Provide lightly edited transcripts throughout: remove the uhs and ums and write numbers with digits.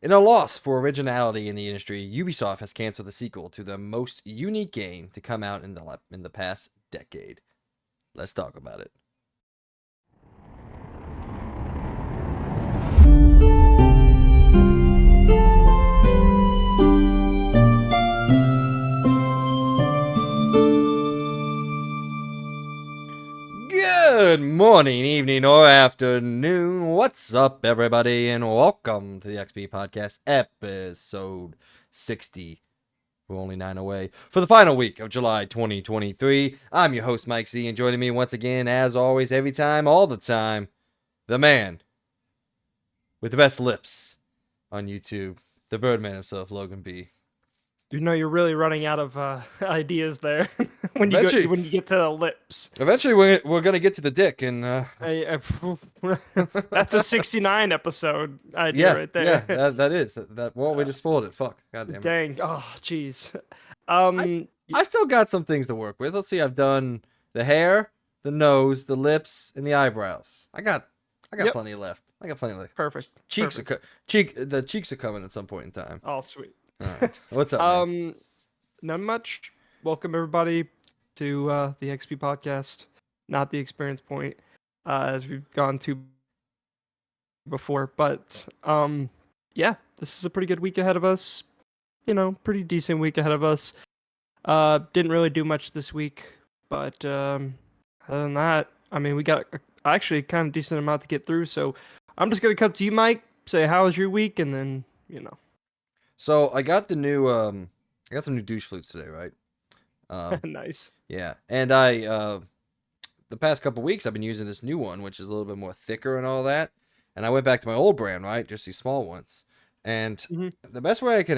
In a loss for originality in the industry, Ubisoft has canceled the sequel to the most unique game to come out in the past decade. Let's talk about it. Good morning, evening, or afternoon. What's up, everybody, and welcome to the XP Podcast, episode 60. We're only 9 away for the final week of July 2023. I'm your host, Mike C, and joining me once again, as always, every time, all the time, the man with the best lips on YouTube, the Birdman himself, Logan B. You know you're really running out of ideas there when you get to the lips. Eventually, we're gonna get to the dick, and that's a 69 episode idea right there. Yeah, that is that. Well, we just spoiled it. Fuck, goddamn. Dang. Oh, jeez. I still got some things to work with. Let's see. I've done the hair, the nose, the lips, and the eyebrows. I got plenty left. Perfect. The cheeks are coming at some point in time. Oh, sweet. All right. What's up? Man? Not much. Welcome everybody to the XP Podcast, not the Experience Point, as we've gone to before. But yeah, this is a pretty good week ahead of us. You know, pretty decent week ahead of us. Didn't really do much this week, but other than that, I mean, we got actually kind of decent amount to get through. So I'm just gonna cut to you, Mike. Say how was your week, and then So I got the new I got some new douche flutes today, right? Nice. Yeah, and I the past couple weeks I've been using this new one, which is a little bit more thicker and all that. And I went back to my old brand, right? Just these small ones. And the best way I can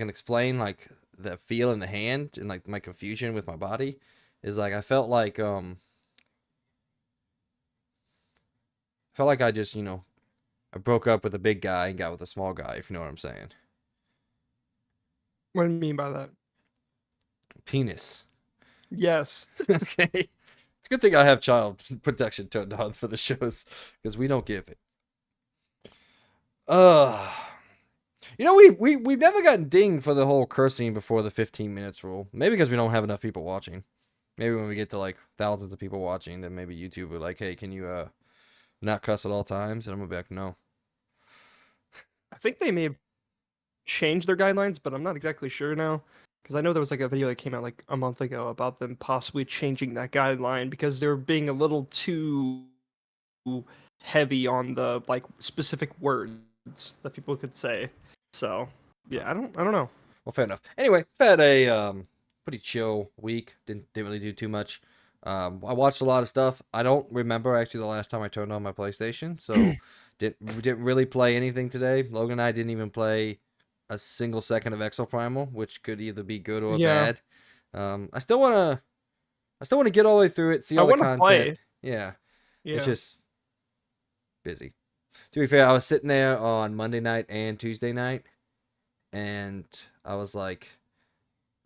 explain like the feel in the hand and like my confusion with my body is like I felt like I just, I broke up with a big guy and got with a small guy, if you know what I'm saying. What do you mean by that? Penis. Yes. Okay. It's a good thing I have child protection turned on for the shows because we don't give it. We've never gotten dinged for the whole cursing before the 15 minutes rule. Maybe because we don't have enough people watching. Maybe when we get to like thousands of people watching, then maybe YouTube will like, hey, can you not cuss at all times? And I'm gonna be like, no. I think they may have changed their guidelines, but I'm not exactly sure now. Because I know there was like a video that came out like a month ago about them possibly changing that guideline because they were being a little too heavy on the like specific words that people could say. So yeah, I don't know. Well, fair enough. Anyway, I've had a pretty chill week. Didn't really do too much. I watched a lot of stuff. I don't remember actually the last time I turned on my PlayStation, so didn't really play anything today. Logan and I didn't even play a single second of Exoprimal, which could either be good or bad. I still wanna get all the way through it, see all the content. Play. Yeah. It's just busy. To be fair, I was sitting there on Monday night and Tuesday night, and I was like,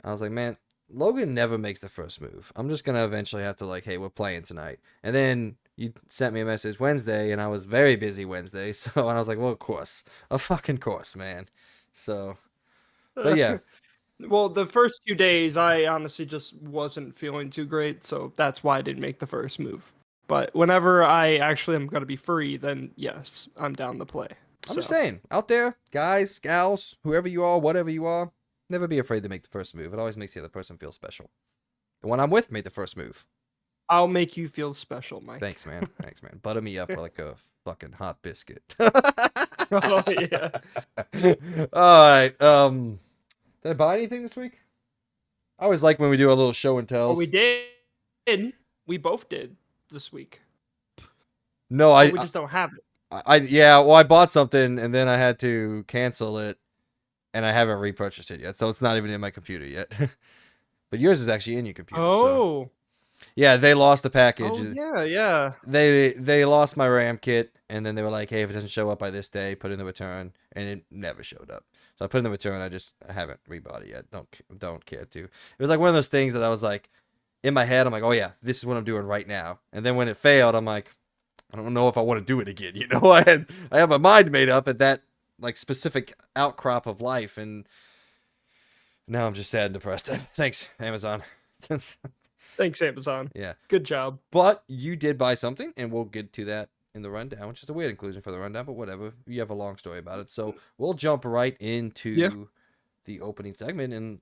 man, Logan never makes the first move. I'm just gonna eventually have to like, hey, we're playing tonight. And then you sent me a message Wednesday, and I was very busy Wednesday, and I was like, well, of course, a fucking course, man. So, but yeah. Well, the first few days, I honestly just wasn't feeling too great, so that's why I didn't make the first move. But whenever I actually am going to be free, then yes, I'm down to play. I'm just saying, out there, guys, gals, whoever you are, whatever you are, never be afraid to make the first move. It always makes the other person feel special. The one I'm with made the first move. I'll make you feel special, Mike. Thanks, man. Butter me up like a fucking hot biscuit. Oh, yeah. Alright, did I buy anything this week? I always like when we do a little show and tells. Oh, we did. We both did this week. No, we just don't have it. I bought something and then I had to cancel it and I haven't repurchased it yet, so it's not even in my computer yet. But yours is actually in your computer. Oh. So. Yeah, they lost the package. Oh, yeah. They lost my RAM kit, and then they were like, hey, if it doesn't show up by this day, put in the return, and it never showed up. So I put in the return, I haven't rebought it yet. Don't care to. It was like one of those things that I was like, in my head, I'm like, oh yeah, this is what I'm doing right now. And then when it failed, I'm like, I don't know if I want to do it again. I had my mind made up at that like specific outcrop of life, and now I'm just sad and depressed. Thanks, Amazon. Thanks, Amazon. Yeah. Good job. But you did buy something, and we'll get to that in the rundown, which is a weird inclusion for the rundown, but whatever. You have a long story about it. So we'll jump right into the opening segment. And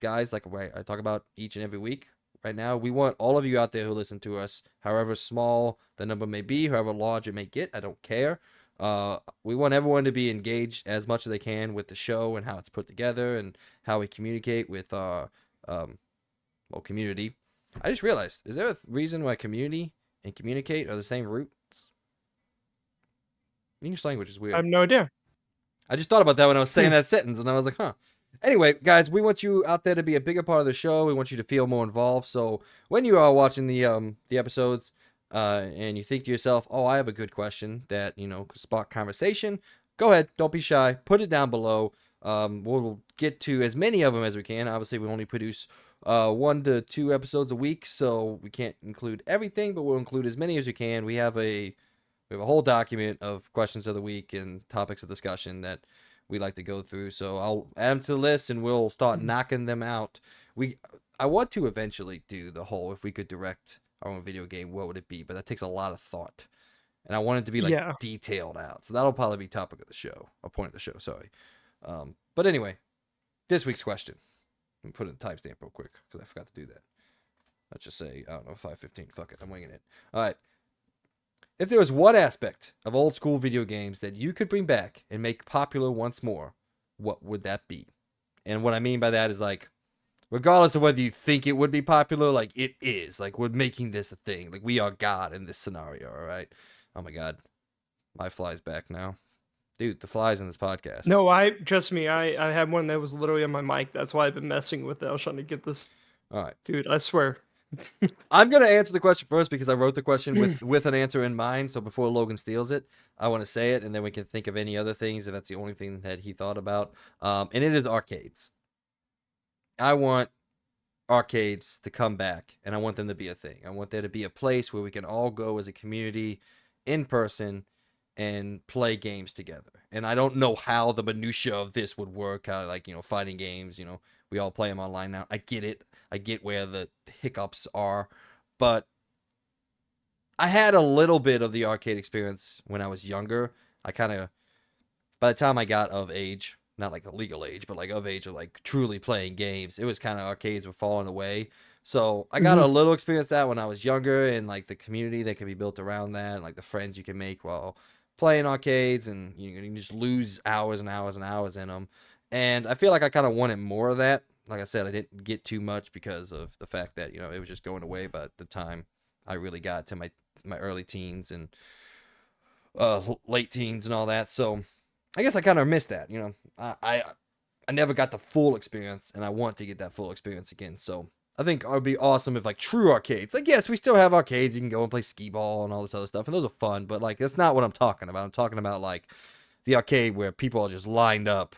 guys, like I talk about each and every week, right now, we want all of you out there who listen to us, however small the number may be, however large it may get, I don't care. We want everyone to be engaged as much as they can with the show and how it's put together and how we communicate with our community. I just realized, is there a reason why community and communicate are the same roots? English language is weird. I have no idea. I just thought about that when I was saying that sentence, and I was like, huh. Anyway, guys, we want you out there to be a bigger part of the show. We want you to feel more involved. So when you are watching the episodes, and you think to yourself, oh, I have a good question that, could spark conversation, go ahead. Don't be shy. Put it down below. We'll get to as many of them as we can. Obviously, we only produce 1 to 2 episodes a week, so we can't include everything, but we'll include as many as we can. We have a whole document of questions of the week and topics of discussion that we like to go through. So I'll add them to the list, and we'll start knocking them out. I want to eventually do the whole, if we could direct our own video game, what would it be? But that takes a lot of thought, and I want it to be detailed out. So that'll probably be topic of the show, or point of the show. Sorry. But anyway, this week's question. Let me put in the timestamp real quick because I forgot to do that. Let's just say, I don't know, 5:15. Fuck it, I'm winging it. All right. If there was one aspect of old school video games that you could bring back and make popular once more, what would that be? And what I mean by that is, like, regardless of whether you think it would be popular, like, it is. Like, we're making this a thing. Like, we are God in this scenario, all right? Oh my God. My fly's back now. Dude, the fly's in this podcast. No, trust me, I had one that was literally on my mic. That's why I've been messing with it. I was trying to get this. All right. Dude, I swear. I'm going to answer the question first because I wrote the question with an answer in mind. So before Logan steals it, I want to say it, and then we can think of any other things if that's the only thing that he thought about. And it is arcades. I want arcades to come back, and I want them to be a thing. I want there to be a place where we can all go as a community in person and play games together. And I don't know how the minutia of this would work, kind of like, fighting games, we all play them online now. I get it. I get where the hiccups are, but I had a little bit of the arcade experience when I was younger. By the time I got of age, not like a legal age, but like of age of like truly playing games, it was kind of arcades were falling away. So I got a little experience that when I was younger, and like the community that can be built around that, and like the friends you can make while playing arcades, and you can just lose hours and hours and hours in them. And I feel like I kind of wanted more of that. Like I said, I didn't get too much because of the fact that, it was just going away by the time I really got to my early teens and late teens and all that. So I guess I kind of missed that. I never got the full experience, and I want to get that full experience again. So I think it would be awesome if, like, true arcades. Like, yes, we still have arcades. You can go and play skee ball and all this other stuff, and those are fun. But, like, that's not what I'm talking about. I'm talking about, like, the arcade where people are just lined up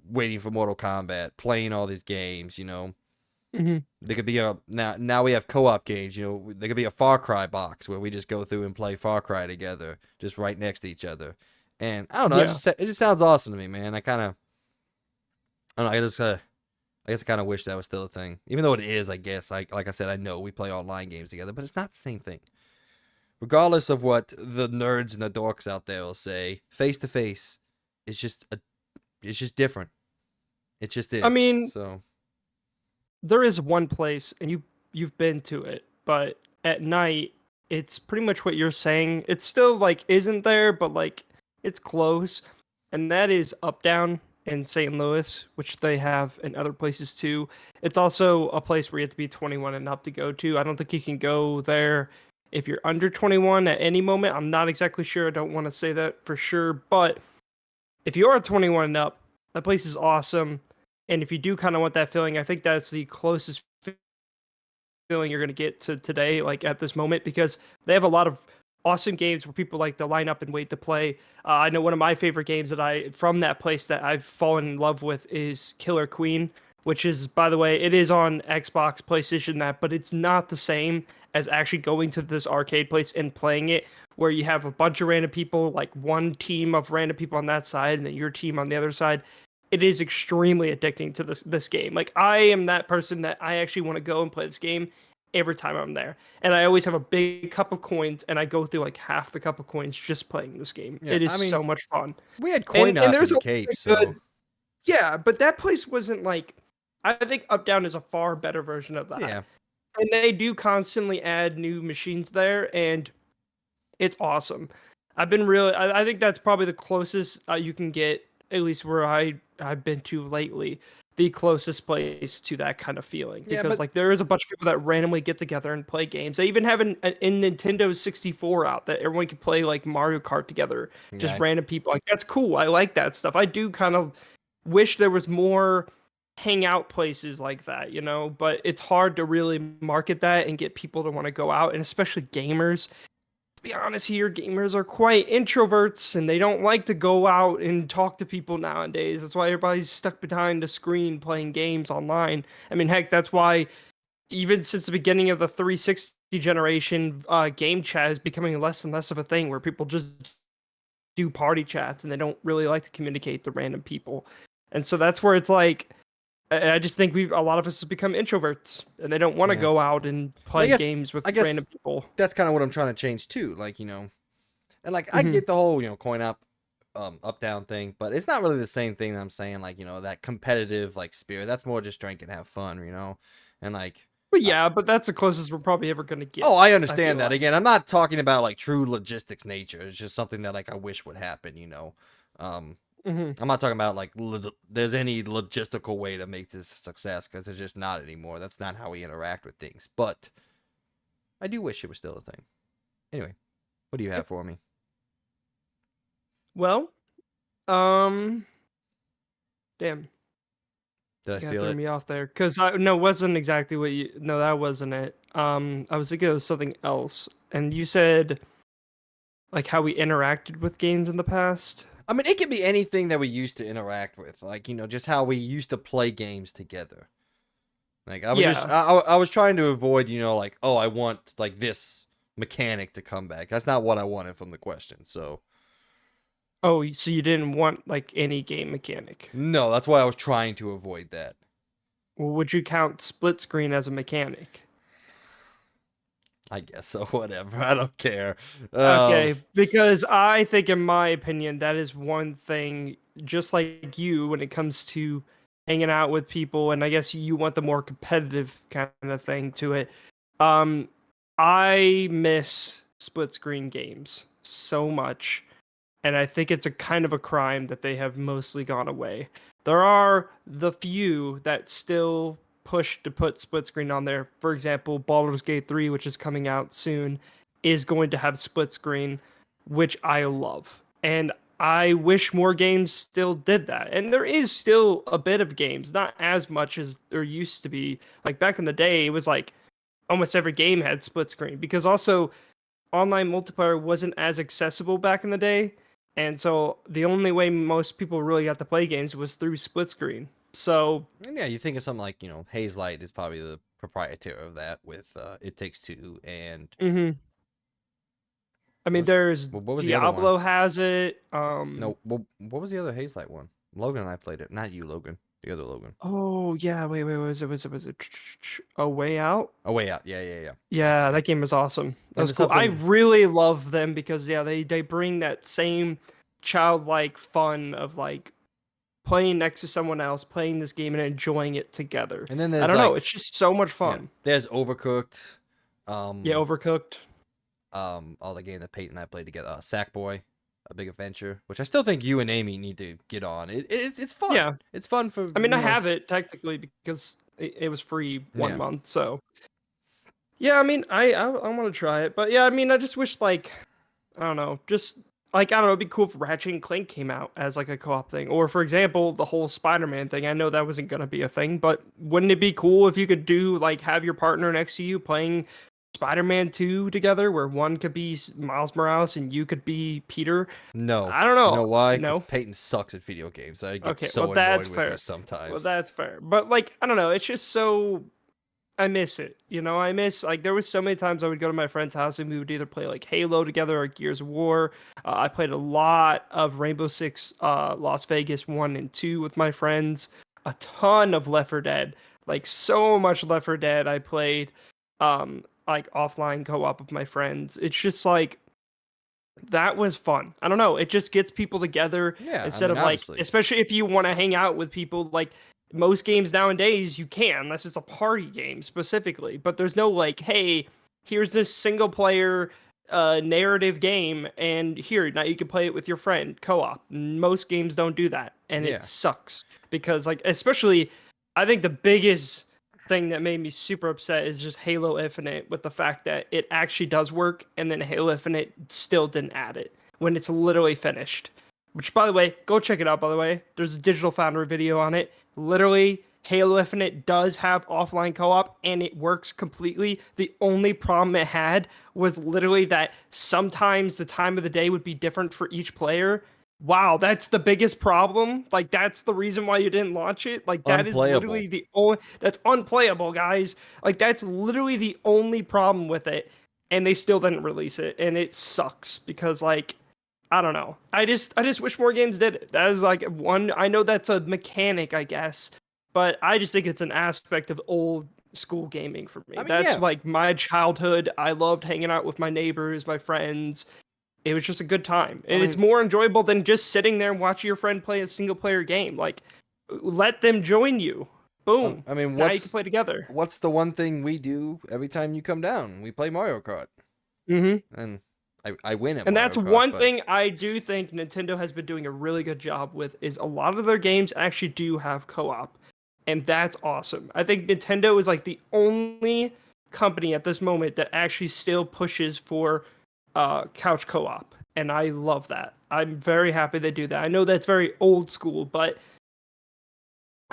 waiting for Mortal Kombat, playing all these games, There could be now we have co-op games, there could be a Far Cry box where we just go through and play Far Cry together, just right next to each other. And I don't know, it just sounds awesome to me, man. I don't know, I guess I kind of wish that was still a thing. Even though it is, I guess. Like I said, I know we play online games together, but it's not the same thing. Regardless of what the nerds and the dorks out there will say, face to face is just it's just different. It just is. I mean, so there is one place, and you've been to it, but at night it's pretty much what you're saying. It's still like isn't there, but like it's close, and that is Up Down in St. Louis, which they have in other places too. It's also a place where you have to be 21 and up to go to. I don't think you can go there if you're under 21 at any moment. I'm not exactly sure. I don't want to say that for sure, but if you are 21 and up, that place is awesome. And if you do kind of want that feeling, I think that's the closest feeling you're going to get to today, like at this moment, because they have a lot of awesome games where people like to line up and wait to play. I know one of my favorite games from that place that I've fallen in love with is Killer Queen, which is, by the way, it is on Xbox, PlayStation, but it's not the same as actually going to this arcade place and playing it, where you have a bunch of random people, like one team of random people on that side and then your team on the other side. It is extremely addicting to this game. Like, I am that person that I actually want to go and play this game every time I'm there. And I always have a big cup of coins, and I go through like half the cup of coins just playing this game. Yeah, It is I mean, so much fun. we had coin op There's in a Cape, good, so yeah, but that place wasn't like, I think Up Down is a far better version of that. yeah. And they do constantly add new machines there, and it's awesome. I've been really, I think that's probably the closest you can get, at least where I've been to lately, the closest place to that kind of feeling. Yeah, Because but like there is a bunch of people that randomly get together and play games. They even have in Nintendo 64 out that everyone can play like Mario Kart together. Just yeah, random people. Like, that's cool. I like that stuff. I do kind of wish there was more hangout places like that, you know, but it's hard to really market that and get people to want to go out, and especially gamers. To be honest here, gamers are quite introverts and they don't like to go out and talk to people nowadays. That's why everybody's stuck behind a screen playing games online. I mean, heck, that's why even since the beginning of the 360 generation, game chat is becoming less and less of a thing, where people just do party chats and they don't really like to communicate to random people. And so that's where it's like, I just think a lot of us have become introverts and they don't want to yeah. go out and play games with I guess random people. that's kind of what I'm trying to change too. Like, and like I Mhm. get the whole coin up down thing, but it's not really the same thing that I'm saying. Like, that competitive like spirit. That's more just drink and have fun, and like. But yeah, but that's the closest we're probably ever going to get. Oh, I feel understand that. like. Again, I'm not talking about like true logistics nature. It's just something that like I wish would happen. Mhm. I'm not talking about like there's any logistical way to make this a success, because it's just not anymore. That's not how we interact with things. But I do wish it was still a thing. Anyway, what do you have for me? Well, damn, Did I you kind of steal threw it? me off there because I no, it wasn't exactly what you. No, that wasn't it. I was thinking of something else, and you said like how we interacted with games in the past. I mean, it could be anything that we used to interact with, like just how we used to play games together. Like Yeah. I was trying to avoid, like, oh, I want like this mechanic to come back. That's not what I wanted from the question. So Oh, so you didn't want like any game mechanic? no, that's why I was trying to avoid that. Well, would you count split screen as a mechanic? I guess so. Whatever. I don't care. Okay, because I think, in my opinion, that is one thing, just like you, when it comes to hanging out with people, and I guess you want the more competitive kind of thing to it. Um, I miss split screen games so much, and I think it's a kind of a crime that they have mostly gone away. There are the few that still push to put split screen on there. For example, Baldur's Gate 3, which is coming out soon, is going to have split screen, which I love. And I wish more games still did that. And there is still a bit of games, not as much as there used to be. Like back in the day, it was like almost every game had split screen, because also online multiplayer wasn't as accessible back in the day. And so the only way most people really got to play games was through split screen. So Yeah, you think of something like Haze Light is probably the proprietor of that with It Takes Two, and mhm. I mean, what there's what was the other one? Diablo has it. No, what was the other Haze Light one? Logan and I played it. Not you, Logan. The other Logan. Oh yeah, wait, was it A Way Out? Oh, Way Out. Yeah, yeah, yeah. Yeah, that game is awesome. That And was it's cool. I something. really love them because yeah, they bring that same childlike fun of like playing next to someone else, playing this game and enjoying it together. And then I there's don't know, like, it's just so much yeah, fun. there's Overcooked. Yeah, Overcooked. All the game that Peyton and I played together. Sackboy, A Big Adventure, which I still think you and Amy need to get on. It's fun. Yeah. It's fun for I mean, I have it technically because it was free one Yeah. month, so yeah, I mean, I want to try it, but yeah, I mean, I just wish like I don't know, just like I don't know, it'd be cool if Ratchet and Clank came out as like a co-op thing, or for example, the whole Spider-Man thing. I know that wasn't gonna be a thing, but wouldn't it be cool if you could do like have your partner next to you playing Spider-Man 2 together, where one could be Miles Morales and you could be Peter? No. I don't You know. know why? Because No. Peyton sucks at video games. I get Okay, well so that's annoyed with her fair. Well, sometimes. that's fair. But like I don't know, it's just so I miss it. You know, I miss like there was so many times I would go to my friend's house and we would either play like Halo together or Gears of War. I played a lot of Rainbow Six, Las Vegas 1 and 2 with my friends. A ton of Left 4 Dead, like so much Left 4 Dead. I played, like offline co-op with my friends. It's just like that was fun. I don't know. It just gets people together Yeah, I instead mean, of like, obviously. especially if you want to hang out with people. Like most games nowadays, you can, unless it's a party game specifically. But there's no like, hey, here's this single player narrative game, and here now you can play it with your friend co-op. Most games don't do that, and it Yeah. sucks because like, especially, I think the biggest thing that made me super upset is just Halo Infinite with the fact that it actually does work and then Halo Infinite still didn't add it when it's literally finished. Which, by the way, go check it out, by the way. There's a Digital Foundry video on it. Literally, Halo Infinite does have offline co op and it works completely. The only problem it had was literally that sometimes the time of the day would be different for each player. Wow, that's the biggest problem. Like that's the reason why you didn't launch it. Like that is Unplayable. literally the only that's unplayable, guys. Like that's literally the only problem with it. And they still didn't release it. And it sucks because like I don't know. I just wish more games did it. That is like one I know that's a mechanic, I guess. But I just think it's an aspect of old school gaming for me. I mean, That's yeah. like my childhood. I loved hanging out with my neighbors, my friends. It was just a good time. I And it's mean, more enjoyable than just sitting there and watching your friend play a single player game. Like let them join you. I, Boom. I mean, Now you can play together. what's the one thing we do every time you come down? We play Mario Kart, Hmm. and I win at And Mario that's Kart, one but thing I do think Nintendo has been doing a really good job with is a lot of their games actually do have co-op. And that's awesome. I think Nintendo is like the only company at this moment that actually still pushes for couch co-op. And I love that. I'm very happy they do that. I know that's very old school, but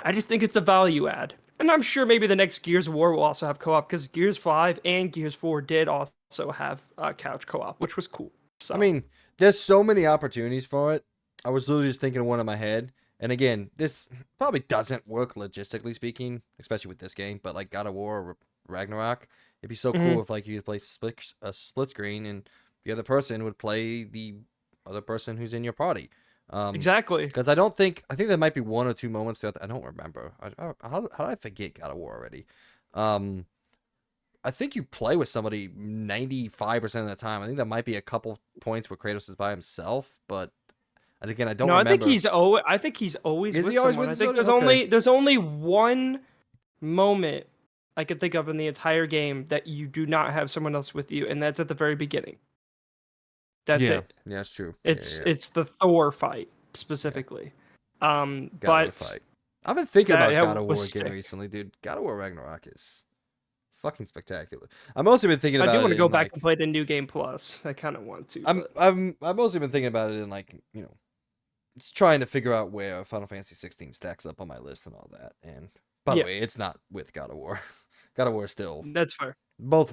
I just think it's a value add. And I'm sure maybe the next Gears of War will also have co-op because Gears 5 and Gears 4 did also have couch co-op, which was cool. I So, mean, there's so many opportunities for it. I was literally just thinking of one in my head, and again, this probably doesn't work logistically speaking, especially with this game. But like God of War or Ragnarok, it'd be so mhm. cool if like you could play a split screen, and the other person would play the other person who's in your party. Exactly. Because I think there might be one or two moments throughout. I don't remember. How did I forget God of War already? Um, I think you play with somebody 95% of the time. I think there might be a couple points where Kratos is by himself, but and again, I don't No, remember. I think he's always Is with he always someone. with I his think audience? Okay. there's only one moment I could think of in the entire game that you do not have someone else with you, and that's at the very beginning. That's Yeah. it. Yeah, it's true. Yeah, It's yeah, it's the Thor fight yeah. specifically. God, what a But fight. I've been thinking about God that of War was again sick. recently, dude. God of War Ragnarok is fucking spectacular. I've mostly been thinking I do about want it to go in back and like play the new game plus. I kind of want to, but I've mostly been thinking about it in like, it's trying to figure out where Final Fantasy 16 stacks up on my list and all that. And by the yeah, way, it's not with God of War. God of War is still that's fair. both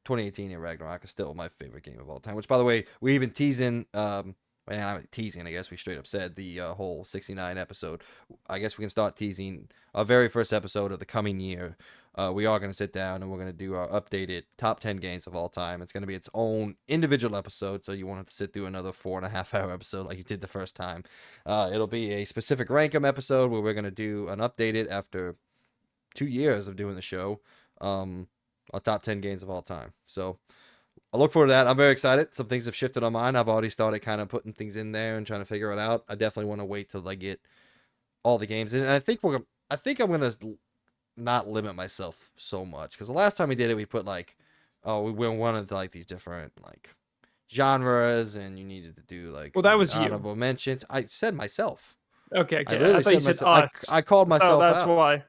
2018 and Ragnarok is still my favorite game of all time. Which, by the way, we even teasing. Well, not teasing. I guess we straight up said the whole 69 episode. I guess we can start teasing our very first episode of the coming year. We are going to sit down and we're going to do our updated top 10 games of all time. It's going to be its own individual episode, so you won't have to sit through another 4.5 hour episode like you did the first time. It'll be a specific rank 'em episode where we're going to do an updated after 2 years of doing the show. Our top 10 games of all time. So I look forward to that. I'm very excited. Some things have shifted on mine. I've already started kind of putting things in there and trying to figure it out. I definitely want to wait till I get all the games in. And I think I'm gonna not limit myself so much because the last time we did it, we put like, oh, we wanted like these different like genres, and you needed to do like Well, that the was you. honorable mentions. I said myself. Okay, I okay. I literally thought you said said myself. us. I called Oh, myself that's out. why.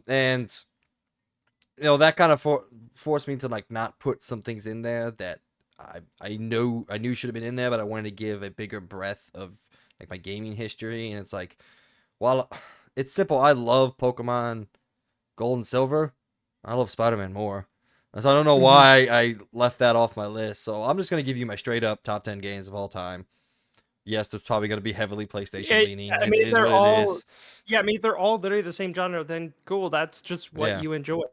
And that kind of forced me to like not put some things in there that I knew should have been in there, but I wanted to give a bigger breadth of like my gaming history. And it's like, while it's simple, I love Pokemon Gold and Silver. I love Spider-Man more. And so I don't know Hmm. why I left that off my list. So I'm just gonna give you my straight up top 10 games of all time. Yes, it's probably gonna be heavily PlayStation Yeah, leaning. I It mean is they're what it all. is. Yeah, I mean they're all literally the same genre. Then cool. That's just what Yeah. you enjoy.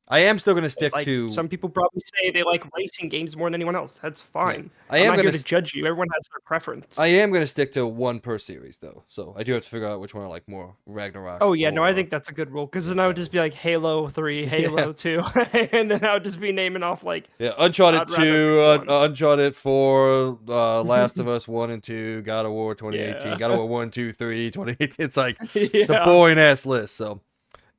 I am still going to stick Like, to. some people probably say they like racing games more than anyone else. That's Yeah, fine. I I'm am not going here to to. judge you. Everyone has their I preference. am going to stick to one per series though, so I do have to figure out which one I like more, Ragnarok Oh, yeah, no, I or think that's a good rule, because then I would Valor. just be like Halo 3, Yeah, Halo 2, and then I would just be naming off, like, yeah. Uncharted I'd rather pick 2, one. Uncharted 4, Last of Us 1 and 2, God of War 2018, Yeah. God of War 1, 2, 3, 2018. It's like it's a Yeah. boring ass list. So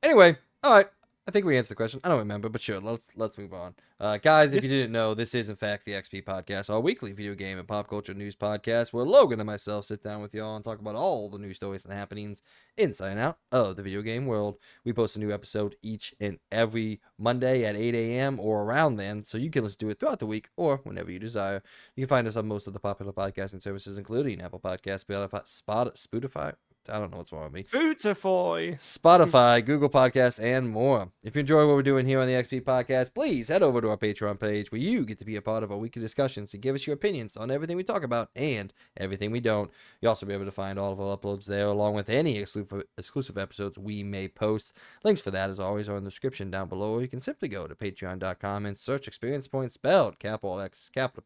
anyway, all right. I think we answered the question. I don't remember, but sure, let's move on. Guys, Yeah. if you didn't know, this is in fact the XP Podcast, our weekly video game and pop culture news podcast, where Logan and myself sit down with y'all and talk about all the news stories and happenings inside and out of the video game world. We post a new episode each and every Monday at 8 a.m. or around then, so you can listen to it throughout the week or whenever you desire. You can find us on most of the popular podcasting services, including Apple Podcasts, Spotify. I don't know what's wrong with me. Beautiful. Spotify, Google Podcasts, and more. If you enjoy what we're doing here on the XP Podcast, please head over to our Patreon page where you get to be a part of our weekly discussions and give us your opinions on everything we talk about and everything we don't. You'll also be able to find all of our uploads there along with any exclusive episodes we may post. Links for that, as always, are in the description down below. Or you can simply go to patreon.com and search Experience Point, spelled capital X, capital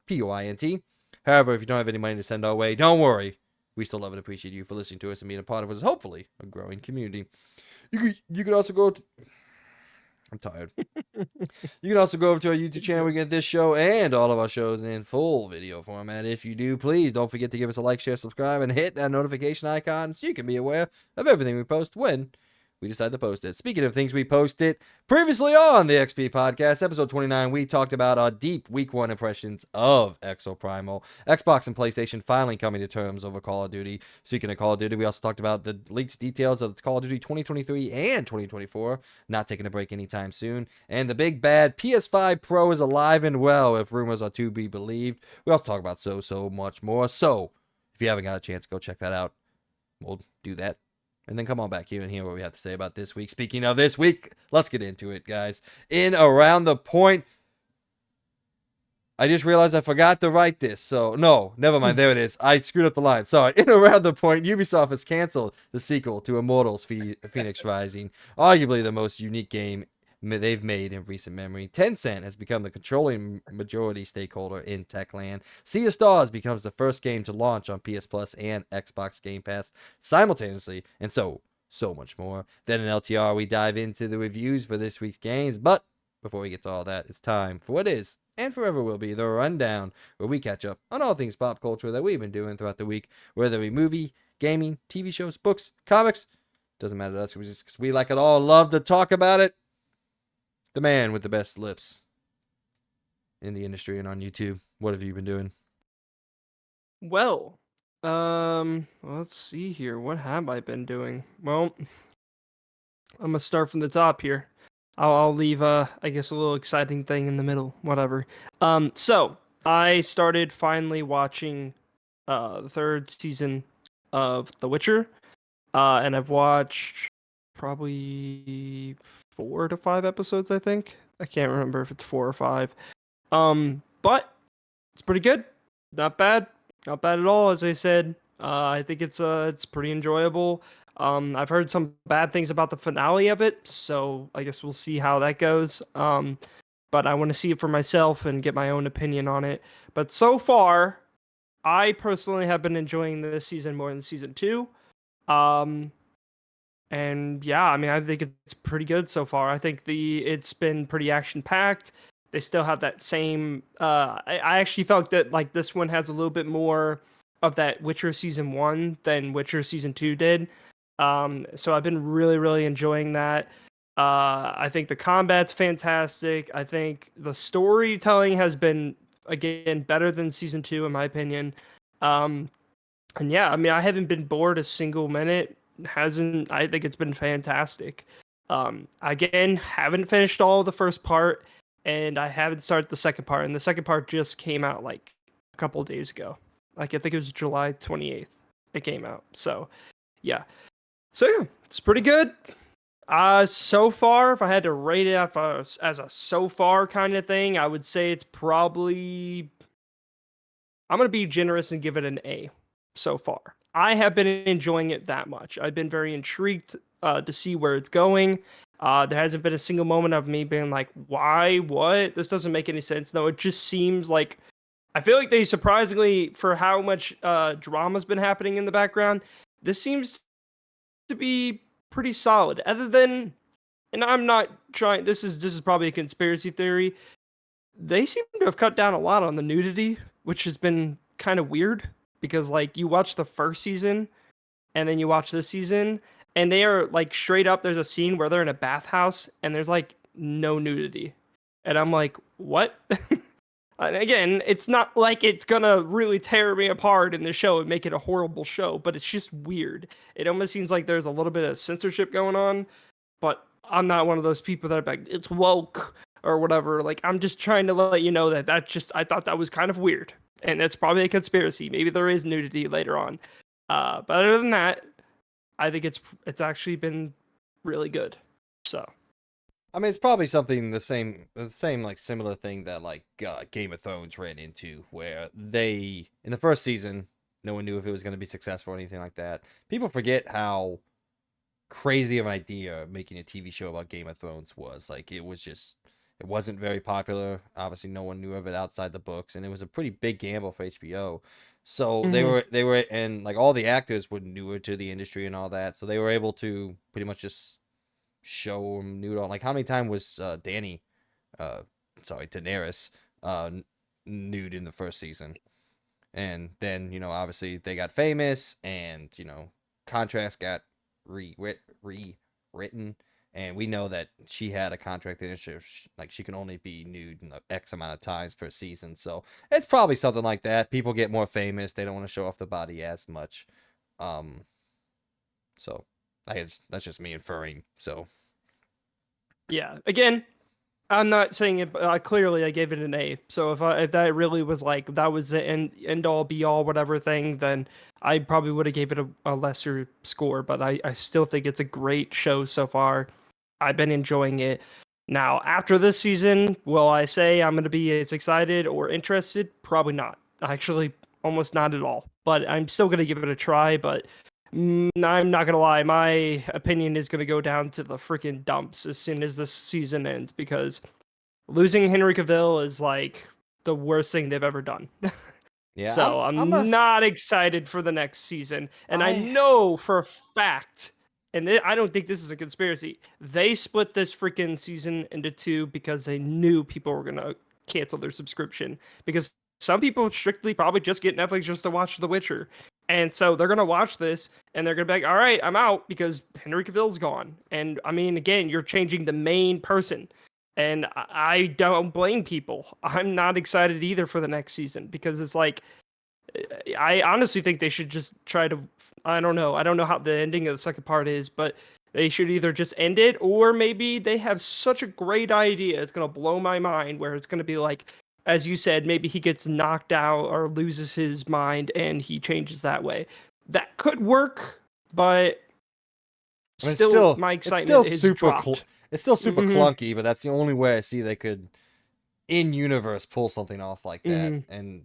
PERIENCEPOINT. However, if you don't have any money to send our way, don't worry. We still love and appreciate you for listening to us and being a part of us, hopefully, a growing community. You can also go to... I'm tired. You can also go over to our YouTube channel. We get this show and all of our shows in full video format. If you do, please don't forget to give us a like, share, subscribe, and hit that notification icon so you can be aware of everything we post when we decide to post it. Speaking of things we posted, previously on the XP Podcast, episode 29, we talked about our deep week one impressions of Exoprimal. Xbox and PlayStation finally coming to terms over Call of Duty. Speaking of Call of Duty, we also talked about the leaked details of Call of Duty 2023 and 2024, not taking a break anytime soon. And the big bad PS5 Pro is alive and well, if rumors are to be believed. We also talk about so much more. So, if you haven't got a chance, go check that out. We'll do that and then come on back here and hear what we have to say about this week. Speaking of this week, let's get into it, guys. In Around the Point, I just realized I forgot to write this. So, no, never mind. There it is. I screwed up the line. Sorry. In Around the Point, Ubisoft has canceled the sequel to Immortals Fenix Rising, arguably the most unique game they've made in recent memory. Tencent has become the controlling majority stakeholder in Techland. Sea of Stars becomes the first game to launch on PS Plus and Xbox Game Pass simultaneously, and so much more. Then in LTR, we dive into the reviews for this week's games, but before we get to all that, it's time for what is and forever will be the rundown, where we catch up on all things pop culture that we've been doing throughout the week, whether it be movie, gaming, TV shows, books, comics. Doesn't matter to us because we like it all, love to talk about it. The man with the best lips in the industry and on YouTube. What have you been doing? Well, let's see here. What have I been doing? Well, I'm gonna start from the top here. I'll leave I guess a little exciting thing in the middle, whatever. So I started finally watching the third season of The Witcher. And I've watched probably 4 to 5 episodes, I think. I can't remember if it's 4 or 5. But it's pretty good. Not bad. Not bad at all, as I said. I think it's pretty enjoyable. I've heard some bad things about the finale of it, so I guess we'll see how that goes. But I want to see it for myself and get my own opinion on it. But so far, I personally have been enjoying this season more than season 2. Um, and yeah, I mean, I think it's pretty good so far. I think it's been pretty action packed. They still have that same. I actually felt that like this one has a little bit more of that Witcher season 1 than Witcher season 2 did. So I've been really enjoying that. I think the combat's fantastic. I think the storytelling has been again better than season 2 in my opinion. And yeah, I mean, I haven't been bored a single minute. Hasn't I think it's been fantastic. Again, haven't finished all of the first part, and I haven't started the second part. And the second part just came out like a couple of days ago. Like I think it was July 28th. It came out. So yeah. So yeah, it's pretty good. So far, if I had to rate it as a so far kind of thing, I would say it's probably. I'm gonna be generous and give it an A so far. I have been enjoying it that much. I've been very intrigued to see where it's going. There hasn't been a single moment of me being like, why, what? This doesn't make any sense. No, it just seems like I feel like they surprisingly, for how much drama's been happening in the background, this seems to be pretty solid. Other than, and I'm not trying. This is probably a conspiracy theory. They seem to have cut down a lot on the nudity, which has been kind of weird because like you watch the first season and then you watch this season and they are like straight up there's a scene where they're in a bathhouse and there's like no nudity. And I'm like, "What?" And again, it's not like it's gonna really tear me apart in the show and make it a horrible show, but it's just weird. It almost seems like there's a little bit of censorship going on, but I'm not one of those people that are like, it's woke or whatever. Like, I'm just trying to let you know that just, I thought that was kind of weird. And that's probably a conspiracy. Maybe there is nudity later on. But other than that, I think it's actually been really good. So. I mean, it's probably something the same like similar thing that like Game of Thrones ran into, where they in the first season, no one knew if it was going to be successful or anything like that. People forget how crazy of an idea making a TV show about Game of Thrones was. Like, it wasn't very popular. Obviously, no one knew of it outside the books, and it was a pretty big gamble for HBO. So they were and like all the actors were newer to the industry and all that, so they were able to pretty much just show him nude on. Like, how many times was uh, Daenerys, nude in the first season? And then, obviously they got famous, and, contracts got rewritten. And we know that she had a contract in it, like she can only be nude in X amount of times per season. So it's probably something like that. People get more famous. They don't want to show off the body as much. Um, so that's just me inferring. So Yeah. Again, I'm not saying it, but clearly I gave it an A. So if that really was like that was the end all be all whatever thing, then I probably would have gave it a lesser score. But I still think it's a great show so far. I've been enjoying it. Now after this season, will I say I'm going to be as excited or interested? Probably not. Actually, almost not at all. But I'm still going to give it a try. But I'm not gonna lie, my opinion is gonna go down to the freaking dumps as soon as this season ends because losing Henry Cavill is like the worst thing they've ever done. yeah, So I'm I'm a not excited for the next season, and I I know for a fact, and I don't think this is a conspiracy. They split this freaking season into two because they knew people were gonna cancel their subscription because some people strictly probably just get Netflix just to watch The Witcher. And so they're gonna watch this and they're gonna be like, "All right, I'm out because Henry Cavill's gone." And I mean, again, you're changing the main person, and I don't blame people. I'm not excited either for the next season because it's like I honestly think they should just try to. I don't know. I don't know how the ending of the second part is, but they should either just end it or maybe they have such a great idea. It's gonna blow my mind where it's gonna be like, as you said, maybe he gets knocked out or loses his mind and he changes that way. That could work, but I mean, still, my it's still excitement is dropped. it's still super Hmm. clunky, but that's the only way I see they could in universe pull something off like that. Hmm. And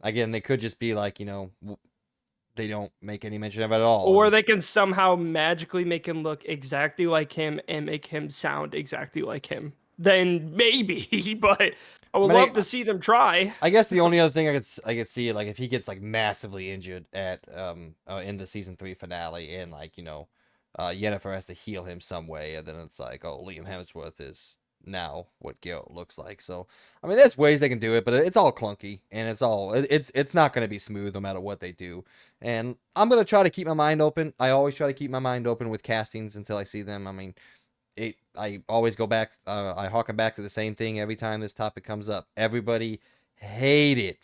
again, they could just be like, they don't make any mention of it at all. Or And they can somehow magically make him look exactly like him and make him sound exactly like him. Then maybe, but I I would mean, love to see them try. I guess the only other thing I could see, like, if he gets like massively injured at in the season 3 finale, and like, Yennefer has to heal him some way, and then it's like, oh, Liam Hemsworth is now what Geralt looks like. So I mean, there's ways they can do it, but it's all clunky, and it's not going to be smooth no matter what they do. And I'm gonna try to keep my mind open. I always try to keep my mind open with castings until I see them. I mean, I always go back. I harken back to the same thing every time this topic comes up. Everybody hated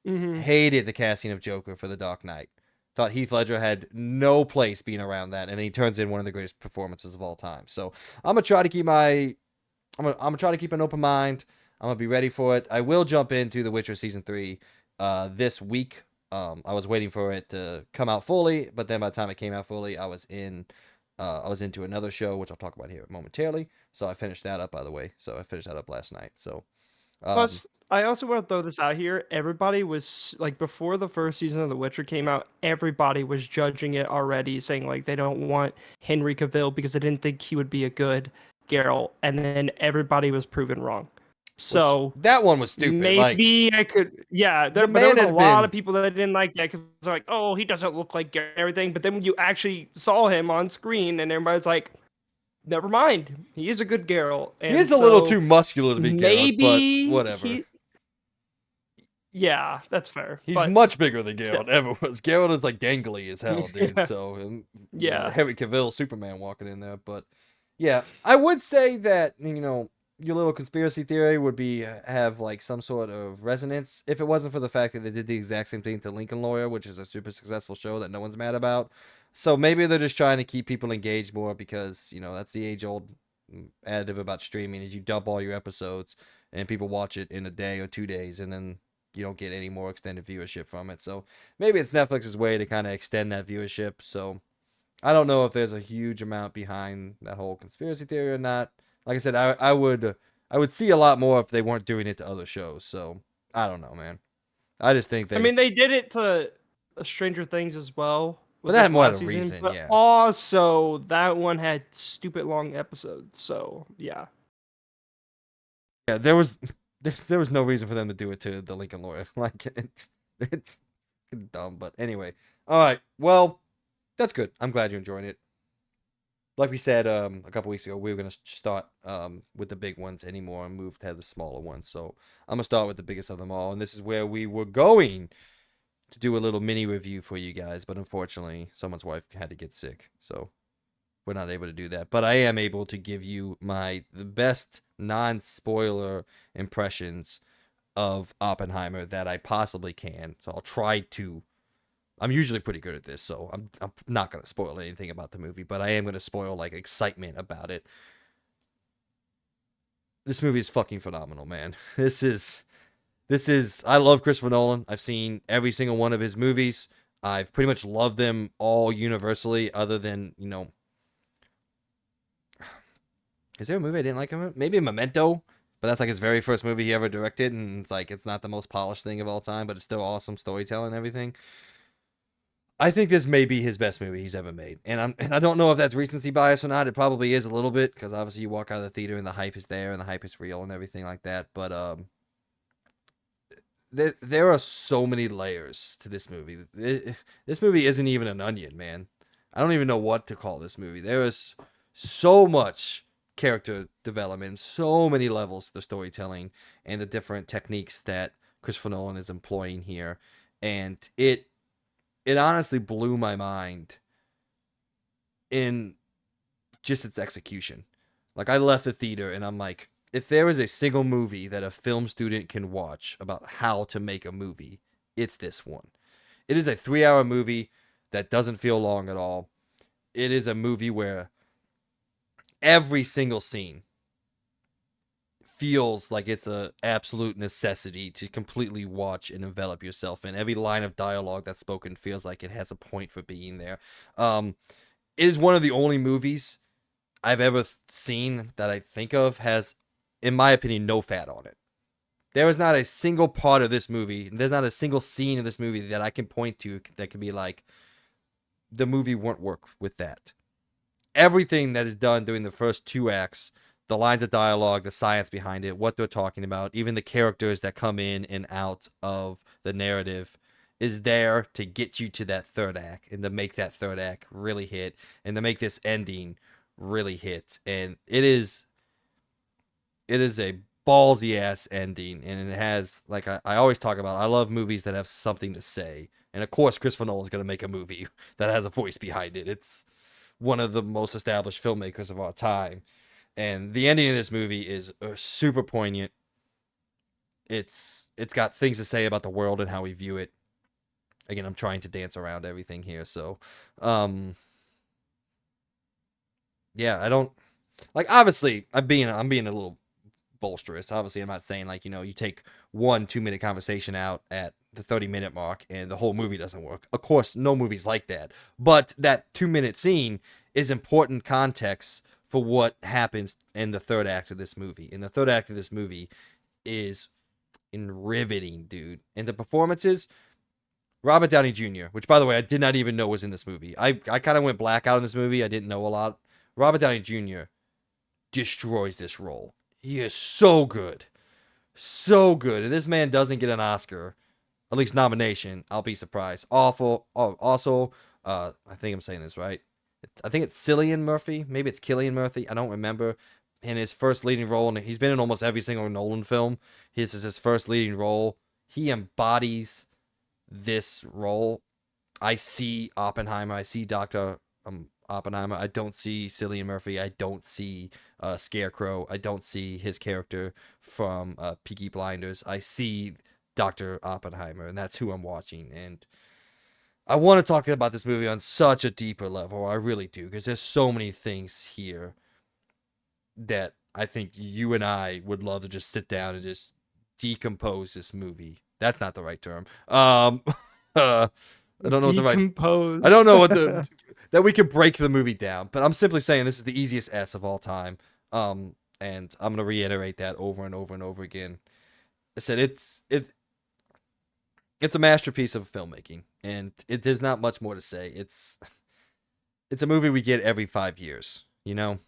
Hmm. hated the casting of Joker for The Dark Knight. Thought Heath Ledger had no place being around that, and then he turns in one of the greatest performances of all time. So I'm gonna try to keep I'm gonna try to keep an open mind. I'm gonna be ready for it. I will jump into The Witcher season 3 this week. I was waiting for it to come out fully, but then by the time it came out fully, I was into another show, which I'll talk about here momentarily. So I finished that up, by the way. So I finished that up last night. So Plus, I also want to throw this out here. Everybody was like, before the first season of The Witcher came out, everybody was judging it already, saying like they don't want Henry Cavill because they didn't think he would be a good Geralt, and then everybody was proven wrong. Which So that one was stupid. Like maybe I could, yeah. the But there man was a had lot of been. people that didn't like that because they're like, oh, he doesn't look like Geralt and everything. But then when you actually saw him on screen, and everybody's like, never mind, he is a good Geralt, He and is a little so too muscular to be Geralt, but maybe whatever. he. Yeah, that's fair. He's But much bigger than still, Geralt ever was. Geralt is like gangly as hell, dude. yeah, So, and you got yeah. Henry Cavill, Superman walking in there. But yeah, I would say that your little conspiracy theory would be have like some sort of resonance if it wasn't for the fact that they did the exact same thing to Lincoln Lawyer, which is a super successful show that no one's mad about. So maybe they're just trying to keep people engaged more because that's the age old additive about streaming is you dump all your episodes and people watch it in a day or 2 days and then you don't get any more extended viewership from it. So maybe it's Netflix's way to kind of extend that viewership. So I don't know if there's a huge amount behind that whole conspiracy theory or not. Like I said, I would see a lot more if they weren't doing it to other shows. So I don't know, man. I just think I they, mean, they did it to Stranger Things as well but with that this had more had last a season, reason, but yeah. also that one had stupid long episodes. So yeah. Yeah, there was no reason for them to do it to the Lincoln Lawyer. Like it's dumb, but anyway. All right. Well, that's good. I'm glad you're enjoying it. Like we said a couple weeks ago, we were gonna start with the big ones anymore and move to the smaller ones. So I'm gonna start with the biggest of them all, and this is where we were going to do a little mini review for you guys, but unfortunately, someone's wife had to get sick, so we're not able to do that. But I am able to give you the best non-spoiler impressions of Oppenheimer that I possibly can. So I'll try to. I'm usually pretty good at this, so I'm not gonna spoil anything about the movie, but I am gonna spoil like excitement about it. This movie is fucking phenomenal, man. This is I love Christopher Nolan. I've seen every single one of his movies. I've pretty much loved them all universally, other than, is there a movie I didn't like him in? Maybe Memento, but that's like his very first movie he ever directed, and it's like it's not the most polished thing of all time, but it's still awesome storytelling and everything. I think this may be his best movie he's ever made, and I don't know if that's recency bias or not. It probably is a little bit because obviously you walk out of the theater and the hype is there and the hype is real and everything like that. But there are so many layers to this movie. This movie isn't even an onion, man. I don't even know what to call this movie. There is so much character development, so many levels to the storytelling, and the different techniques that Christopher Nolan is employing here, and it honestly blew my mind in just its execution. Like I left the theater and I'm like, if there is a single movie that a film student can watch about how to make a movie, it's this one. It is a 3-hour movie that doesn't feel long at all. It is a movie where every single scene feels like it's a absolute necessity to completely watch and envelop yourself in. Every line of dialogue that's spoken feels like it has a point for being there. It is one of the only movies I've ever seen that I think of has, in my opinion, no fat on it. There is not a single part of this movie, there's not a single scene of this movie that I can point to that can be like, the movie won't work with that. Everything that is done during the first 2 acts, the lines of dialogue, the science behind it, what they're talking about, even the characters that come in and out of the narrative is there to get you to that third act and to make that third act really hit and to make this ending really hit. And it is a ballsy ass ending, and it has, like I always talk about, I love movies that have something to say. And of course Christopher Nolan is going to make a movie that has a voice behind it. It's one of the most established filmmakers of our time. And the ending of this movie is super poignant. It's got things to say about the world and how we view it. Again, I'm trying to dance around everything here, so yeah, I don't like, obviously I'm being a little bolsterous. Obviously, I'm not saying like, you take 1 2 minute conversation out at the 30-minute mark and the whole movie doesn't work. Of course, no movie's like that. But that 2-minute scene is important context for what happens in the third act of this movie. And the third act of this movie is and riveting, dude. And the performances, Robert Downey Jr., which by the way I did not even know was in this movie. I kind of went blackout in this movie. I didn't know a lot. Robert Downey Jr. destroys this role. He is so good. So good. And this man doesn't get an Oscar, at least nomination, I'll be surprised. Awful. Oh, also, I think I'm saying this right. I think it's Cillian Murphy. Maybe it's Killian Murphy. I don't remember. In his first leading role, and he's been in almost every single Nolan film. This is his first leading role. He embodies this role. I see Oppenheimer. I see Dr. Oppenheimer. I don't see Cillian Murphy. I don't see Scarecrow. I don't see his character from Peaky Blinders. I see Dr. Oppenheimer, and that's who I'm watching. And I want to talk about this movie on such a deeper level. I really do, because there's so many things here that I think you and I would love to just sit down and just decompose this movie. That's not the right term. I don't know what the right. I don't know what the that we could break the movie down, but I'm simply saying this is the easiest S of all time. And I'm gonna reiterate that over and over and over again. I said it's a masterpiece of filmmaking, and there's not much more to say. It's a movie we get every 5 years, you know.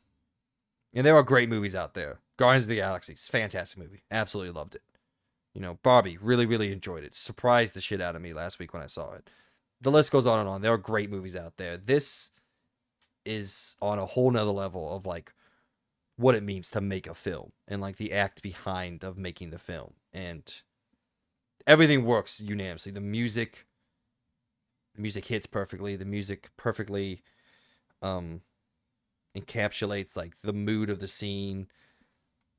And there are great movies out there. Guardians of the Galaxy, fantastic movie. Absolutely loved it. You know, Barbie, really, really enjoyed it. Surprised the shit out of me last week when I saw it. The list goes on and on. There are great movies out there. This is on a whole nother level of like what it means to make a film and like the act behind of making the film. And everything works unanimously. The music hits perfectly. The music perfectly encapsulates like the mood of the scene.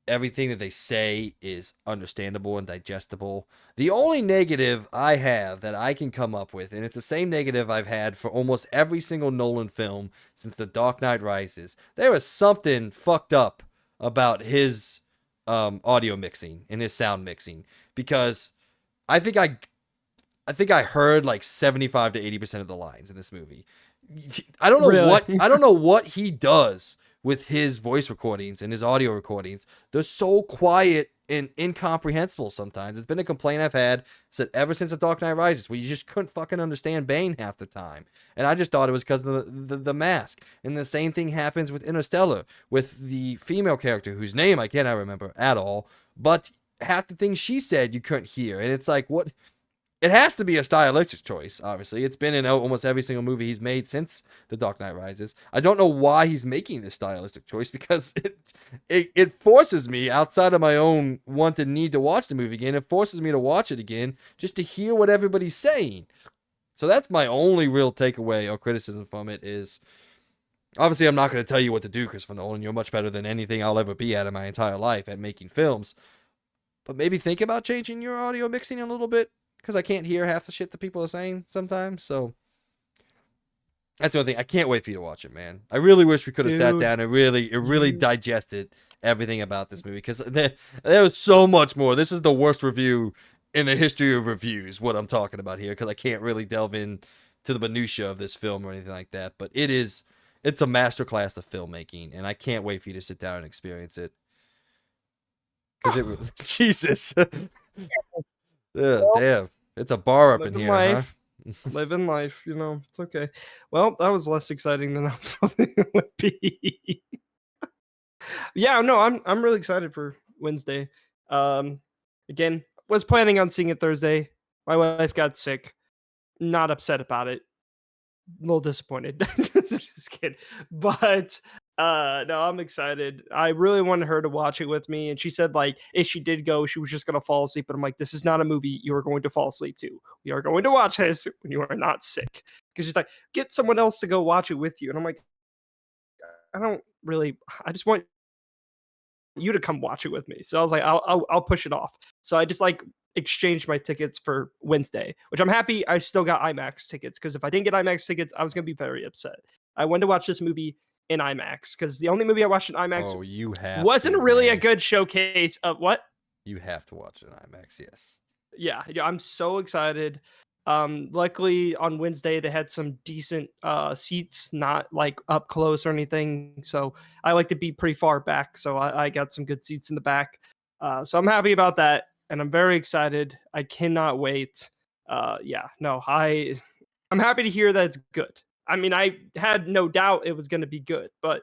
Everything that they say is understandable and digestible. The only negative I have that I can come up with, and it's the same negative I've had for almost every single Nolan film since The Dark Knight Rises, there was something fucked up about his audio mixing and his sound mixing, because I think I heard like 75 to 80% of the lines in this movie. I don't know what he does with his voice recordings and his audio recordings. They're so quiet and incomprehensible sometimes. It's been a complaint I've had said ever since The Dark Knight Rises, where you just couldn't fucking understand Bane half the time. And I just thought it was because of the mask. And the same thing happens with Interstellar, with the female character whose name I cannot remember at all, but half the things she said you couldn't hear. And it's like, what? It has to be a stylistic choice, obviously. It's been in almost every single movie he's made since The Dark Knight Rises. I don't know why he's making this stylistic choice, because it forces me, outside of my own want and need to watch the movie again, it forces me to watch it again just to hear what everybody's saying. So that's my only real takeaway or criticism from it is, obviously I'm not going to tell you what to do, Christopher Nolan. You're much better than anything I'll ever be at in my entire life at making films. But maybe think about changing your audio mixing a little bit, because I can't hear half the shit that people are saying sometimes. So that's the only thing. I can't wait for you to watch it, man. I really wish we could have sat down and really digested everything about this movie, because there was so much more. This is the worst review in the history of reviews, what I'm talking about here, because I can't really delve in to the minutia of this film or anything like that. But it's a masterclass of filmmaking, and I can't wait for you to sit down and experience it. Because it was Jesus. Yeah, damn. It's a bar up in here, life. Huh? Living life, you know. It's okay. Well, that was less exciting than I was hoping it would be. Yeah, no, I'm really excited for Wednesday. Again, was planning on seeing it Thursday. My wife got sick. Not upset about it. A little disappointed. Just kidding. But no, I'm excited. I really wanted her to watch it with me, and she said like if she did go, she was just gonna fall asleep. But I'm like, this is not a movie you are going to fall asleep to. We are going to watch this when you are not sick. Because she's like, get someone else to go watch it with you. And I'm like, I just want you to come watch it with me. So I was like, I'll push it off. So I just like exchanged my tickets for Wednesday, which I'm happy I still got IMAX tickets, because if I didn't get IMAX tickets, I was gonna be very upset. I went to watch this movie in IMAX because the only movie I watched in IMAX wasn't really a good showcase of what? You have to watch it in IMAX, yes. Yeah, I'm so excited. Luckily on Wednesday they had some decent seats, not like up close or anything. So I like to be pretty far back. So I got some good seats in the back. So I'm happy about that. and I'm very excited. I cannot wait. I'm happy to hear that it's good. I mean, I had no doubt it was going to be good, but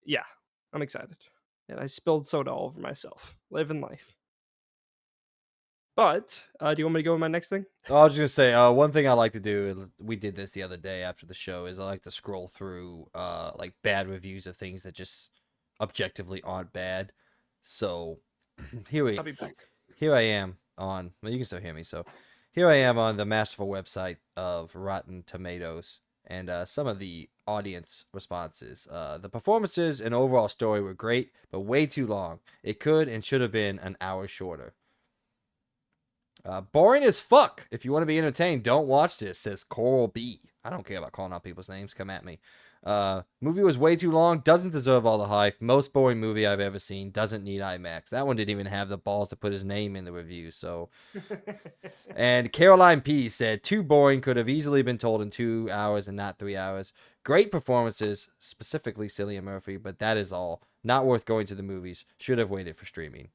yeah, I'm excited. And I spilled soda all over myself. Living life. But do you want me to go with my next thing? I was just gonna say, one thing I like to do, we did this the other day after the show, is I like to scroll through like bad reviews of things that just objectively aren't bad. So I'll be back. here I am on. Well, you can still hear me. So here I am on the masterful website of Rotten Tomatoes, and some of the audience responses. The performances and overall story were great, but way too long. It could and should have been an hour shorter. Boring as fuck. If you want to be entertained, don't watch this, says Coral B. I don't care about calling out people's names. Come at me. Movie was way too long. Doesn't deserve all the hype. Most boring movie I've ever seen. Doesn't need IMAX. That one didn't even have the balls to put his name in the review. So, and Caroline P said, too boring. Could have easily been told in 2 hours and not 3 hours. Great performances, specifically Cillian Murphy, but that is all. Not worth going to the movies. Should have waited for streaming.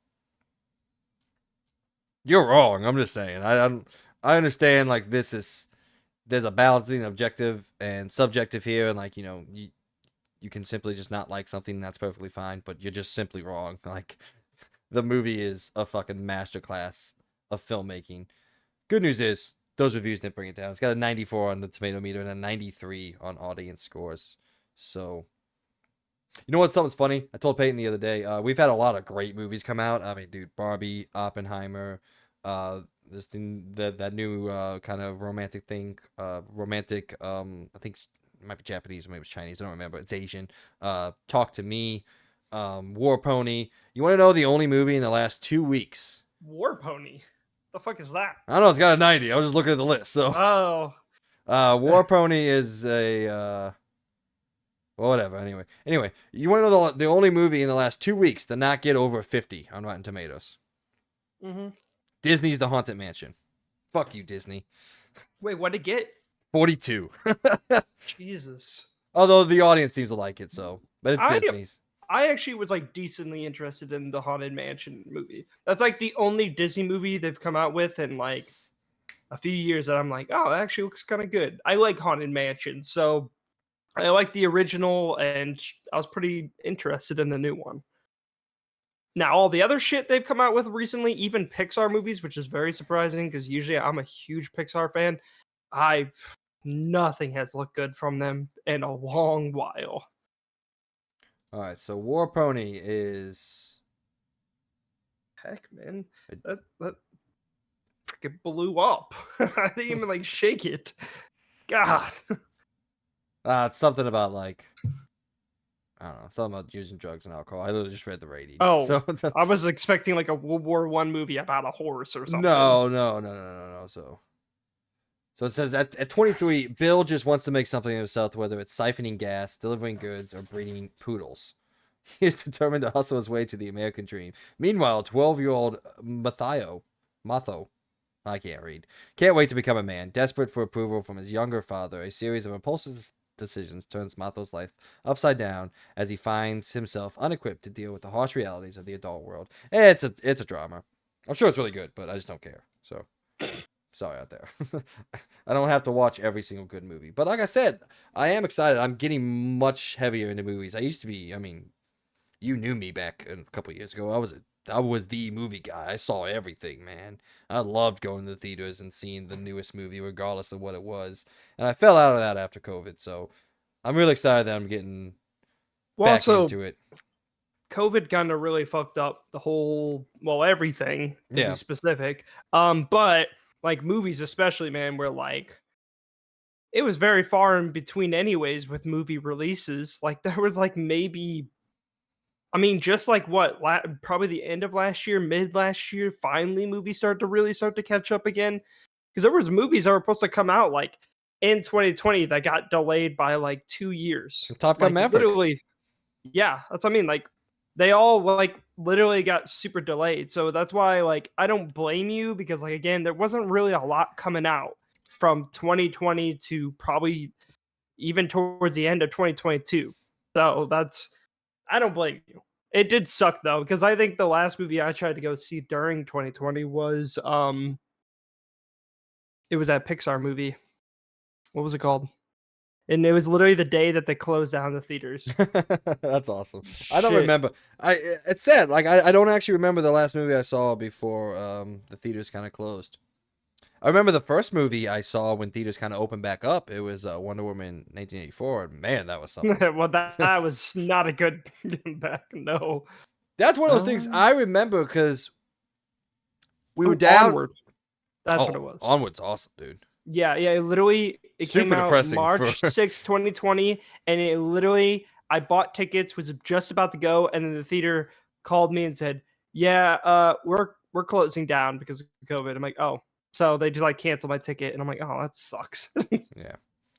You're wrong. I'm just saying. I understand. Like there's a balance between objective and subjective here, and like you can simply just not like something, and that's perfectly fine. But you're just simply wrong. Like the movie is a fucking masterclass of filmmaking. Good news is those reviews didn't bring it down. It's got a 94 on the tomato meter and a 93 on audience scores. So you know what's something's funny? I told Peyton the other day. We've had a lot of great movies come out. I mean, dude, Barbie, Oppenheimer, this thing, that new kind of romantic thing, romantic. I think it might be Japanese or maybe it's Chinese. I don't remember. It's Asian. Talk to Me, War Pony. You want to know the only movie in the last 2 weeks? War Pony. The fuck is that? I don't know. It's got a 90. I was just looking at the list. So, War Pony is a. Well, whatever. Anyway, you want to know the only movie in the last 2 weeks to not get over 50 on Rotten Tomatoes? Mm-hmm. Disney's The Haunted Mansion. Fuck you, Disney. Wait, what'd it get? 42. Jesus. Although the audience seems to like it, so. But it's Disney's. I actually was like decently interested in the Haunted Mansion movie. That's like the only Disney movie they've come out with in like a few years that I'm like, oh, it actually looks kind of good. I like Haunted Mansion, so I like the original, and I was pretty interested in the new one. Now, all the other shit they've come out with recently, even Pixar movies, which is very surprising because usually I'm a huge Pixar fan, nothing has looked good from them in a long while. All right, so War Pony is. Heck, man, that freaking blew up. I didn't even like shake it. God. It's something about like. I don't know, something about using drugs and alcohol. I literally just read the rating. Oh, so I was expecting like a World War I movie about a horse or something. No. So it says at 23, Bill just wants to make something of himself, whether it's siphoning gas, delivering goods, or breeding poodles. He is determined to hustle his way to the American dream. Meanwhile, 12-year-old Matho, I can't read, can't wait to become a man. Desperate for approval from his younger father, a series of impulsive decisions turns Matho's life upside down as he finds himself unequipped to deal with the harsh realities of the adult world. It's a drama. I'm sure it's really good, but I just don't care. So sorry out there. I don't have to watch every single good movie. But like I said, I am excited. I'm getting much heavier into movies. I used to be, I mean, you knew me back a couple of years ago. I was the movie guy. I saw everything, man. I loved going to the theaters and seeing the newest movie, regardless of what it was. And I fell out of that after COVID, so I'm really excited that I'm getting back into it. COVID kind of really fucked up the whole, everything to be specific. But like movies, especially, man, where like it was very far in between, anyways, with movie releases. Like there was like maybe. I mean, just like probably the end of last year, mid last year, finally movies start to catch up again. Because there was movies that were supposed to come out like in 2020 that got delayed by like 2 years. Top Gun Maverick. Literally, yeah, that's what I mean. Like they all like literally got super delayed. So that's why like I don't blame you, because like again, there wasn't really a lot coming out from 2020 to probably even towards the end of 2022. So I don't blame you. It did suck though, because I think the last movie I tried to go see during 2020 was it was that Pixar movie. What was it called? And it was literally the day that they closed down the theaters. That's awesome. I don't Shit. remember. It's sad. Like I don't actually remember the last movie I saw before the theaters kind of closed. I remember the first movie I saw when theaters kind of opened back up. It was Wonder Woman 1984. And man, that was something. Well, that was not a good getting back. No. That's one of those things I remember because we were down. Onward. That's what it was. Onward's awesome, dude. Yeah, literally, it Super came out depressing March for- 6, 2020, and it literally, I bought tickets, was just about to go, and then the theater called me and said, yeah, we're closing down because of COVID. I'm like, oh. So they just like canceled my ticket, and I'm like, oh, that sucks. Yeah.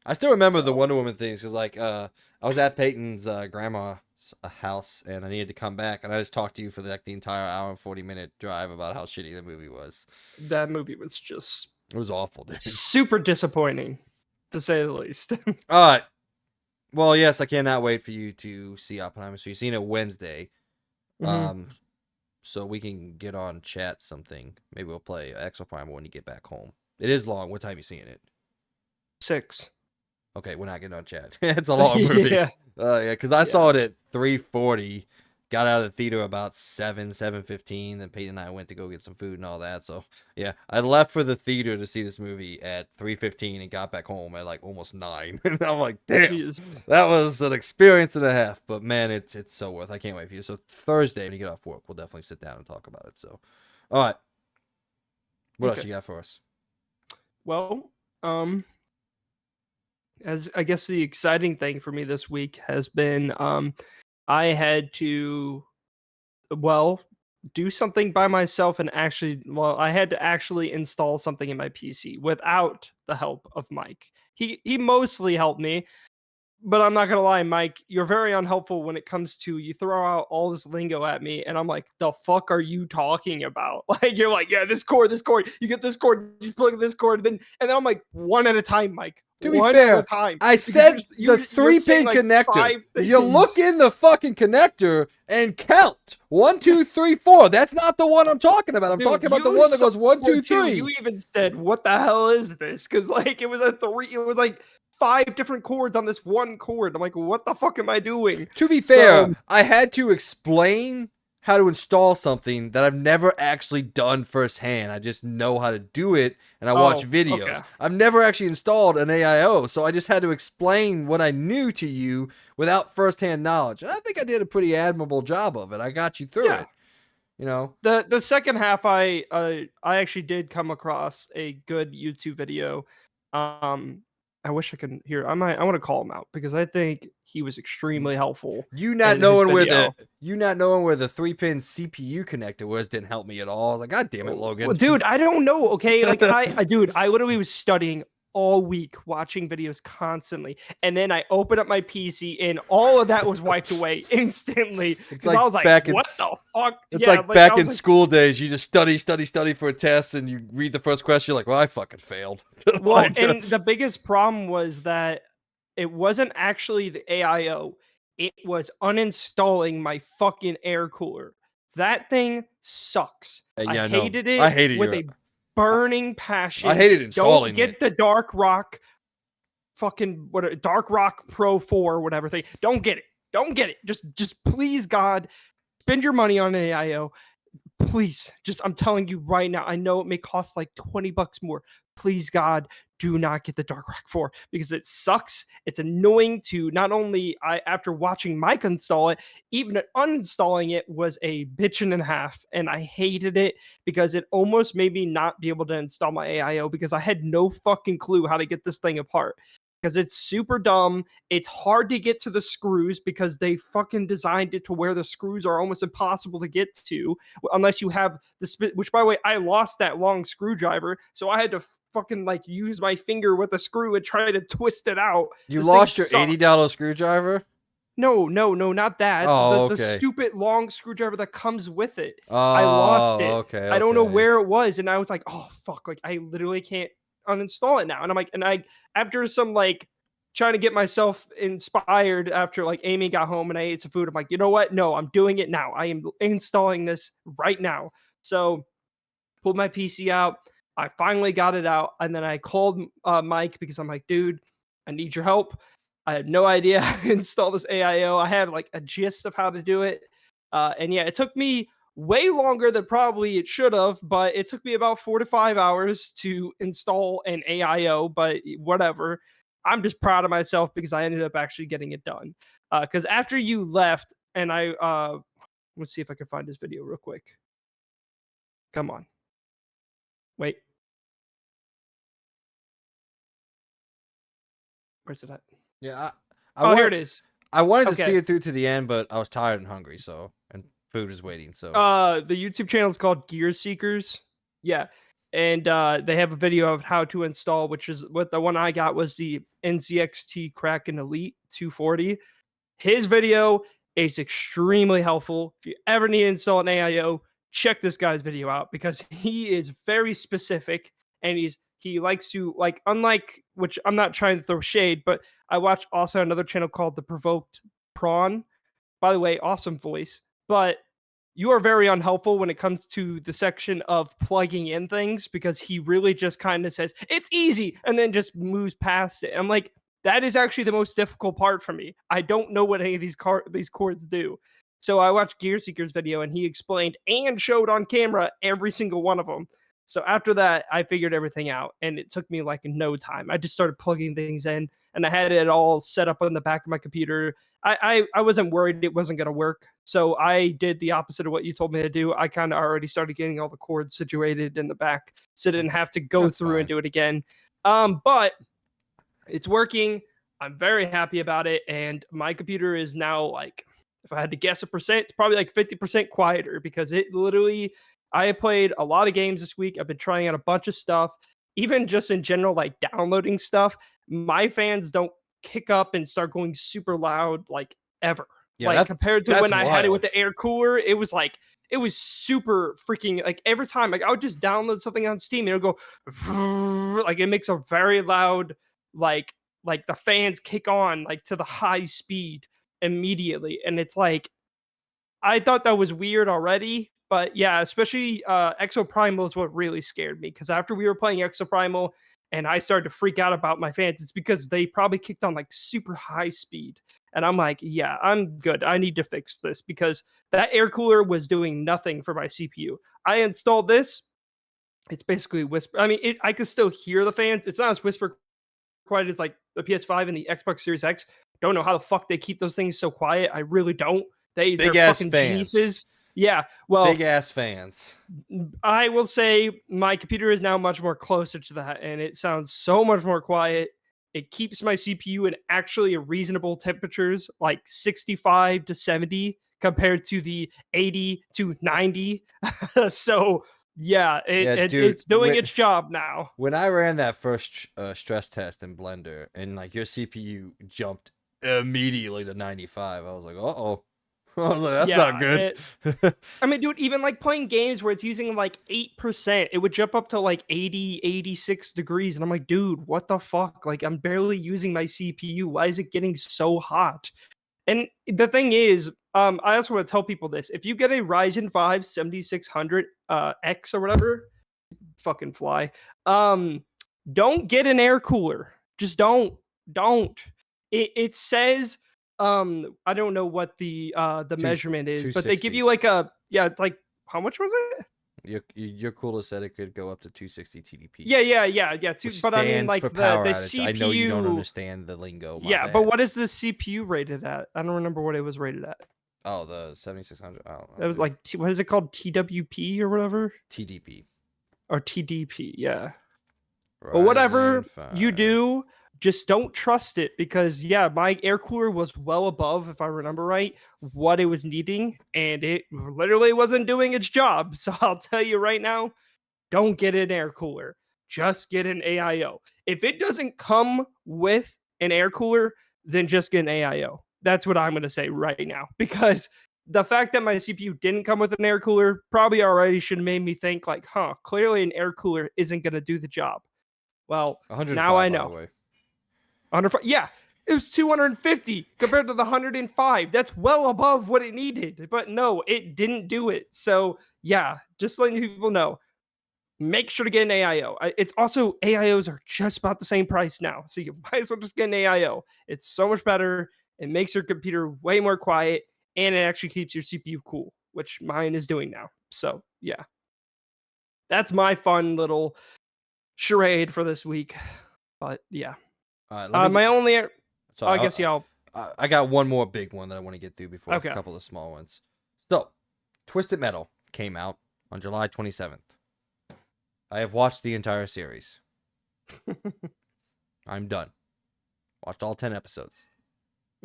I still remember the Wonder Woman things because, like, I was at Peyton's grandma's house and I needed to come back, and I just talked to you for like the entire hour and 40-minute drive about how shitty the movie was. That movie was just. It was awful, dude. Super disappointing, to say the least. All right. Well, yes, I cannot wait for you to see Oppenheimer. So you've seen it Wednesday. So we can get on chat something. Maybe we'll play Exoprimal when you get back home. It is long. What time are you seeing it? 6. Okay, we're not getting on chat. It's a long movie. Yeah. Because I saw it at 3:40. Got out of the theater about 7:15. Then Peyton and I went to go get some food and all that. So, yeah, I left for the theater to see this movie at 3:15 and got back home at like almost 9. And I'm like, damn, Jeez. that was an experience and a half. But, man, it's so worth it. I can't wait for you. So, Thursday, when you get off work, we'll definitely sit down and talk about it. So, all right. What else you got for us? Well, as I guess the exciting thing for me this week has been I had to do something by myself and I had to actually install something in my PC without the help of Mike. He mostly helped me, but I'm not gonna lie, Mike, you're very unhelpful when it comes to you throw out all this lingo at me, and I'm like, the fuck are you talking about? Like you're like, yeah, this cord, you get this cord, you just plug this cord, and then I'm like, one at a time, Mike. To be fair, I said the 3-pin connector. You look in the fucking connector and count 1, 2, 3, 4. That's not the one I'm talking about. I'm talking about the one that goes 1, 2, 3. You even said, "What the hell is this?" Because like it was like 5 different chords on this one chord. I'm like, what the fuck am I doing? To be fair, I had to explain how to install something that I've never actually done firsthand. I just know how to do it, and I watch videos. Okay. I've never actually installed an AIO, so I just had to explain what I knew to you without firsthand knowledge. And I think I did a pretty admirable job of it. I got you through it. You know, the second half, I actually did come across a good YouTube video. I wish I could hear. I want to call him out because I think he was extremely helpful. You not knowing where the 3-pin CPU connector was didn't help me at all. I was like, God damn it, Logan. Well, dude, I don't know. Okay, like I literally was studying all week, watching videos constantly, and then I opened up my PC and all of that was wiped away instantly. Because I was like, what the fuck? It's like back in school days. You just study for a test, and you read the first question. You're like, well, I fucking failed. Well, and the biggest problem was that it wasn't actually the AIO. It was uninstalling my fucking air cooler. That thing sucks. I hated it. I hated with a burning passion. I hated installing it. Don't get the Dark Rock Dark Rock Pro 4 whatever thing. Don't get it. Just please God, spend your money on an AIO. Please, I'm telling you right now. I know it may cost like $20 more. Please God, do not get the Dark Rock 4 because it sucks. It's annoying to not only after watching Mike install it, even uninstalling it was a bitch and a half, and I hated it because it almost made me not be able to install my AIO because I had no fucking clue how to get this thing apart. Because it's super dumb. It's hard to get to the screws because they fucking designed it to where the screws are almost impossible to get to unless you have the which, by the way, I lost that long screwdriver, so I had to fucking like use my finger with a screw and try to twist it out. You lost your $80 screwdriver? No, not that. Oh, the stupid long screwdriver that comes with it. I lost it. Okay. I don't know where it was, and I was like, oh fuck, like I literally can't uninstall it now. And I'm like, after some like trying to get myself inspired after like Amy got home and I ate some food. I'm like, you know what? No, I'm doing it now. I am installing this right now. So pulled my PC out. I finally got it out. And then I called Mike because I'm like, dude, I need your help. I had no idea how to install this AIO. I had like a gist of how to do it. And yeah, it took me way longer than probably it should have, but it took me about 4 to 5 hours to install an AIO, but whatever. I'm just proud of myself because I ended up actually getting it done. Because after you left, and let's see if I can find this video real quick. Come on. Wait. Where's it at? Yeah. Here it is. I wanted to see it through to the end, but I was tired and hungry, and food was waiting. So the YouTube channel is called Gear Seekers. Yeah. And they have a video of how to install, which is what the one I got was the NZXT Kraken Elite 240. His video is extremely helpful. If you ever need to install an AIO, check this guy's video out because he is very specific and he likes to, like, unlike, which I'm not trying to throw shade, but I watch also another channel called The Provoked Prawn. By the way, awesome voice. But you are very unhelpful when it comes to the section of plugging in things because he really just kind of says, it's easy, and then just moves past it. I'm like, that is actually the most difficult part for me. I don't know what any of these cords do. So I watched Gear Seeker's video and he explained and showed on camera every single one of them. So after that, I figured everything out and it took me like no time. I just started plugging things in and I had it all set up on the back of my computer. I wasn't worried it wasn't going to work. So I did the opposite of what you told me to do. I kind of already started getting all the cords situated in the back so I didn't have to go through and do it again. But it's working. I'm very happy about it. And my computer is now like, if I had to guess a percent, it's probably like 50% quieter because it literally, I have played a lot of games this week. I've been trying out a bunch of stuff, even just in general, like downloading stuff. My fans don't kick up and start going super loud like ever. Yeah, like compared to when I had it with wild. the air cooler, it was super freaking, like every time, like I would just download something on Steam and it'll go like it makes a very loud, like the fans kick on like to the high speed immediately. And it's like, I thought that was weird already, but yeah, especially Exoprimal is what really scared me because after we were playing Exoprimal and I started to freak out about my fans, it's because they probably kicked on like super high speed. And I'm like, yeah, I'm good. I need to fix this because that air cooler was doing nothing for my CPU. I installed this. It's basically whisper. I mean, I can still hear the fans. It's not as whisper quiet as like the PS5 and the Xbox Series X. Don't know how the fuck they keep those things so quiet. I really don't. They're fucking fans. geniuses. Yeah, well, big ass fans. I will say my computer is now much more closer to that, and it sounds so much more quiet. It keeps my CPU in actually reasonable temperatures, like 65 to 70, compared to the 80 to 90. So yeah, it's doing its job now. When I ran that first stress test in Blender, and like your CPU jumped immediately to 95, I was like, uh-oh. I was like, that's not good. I mean, dude, even like playing games where it's using like 8%, it would jump up to like 80, 86 degrees. And I'm like, dude, what the fuck? Like, I'm barely using my CPU. Why is it getting so hot? And the thing is, I also want to tell people this. If you get a Ryzen 5 7600 X or whatever, fucking fly, don't get an air cooler. Just don't. It says, I don't know what the measurement is, but they give you like it's like, how much was it? Your cooler said it could go up to 260 TDP. Yeah. But I mean, like the CPU. I know you don't understand the lingo. But what is the CPU rated at? I don't remember what it was rated at. Oh, the 7600. I don't know. That was like, what is it called? TWP or whatever? TDP. Or TDP, yeah. Ryzen But whatever 5. you do, just don't trust it because, yeah, my air cooler was well above, if I remember right, what it was needing, and it literally wasn't doing its job. So I'll tell you right now, don't get an air cooler. Just get an AIO. If it doesn't come with an air cooler, then just get an AIO. That's what I'm going to say right now because the fact that my CPU didn't come with an air cooler probably already should have made me think like, clearly an air cooler isn't going to do the job. Well, now I know. 105, yeah, It was 250 compared to the 105. That's well above what it needed. But no, it didn't do it. So yeah, just letting people know. Make sure to get an AIO. It's also AIOs are just about the same price now. So you might as well just get an AIO. It's so much better. It makes your computer way more quiet and it actually keeps your CPU cool, which mine is doing now. So yeah. That's my fun little charade for this week. But yeah. All right, let me. My only Sorry, I guess yeah. I got one more big one that I want to get through before Okay. a couple of small ones. So, Twisted Metal came out on July 27th. I have watched the entire series. I'm done. Watched all 10 episodes.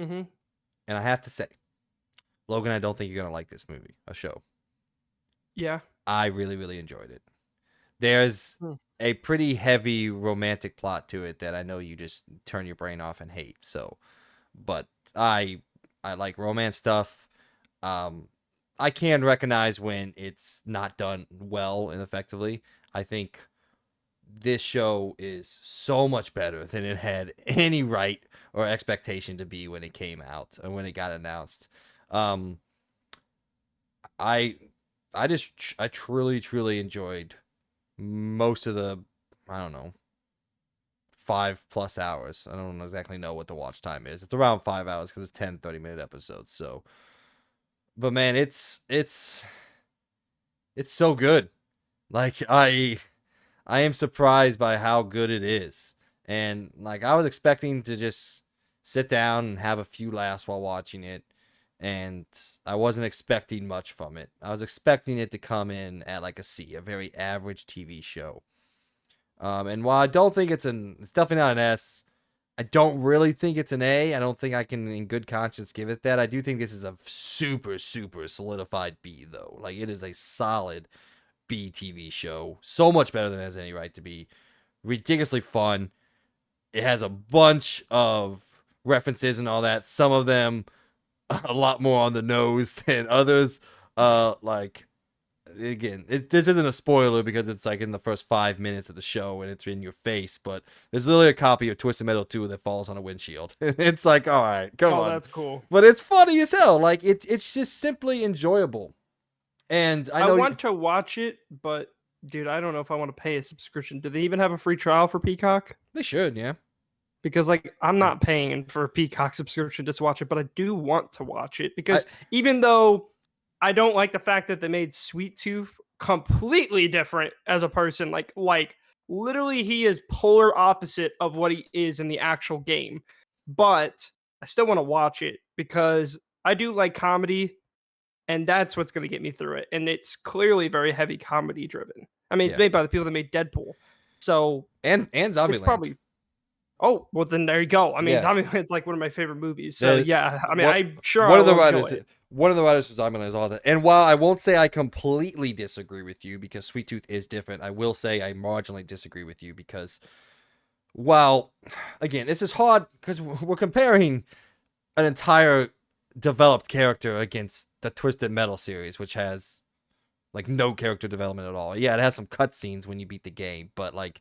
Mm-hmm. And I have to say, Logan, I don't think you're going to like this movie, a show. Yeah. I really, really enjoyed it. There's a pretty heavy romantic plot to it that I know you just turn your brain off and hate. So, but I like romance stuff. I can recognize when it's not done well and effectively. I think this show is so much better than it had any right or expectation to be when it came out and when it got announced. I truly enjoyed most of the, I don't know, 5+ hours. I don't exactly know what the watch time is. It's around 5 hours because it's 10 30-minute episodes. So, but man, it's so good. Like I am surprised by how good it is. And like I was expecting to just sit down and have a few laughs while watching it, and I wasn't expecting much from it. I was expecting it to come in at like a C, a very average TV show. And while I don't think it's definitely not an S. I don't really think it's an A. I don't think I can, in good conscience, give it that. I do think this is a super, super solidified B, though. Like, it is a solid B TV show. So much better than it has any right to be. Ridiculously fun. It has a bunch of references and all that. Some of them a lot more on the nose than others. Like, again, this isn't a spoiler because it's like in the first 5 minutes of the show and it's in your face, but there's literally a copy of Twisted Metal 2 that falls on a windshield. It's like, all right, come on. Oh, that's cool. But it's funny as hell. Like, it's just simply enjoyable. And I know want to watch it, but dude, I don't know if I want to pay a subscription. Do they even have a free trial for Peacock? They should, yeah. Because like I'm not paying for a Peacock subscription just to watch it, but I do want to watch it because even though I don't like the fact that they made Sweet Tooth completely different as a person, like literally he is polar opposite of what he is in the actual game. But I still want to watch it because I do like comedy. And that's what's going to get me through it. And it's clearly very heavy comedy driven. I mean, it's made by the people that made Deadpool. So and Zombieland. It's probably. Oh, well then there you go. I mean, Zombieland's like one of my favorite movies. So yeah, I mean, I'm sure one of the writers for Zombieland is all that. And while I won't say I completely disagree with you because Sweet Tooth is different, I will say I marginally disagree with you because while again, this is hard because we're comparing an entire developed character against the Twisted Metal series, which has like no character development at all. Yeah, it has some cutscenes when you beat the game, but like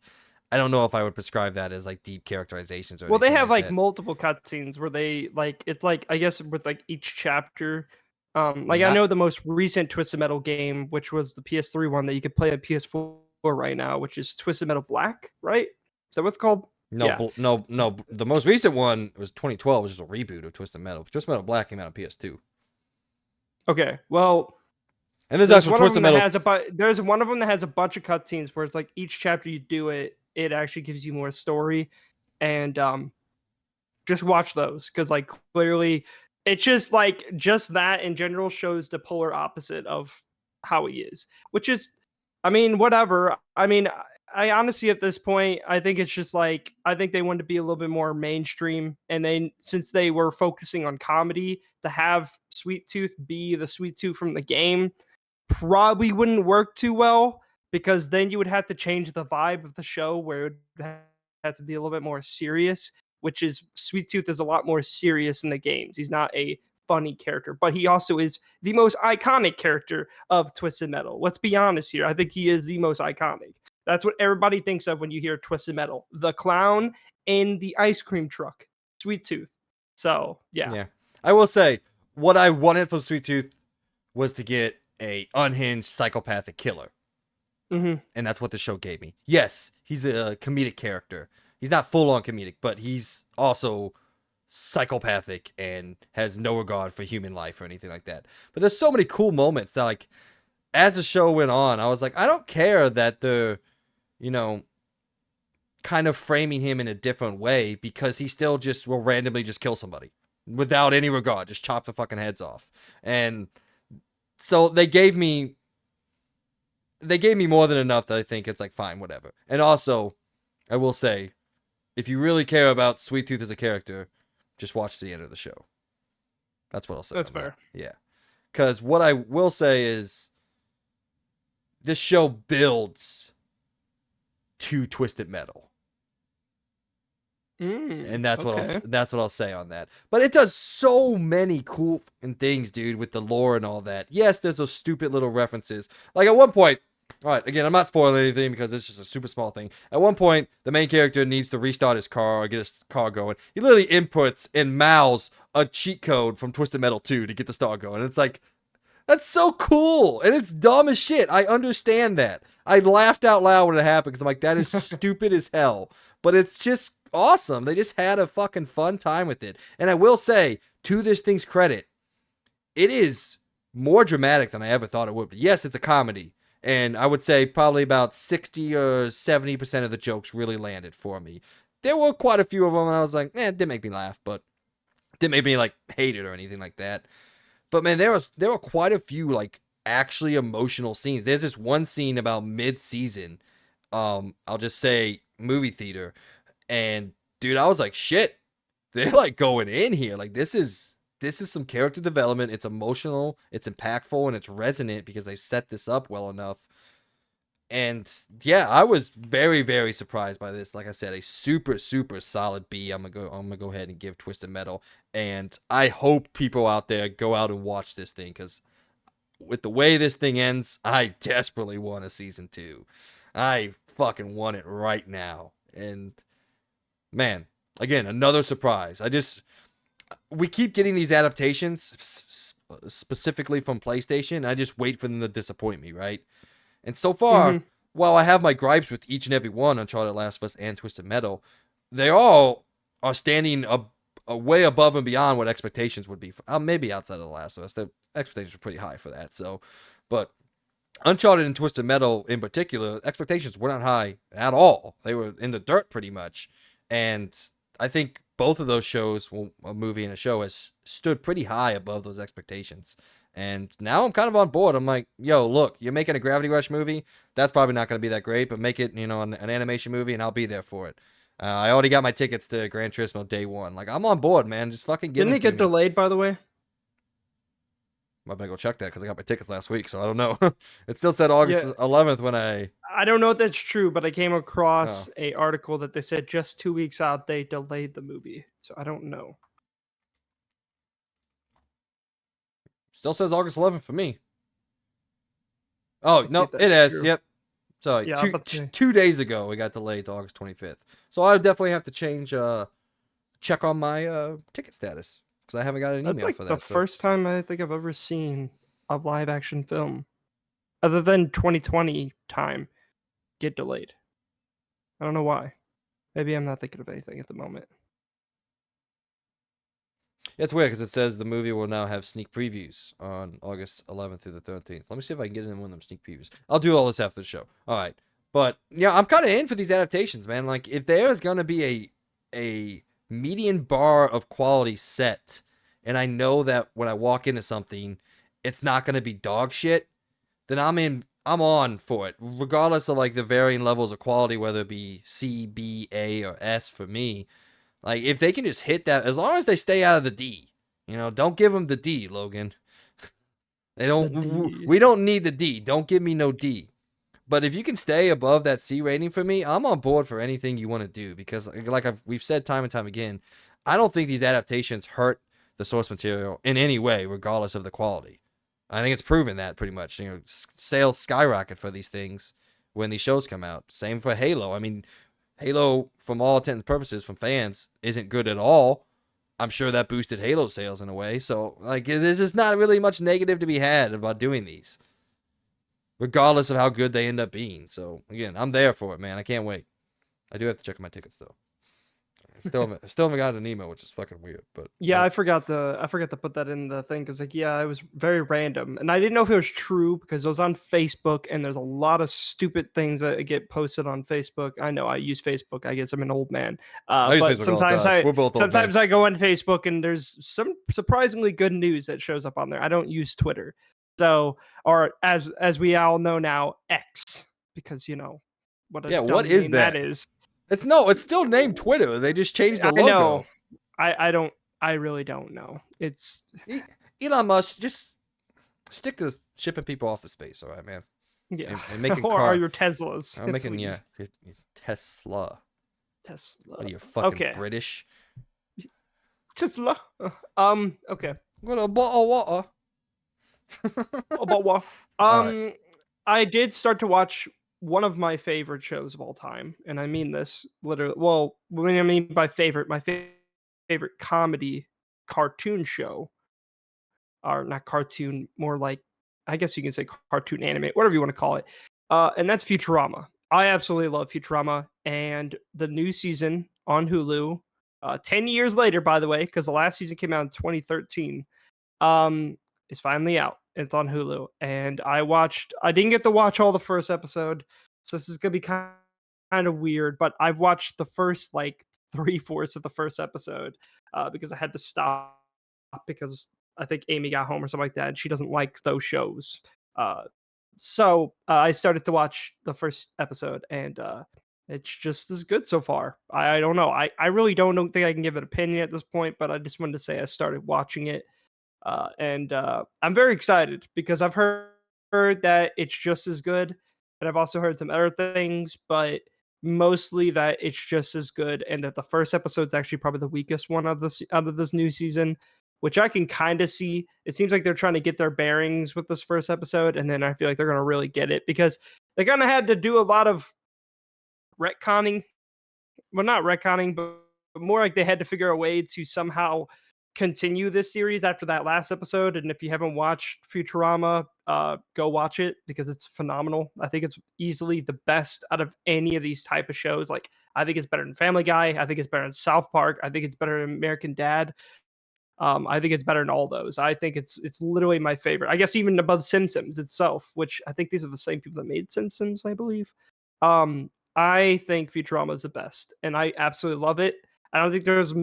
I don't know if I would prescribe that as like deep characterizations. Well, they have like multiple cutscenes where they like it's like I guess with like each chapter. Like I know the most recent Twisted Metal game, which was the PS3 one that you could play at PS4 right now, which is Twisted Metal Black, right? Is that what's called? No, no. The most recent one was 2012, which is a reboot of Twisted Metal. Twisted Metal Black came out on PS2. Okay, well, and there's actual Twisted Metal. There's one of them that has a bunch of cutscenes where it's like each chapter you do it, it actually gives you more story, and just watch those because like clearly, it's just like just that in general shows the polar opposite of how he is, which is, I mean, whatever. I mean, I honestly at this point, I think it's just like I think they wanted to be a little bit more mainstream, and since they were focusing on comedy, to have Sweet Tooth be the Sweet Tooth from the game probably wouldn't work too well because then you would have to change the vibe of the show where it would have to be a little bit more serious, which is Sweet Tooth is a lot more serious in the games. He's not a funny character, but he also is the most iconic character of Twisted Metal. Let's be honest here. I think he is the most iconic. That's what everybody thinks of when you hear Twisted Metal. The clown in the ice cream truck. Sweet Tooth. So yeah. Yeah. I will say, what I wanted from Sweet Tooth was to get a unhinged psychopathic killer. Mm-hmm. And that's what the show gave me. Yes, he's a comedic character. He's not full on comedic, but he's also psychopathic and has no regard for human life or anything like that. But there's so many cool moments that, like, as the show went on, I was like, I don't care that they're, you know, kind of framing him in a different way, because he still just will randomly just kill somebody without any regard, just chop the fucking heads off. And so they gave me more than enough that I think it's like, fine, whatever. And also, I will say, if you really care about Sweet Tooth as a character, just watch the end of the show. That's what I'll say. That's fair. That. Yeah. Because what I will say is, this show builds to Twisted Metal. And that's what I'll say on that. But it does so many cool things, dude, with the lore and all that. Yes, there's those stupid little references. Like, at one point, all right, again, I'm not spoiling anything because it's just a super small thing. At one point, the main character needs to restart his car or get his car going. He literally inputs and mouths a cheat code from Twisted Metal 2 to get the start going. It's like, that's so cool. And it's dumb as shit. I understand that. I laughed out loud when it happened because I'm like, that is stupid as hell. But it's just awesome. They just had a fucking fun time with it. And I will say, to this thing's credit, it is more dramatic than I ever thought it would be. Yes, it's a comedy. And I would say probably about 60 or 70% of the jokes really landed for me. There were quite a few of them, and I was like, it didn't make me laugh, but it didn't make me, like, hate it or anything like that. But, man, there were quite a few, like, actually emotional scenes. There's this one scene about mid-season, I'll just say movie theater, and, dude, I was like, shit, they're, like, going in here. Like, this is some character development. It's emotional, it's impactful, and it's resonant because they've set this up well enough. And yeah, I was very, very surprised by this. Like I said, a super, super solid B. I'm gonna go ahead and give Twisted Metal. And I hope people out there go out and watch this thing, because with the way this thing ends, I desperately want a season 2. I fucking want it right now. And man, again, another surprise. We keep getting these adaptations specifically from PlayStation. I just wait for them to disappoint me, right? And so far, while I have my gripes with each and every one, Uncharted, Last of Us, and Twisted Metal, they all are standing a way above and beyond what expectations would be. Maybe outside of The Last of Us, the expectations were pretty high for that. So, but Uncharted and Twisted Metal in particular, expectations were not high at all. They were in the dirt pretty much. And I think both of those shows, well, a movie and a show, has stood pretty high above those expectations. And now I'm kind of on board. I'm like, yo, look, you're making a Gravity Rush movie. That's probably not going to be that great, but make it, an animation movie, and I'll be there for it. I already got my tickets to Gran Turismo day one. Like, I'm on board, man. Just fucking give it to me. Didn't it get delayed, by the way? I'm going to go check that because I got my tickets last week, so I don't know. It still said August 11th when I don't know if that's true, but I came across a article that they said just 2 weeks out, they delayed the movie. So I don't know. Still says August 11th for me. Oh, no, it is. True. Yep. So yeah, 2 days ago, it got delayed to August 25th. So I definitely have to check on my ticket status, because I haven't got an email for that. That's the first time I think I've ever seen a live action film, other than 2020 time, get delayed. I don't know why. Maybe I'm not thinking of anything at the moment. It's weird because it says the movie will now have sneak previews on August 11th through the 13th. Let me see if I can get in one of them sneak previews. I'll do all this after the show. All right. But, yeah, I'm kind of in for these adaptations, man. Like, if there's going to be a median bar of quality set, and I know that when I walk into something, it's not going to be dog shit, then I'm on for it, regardless of, like, the varying levels of quality, whether it be C, B, A, or S for me. Like, if they can just hit that, as long as they stay out of the D, don't give them the D, Logan. We don't need the D. Don't give me no D. But if you can stay above that C rating for me, I'm on board for anything you want to do, because like we've said time and time again, I don't think these adaptations hurt the source material in any way, regardless of the quality. I think it's proven that pretty much. Sales skyrocket for these things when these shows come out. Same for Halo. I mean, Halo, from all intents and purposes, from fans, isn't good at all, I'm sure that boosted Halo sales in a way. So, like, there's just not really much negative to be had about doing these, regardless of how good they end up being. So, again, I'm there for it, man. I can't wait. I do have to check my tickets, though. Still haven't got an email, which is fucking weird. But Yeah, I forgot to put that in the thing because, like, yeah, it was very random, and I didn't know if it was true because it was on Facebook, and there's a lot of stupid things that get posted on Facebook. I know I use Facebook. I guess I'm an old man, I use but Facebook all the time. We're both old men. sometimes I go on Facebook and there's some surprisingly good news that shows up on there. I don't use Twitter, so or as we all know now, X, because what a Yeah, dumb what is name that? that is. It's still named Twitter. They just changed the I logo. know. I don't. I really don't know. It's Elon Musk, just stick to shipping people off to space, all right, man. yeah. And making or are your Teslas? I'm making please. your Tesla. Tesla. What are you fucking Okay. British? Tesla. Okay. What a bottle of water. About what? Alright. I did start to watch one of my favorite shows of all time, and I mean this literally. Well, what I mean by favorite, my favorite comedy cartoon show, or not cartoon, more like I guess you can say cartoon anime, whatever you want to call it. And that's Futurama. I absolutely love Futurama, and the new season on Hulu, 10 years later, by the way, because the last season came out in 2013, is finally out. It's on Hulu, and I didn't get to watch all the first episode, so this is gonna be kind of weird. But I've watched the first like 3/4 of the first episode because I had to stop because I think Amy got home or something like that, and she doesn't like those shows. So I started to watch the first episode, and it's just as good so far. I don't know. I really don't think I can give an opinion at this point, but I just wanted to say I started watching it, and I'm very excited because I've heard that it's just as good, and I've also heard some other things, but mostly that it's just as good, and that the first episode's actually probably the weakest one of this out of this new season, which I can kind of see. It seems like they're trying to get their bearings with this first episode, and then I feel like they're going to really get it because they kind of had to do a lot of retconning. Well, not retconning, but more like they had to figure a way to somehow continue this series after that last episode. And if you haven't watched Futurama, go watch it because it's phenomenal. I think it's easily the best out of any of these type of shows. Like, I think it's better than Family Guy. I think it's better than South Park. I think it's better than American Dad. I think it's better than all those. I think it's literally my favorite. I guess even above Simpsons itself, which I think these are the same people that made Simpsons, I believe. I think Futurama is the best, and I absolutely love it. I don't think there's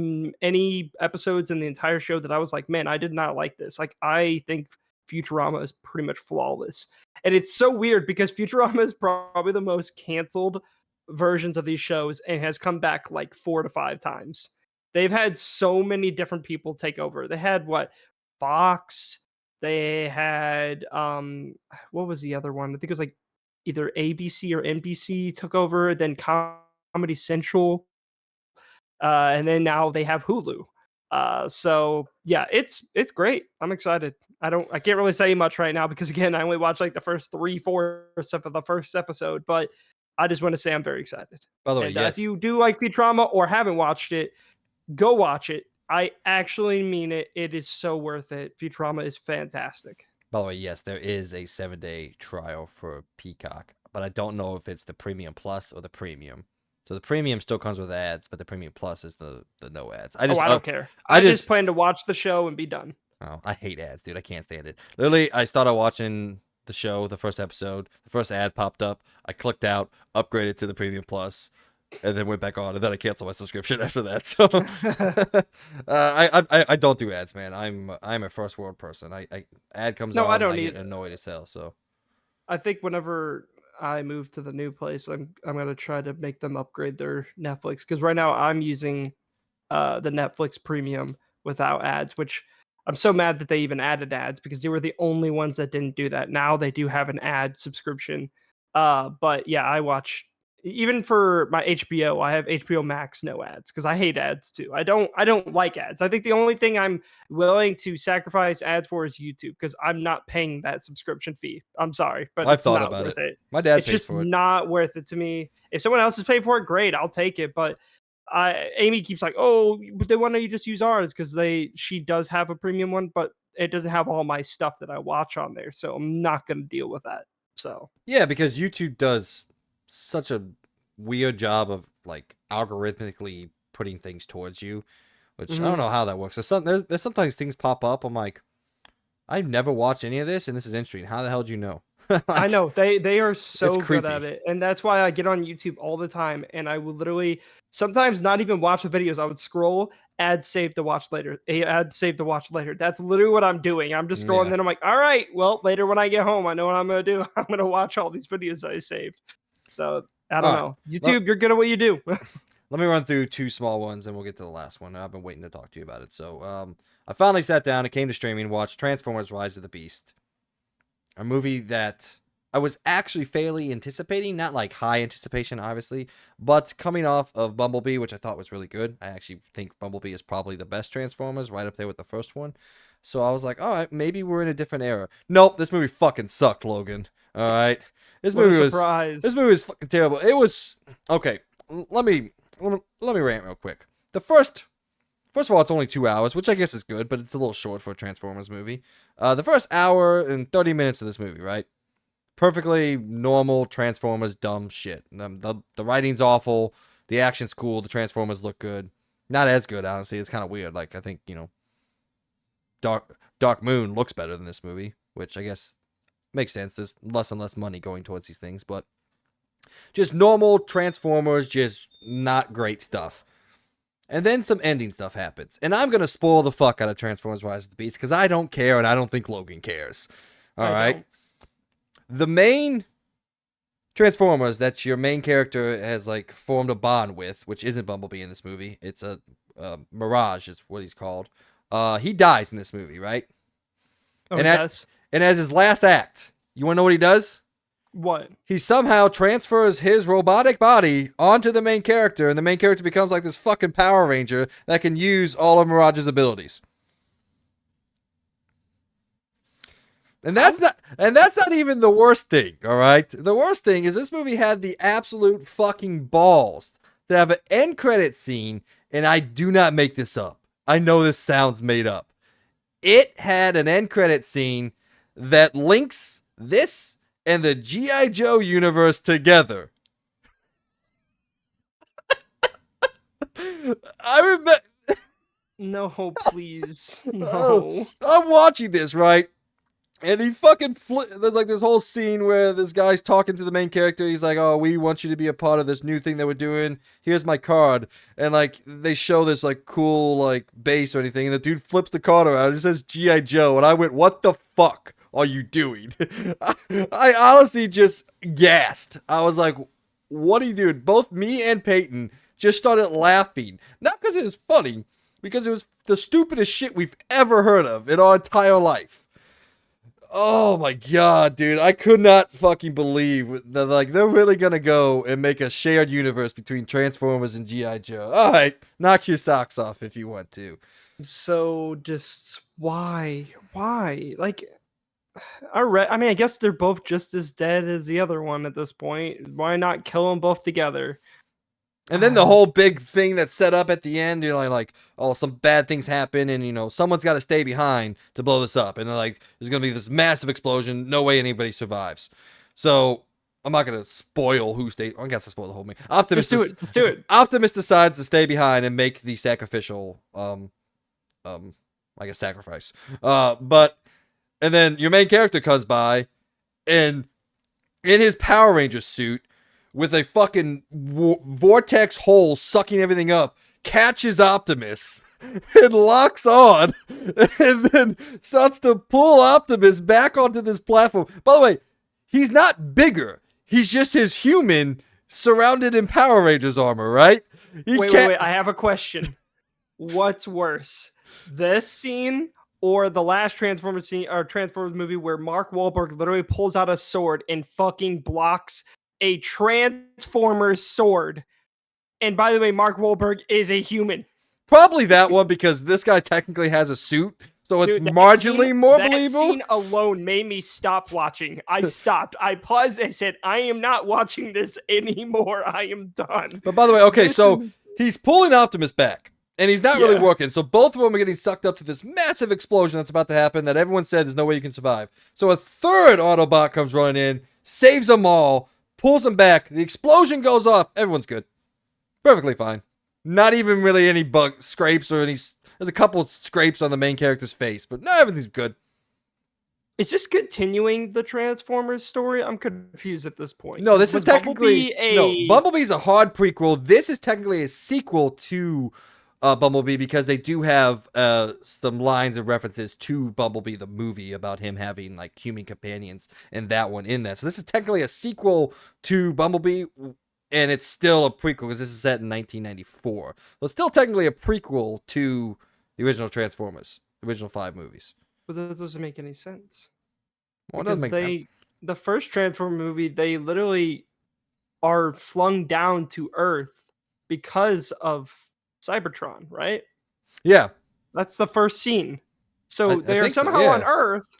any episodes in the entire show that I was like, man, I did not like this. Like, I think Futurama is pretty much flawless. And it's so weird because Futurama is probably the most canceled versions of these shows and has come back like 4 to 5 times. They've had so many different people take over. They had what? Fox. They had what was the other one? I think it was like either ABC or NBC took over, then Comedy Central, and then now they have Hulu. So yeah, it's great. I'm excited. I can't really say much right now because again, I only watched like the first 3/4 of the first episode, but I just want to say I'm very excited. By the way, And if yes. you do like Futurama or haven't watched it, go watch it. I actually mean it. It is so worth it. Futurama is fantastic. By the way, yes, there is a 7-day trial for Peacock, but I don't know if it's the Premium Plus or the Premium. So the Premium still comes with ads, but the Premium Plus is the no ads. I don't care. I I just plan to watch the show and be done. Oh, I hate ads, dude. I can't stand it. Literally, I started watching the show, the first episode. The first ad popped up. I clicked out, upgraded to the Premium Plus, and then went back on. And then I canceled my subscription after that. So I don't do ads, man. I'm a first world person. Ad comes on, I get annoyed as hell. So I think whenever I move to the new place, I'm gonna try to make them upgrade their Netflix because right now I'm using the Netflix Premium without ads, which I'm so mad that they even added ads because they were the only ones that didn't do that. Now they do have an ad subscription. But yeah, I watch even for my HBO, I have HBO Max no ads because I hate ads too. I don't like ads. I think the only thing I'm willing to sacrifice ads for is YouTube because I'm not paying that subscription fee. I'm sorry, but I've it's thought not about worth it. it. My dad It's pays just for it. not worth it to me. If someone else is paying for it, great, I'll take it. But Amy keeps like, oh, but then why don't you just use ours? Because she does have a premium one, but it doesn't have all my stuff that I watch on there, so I'm not gonna deal with that. So Yeah, because YouTube does such a weird job of like algorithmically putting things towards you, which I don't know how that works. There's sometimes things pop up. I'm like, I've never watched any of this, and this is interesting. How the hell do you know? I know they are so it's good at creepy. it, and that's why I get on YouTube all the time, and I would literally sometimes not even watch the videos. I would scroll, add save to watch later, add save to watch later. That's literally what I'm doing. I'm just scrolling, Yeah. then I'm like, all right, well, later when I get home, I know what I'm gonna do. I'm gonna watch all these videos I saved. So I don't All right. know. YouTube, you're good at what you do. Let me run through two small ones, and we'll get to the last one. I've been waiting to talk to you about it. So, I finally sat down. It came to streaming. Watched Transformers: Rise of the Beast, a movie that I was actually fairly anticipating, not like high anticipation, obviously, but coming off of Bumblebee, which I thought was really good. I actually think Bumblebee is probably the best Transformers, right up there with the first one. So I was like, all right, maybe we're in a different era. Nope, this movie fucking sucked, Logan. All right, this What a movie surprise. this movie was fucking terrible. It was okay. Let me rant real quick. First of all, it's only 2 hours, which I guess is good, but it's a little short for a Transformers movie. The first hour and 30 minutes of this movie, right? Perfectly normal Transformers dumb shit. The writing's awful. The action's cool. The Transformers look good. Not as good, honestly. It's kind of weird. Like, I think, Dark Moon looks better than this movie, which I guess makes sense. There's less and less money going towards these things, but just normal Transformers, just not great stuff. And then some ending stuff happens. And I'm going to spoil the fuck out of Transformers Rise of the Beast because I don't care and I don't think Logan cares. All right. The main Transformers that your main character has like formed a bond with, which isn't Bumblebee in this movie. It's a Mirage is what he's called. He dies in this movie, right? Oh, and yes. And as his last act, you want to know what he does? What? He somehow transfers his robotic body onto the main character, and the main character becomes like this fucking Power Ranger that can use all of Mirage's abilities. And that's not even the worst thing, all right? The worst thing is this movie had the absolute fucking balls to have an end credit scene, and I do not make this up. I know this sounds made up. It had an end credit scene that links this and the G.I. Joe universe together. I remember. No, please. No. I'm watching this, right? And he fucking there's like this whole scene where this guy's talking to the main character. He's like, "Oh, we want you to be a part of this new thing that we're doing. Here's my card." And like they show this like cool like base or anything, and the dude flips the card around. It says G.I. Joe, and I went, "What the fuck are you doing?" I honestly just gasped. I was like, "What are you doing?" Both me and Peyton just started laughing, not because it was funny, because it was the stupidest shit we've ever heard of in our entire life. Oh my god, dude. I could not fucking believe that like they're really gonna go and make a shared universe between Transformers and G.I. Joe. Alright, knock your socks off if you want to. So just why? Like I mean, I guess they're both just as dead as the other one at this point. Why not kill them both together? And then the whole big thing that's set up at the end, like, oh, some bad things happen, and someone's got to stay behind to blow this up, and they're like, there's gonna be this massive explosion, no way anybody survives. So I'm not gonna spoil who stays. I guess I spoil the whole thing. Optimus, Let's do it. Optimus decides to stay behind and make the sacrificial, I guess sacrifice. And then your main character comes by, and in his Power Ranger suit, with a fucking vortex hole sucking everything up, catches Optimus and locks on, and then starts to pull Optimus back onto this platform. By the way, he's not bigger. He's just his human surrounded in Power Rangers armor, right? Wait. I have a question. What's worse, this scene or the last Transformers scene or Transformers movie where Mark Wahlberg literally pulls out a sword and fucking blocks a Transformers sword? And by the way, Mark Wahlberg is a human. Probably that one, because this guy technically has a suit, so it's marginally more believable. That scene alone made me stop watching. I stopped. I paused. I said, I am not watching this anymore. I am done. But by the way, okay, so He's pulling Optimus back, and he's not really Yeah. working. So both of them are getting sucked up to this massive explosion that's about to happen that everyone said there's no way you can survive. So a third Autobot comes running in, saves them all, pulls them back. The explosion goes off. Everyone's good. Perfectly fine. Not even really any bug scrapes or any. There's a couple of scrapes on the main character's face, but no, everything's good. Is this continuing the Transformers story? I'm confused at this point. No, this is Was technically Bumblebee Bumblebee's a hard prequel. This is technically a sequel to Bumblebee because they do have some lines and references to Bumblebee the movie about him having like human companions and that one in that. So this is technically a sequel to Bumblebee, and it's still a prequel because this is set in 1994. So it's still technically a prequel to the original Transformers, the original 5 movies. But that doesn't make any sense. Well, it Because doesn't make the first Transformer movie, they literally are flung down to Earth because of Cybertron, right? Yeah. That's the first scene. So I they're think so, somehow yeah. on Earth,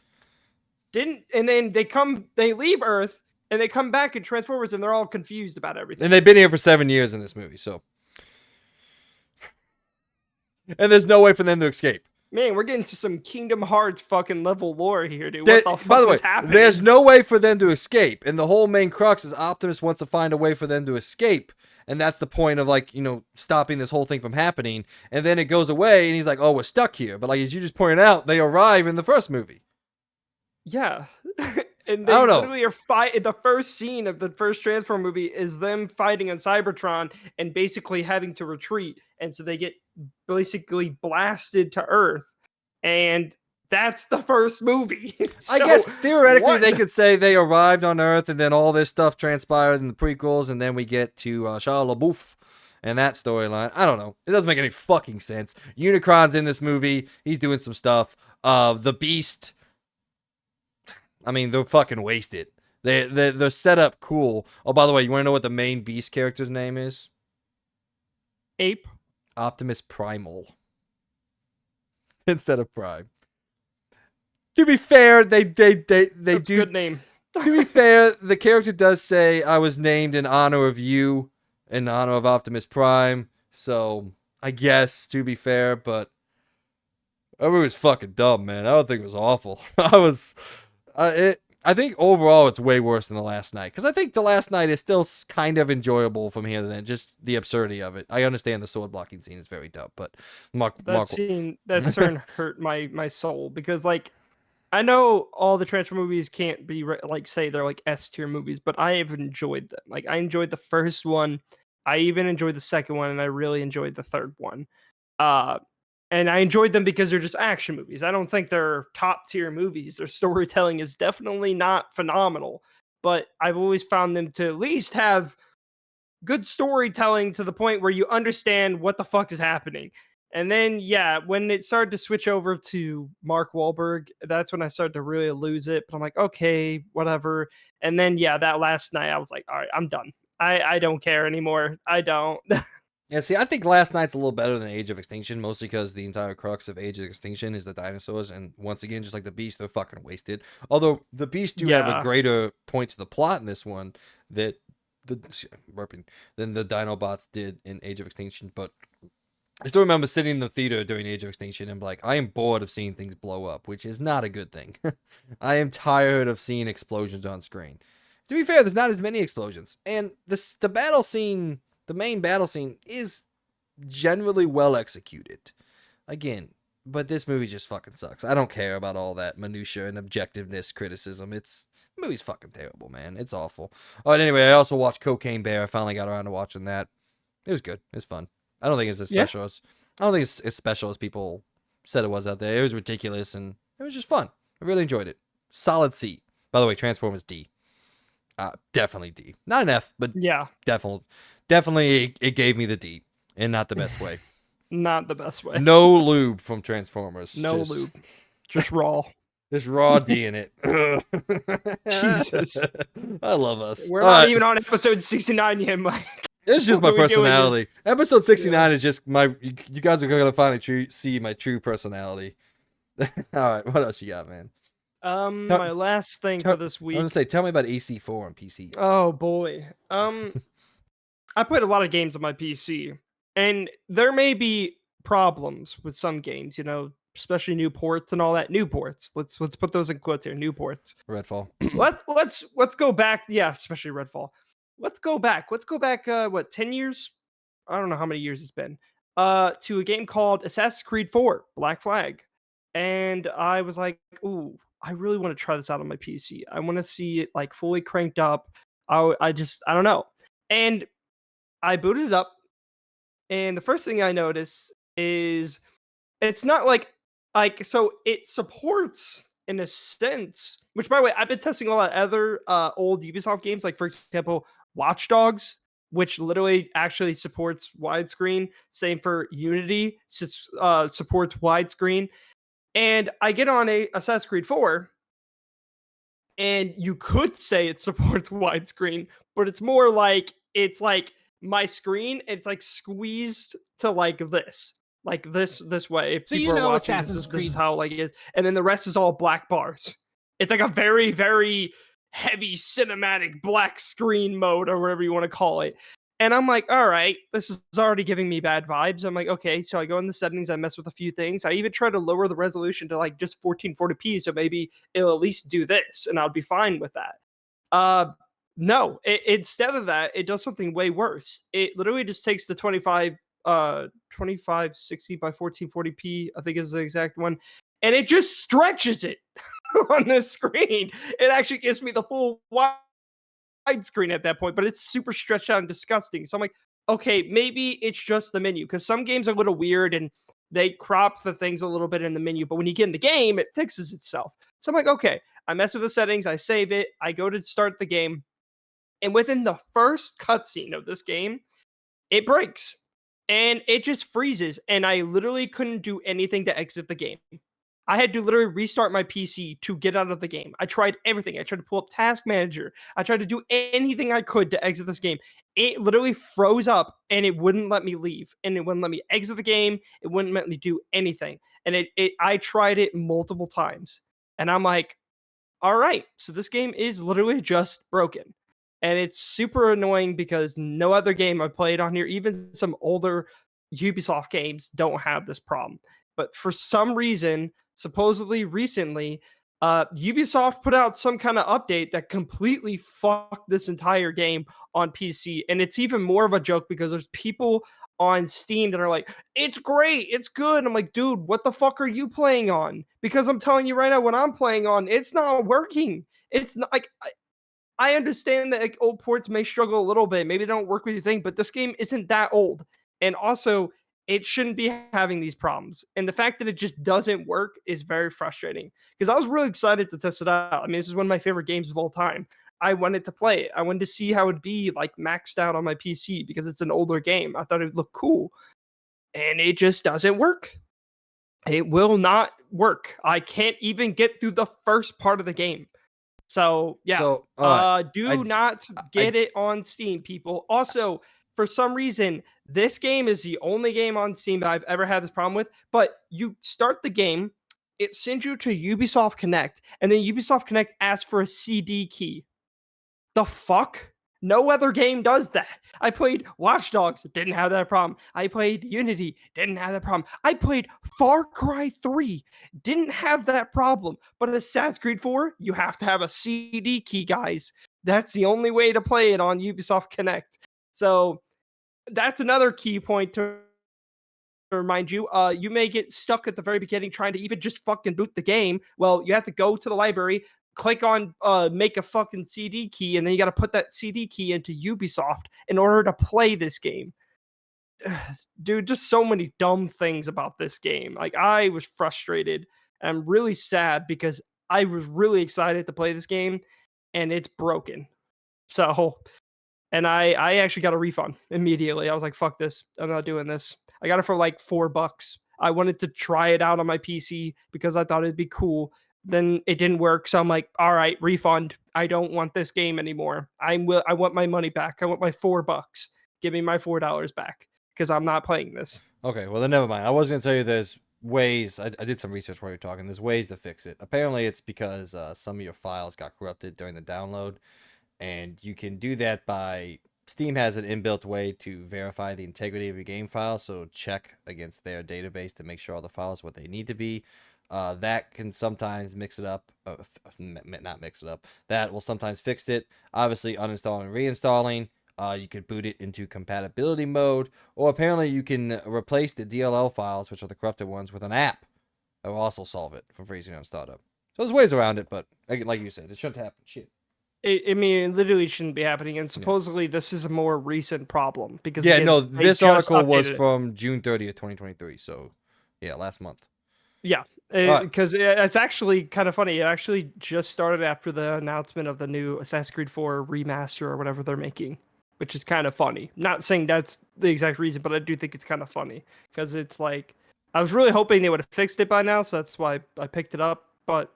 and then they leave Earth, and they come back in Transformers, and they're all confused about everything. And they've been here for 7 years in this movie, so. And there's no way for them to escape. Man, we're getting to some Kingdom Hearts fucking level lore here, dude. What the fuck by the way, is happening? there's no way for them to escape. And the whole main crux is Optimus wants to find a way for them to escape. And that's the point of, like, stopping this whole thing from happening. And then it goes away, and he's like, oh, we're stuck here. But, like, as you just pointed out, they arrive in the first movie. Yeah. And I don't know. literally are fighting. The first scene of the first Transform movie is them fighting on Cybertron and basically having to retreat. And so they get basically blasted to Earth. And that's the first movie. So, I guess theoretically what? they could say they arrived on Earth and then all this stuff transpired in the prequels, and then we get to Shia LaBeouf and that storyline. I don't know. It doesn't make any fucking sense. Unicron's in this movie. He's doing some stuff. The Beast. I mean, they're fucking wasted. They're set up cool. Oh, by the way, you want to know what the main Beast character's name is? Ape. Optimus Primal. Instead of Prime. To be fair, they That's do. a good name. To be fair, the character does say, I was named in honor of you, in honor of Optimus Prime. So, I guess, to be fair, but it was fucking dumb, man. I don't think it was awful. I think overall it's way worse than The Last Night. Because I think The Last Night is still kind of enjoyable from here to then. Just the absurdity of it. I understand the sword blocking scene is very dumb, but That scene hurt my soul because, like, I know all the Transformer movies can't be say they're like S tier movies, but I have enjoyed them. Like, I enjoyed the first one, I even enjoyed the second one, and I really enjoyed the third one. And I enjoyed them because they're just action movies. I don't think they're top tier movies. Their storytelling is definitely not phenomenal, but I've always found them to at least have good storytelling to the point where you understand what the fuck is happening. And then, yeah, when it started to switch over to Mark Wahlberg, that's when I started to really lose it. But I'm like, okay, whatever. And then, yeah, that last night, I was like, all right, I'm done. I don't care anymore. I don't. Yeah, see, I think Last Night's a little better than Age of Extinction, mostly because the entire crux of Age of Extinction is the dinosaurs, and once again, just like the Beast, they're fucking wasted. Although the Beast do have a greater point to the plot in this one that than the Dinobots did in Age of Extinction, but I still remember sitting in the theater during Age of Extinction and like, I am bored of seeing things blow up, which is not a good thing. I am tired of seeing explosions on screen. To be fair, there's not as many explosions, and the battle scene. The main battle scene is generally well executed. Again, but this movie just fucking sucks. I don't care about all that minutia and objectiveness criticism. The movie's fucking terrible, man. It's awful. Oh, and anyway, I also watched Cocaine Bear. I finally got around to watching that. It was good. It's fun. I don't think it's as special as as special as people said it was out there. It was ridiculous and it was just fun. I really enjoyed it. Solid C. By the way, Transformers D. Definitely D. Not an F, but yeah, definitely it gave me the D, and not the best way. Not the best way. No lube from Transformers. Lube. Just raw. Just raw D in it. Jesus. I love us. We're not even on episode 69 yet, Mike. It's just my personality. Episode 69 is just you guys are going to finally see my true personality. All right, what else you got, man? My last thing for this week. I was gonna say, tell me about AC4 on PC. Oh boy. I played a lot of games on my PC. And there may be problems with some games, especially new ports and all that. New ports. Let's put those in quotes here. New ports. Redfall. Let's go back. Yeah, especially Redfall. Let's go back. Let's go back. What 10 years? I don't know how many years it's been. To a game called Assassin's Creed 4 Black Flag, and I was like, ooh, I really want to try this out on my PC. I want to see it like fully cranked up. I don't know. And I booted it up, and the first thing I notice is it's not like so it supports in a sense, which by the way, I've been testing a lot of other old Ubisoft games, like for example, Watch Dogs, which literally actually supports widescreen. Same for Unity, supports widescreen. And I get on a Assassin's Creed 4, and you could say it supports widescreen, but it's more like it's like my screen, it's like squeezed to like this way. If So people are watching, Assassin's this is Creed. how like it is, and then the rest is all black bars. It's like a very very heavy cinematic black screen mode or whatever you want to call it. And I'm like, all right, this is already giving me bad vibes. I'm like, okay, so I go in the settings, I mess with a few things. I even try to lower the resolution to like just 1440p, so maybe it'll at least do this, and I'll be fine with that. No, instead of that, it does something way worse. It literally just takes the 2560 by 1440p, I think is the exact one, and it just stretches it on the screen. It actually gives me the full widescreen at that point, but it's super stretched out and disgusting. So I'm like, okay, maybe it's just the menu, because some games are a little weird and they crop the things a little bit in the menu, but when you get in the game, it fixes itself. So I'm like, okay, I mess with the settings, I save it, I go to start the game, and within the first cutscene of this game, it breaks and it just freezes, and I literally couldn't do anything to exit the game. I had to literally restart my PC to get out of the game. I tried everything. I tried to pull up Task Manager. I tried to do anything I could to exit this game. It literally froze up and it wouldn't let me leave. And it wouldn't let me exit the game. It wouldn't let me do anything. And I tried it multiple times. And I'm like, all right, so this game is literally just broken. And it's super annoying because no other game I played on here, even some older Ubisoft games, don't have this problem. But for some reason, supposedly recently, Ubisoft put out some kind of update that completely fucked this entire game on PC. And it's even more of a joke because there's people on Steam that are like, it's great, it's good. I'm like, dude, what the fuck are you playing on? Because I'm telling you right now, what I'm playing on, it's not working. It's not like I understand that like old ports may struggle a little bit. Maybe they don't work with your thing, but this game isn't that old. And also, it shouldn't be having these problems. And the fact that it just doesn't work is very frustrating, because I was really excited to test it out. I mean, this is one of my favorite games of all time. I wanted to play it. I wanted to see how it'd be like maxed out on my PC because it's an older game. I thought it would look cool. And it just doesn't work. It will not work. I can't even get through the first part of the game. So yeah, So, all right. do not get it on Steam, people. Also, for some reason, this game is the only game on Steam that I've ever had this problem with. But you start the game, it sends you to Ubisoft Connect, and then Ubisoft Connect asks for a CD key. The fuck? No other game does that. I played Watch Dogs, didn't have that problem. I played Unity, didn't have that problem. I played Far Cry 3, didn't have that problem. But Assassin's Creed 4, you have to have a CD key, guys. That's the only way to play it on Ubisoft Connect. So that's another key point to remind you. You may get stuck at the very beginning trying to even just fucking boot the game. Well, you have to go to the library, click on make a fucking CD key, and then you got to put that CD key into Ubisoft in order to play this game. Dude, just so many dumb things about this game. Like, I was frustrated. I'm really sad because I was really excited to play this game, and it's broken. So, and I actually got a refund immediately. I was like, fuck this. I'm not doing this. I got it for like $4. I wanted to try it out on my PC because I thought it'd be cool. Then it didn't work. So I'm like, all right, refund. I don't want this game anymore. I want my money back. I want my $4. Give me my $4 back because I'm not playing this. Okay, well then never mind. I was gonna tell you there's ways. I did some research while you're talking. There's ways to fix it. Apparently, it's because some of your files got corrupted during the download, and you can do that by Steam has an inbuilt way to verify the integrity of your game file, so check against their database to make sure all the files are what they need to be. That can sometimes mix it up. Not mix it up. That will sometimes fix it. Obviously, uninstalling and reinstalling. You could boot it into compatibility mode, or apparently you can replace the DLL files, which are the corrupted ones, with an app. That will also solve it from freezing on startup. So there's ways around it, but like you said, it shouldn't happen. Shit. I mean, it literally shouldn't be happening, and supposedly this is a more recent problem because Yeah, again, no, they this just article was updated it. from June 30th, 2023. So, yeah, last month. Yeah, All right. because it's actually kind of funny. It actually just started after the announcement of the new Assassin's Creed 4 remaster or whatever they're making, which is kind of funny. Not saying that's the exact reason, but I do think it's kind of funny because it's like I was really hoping they would have fixed it by now, so that's why I picked it up. But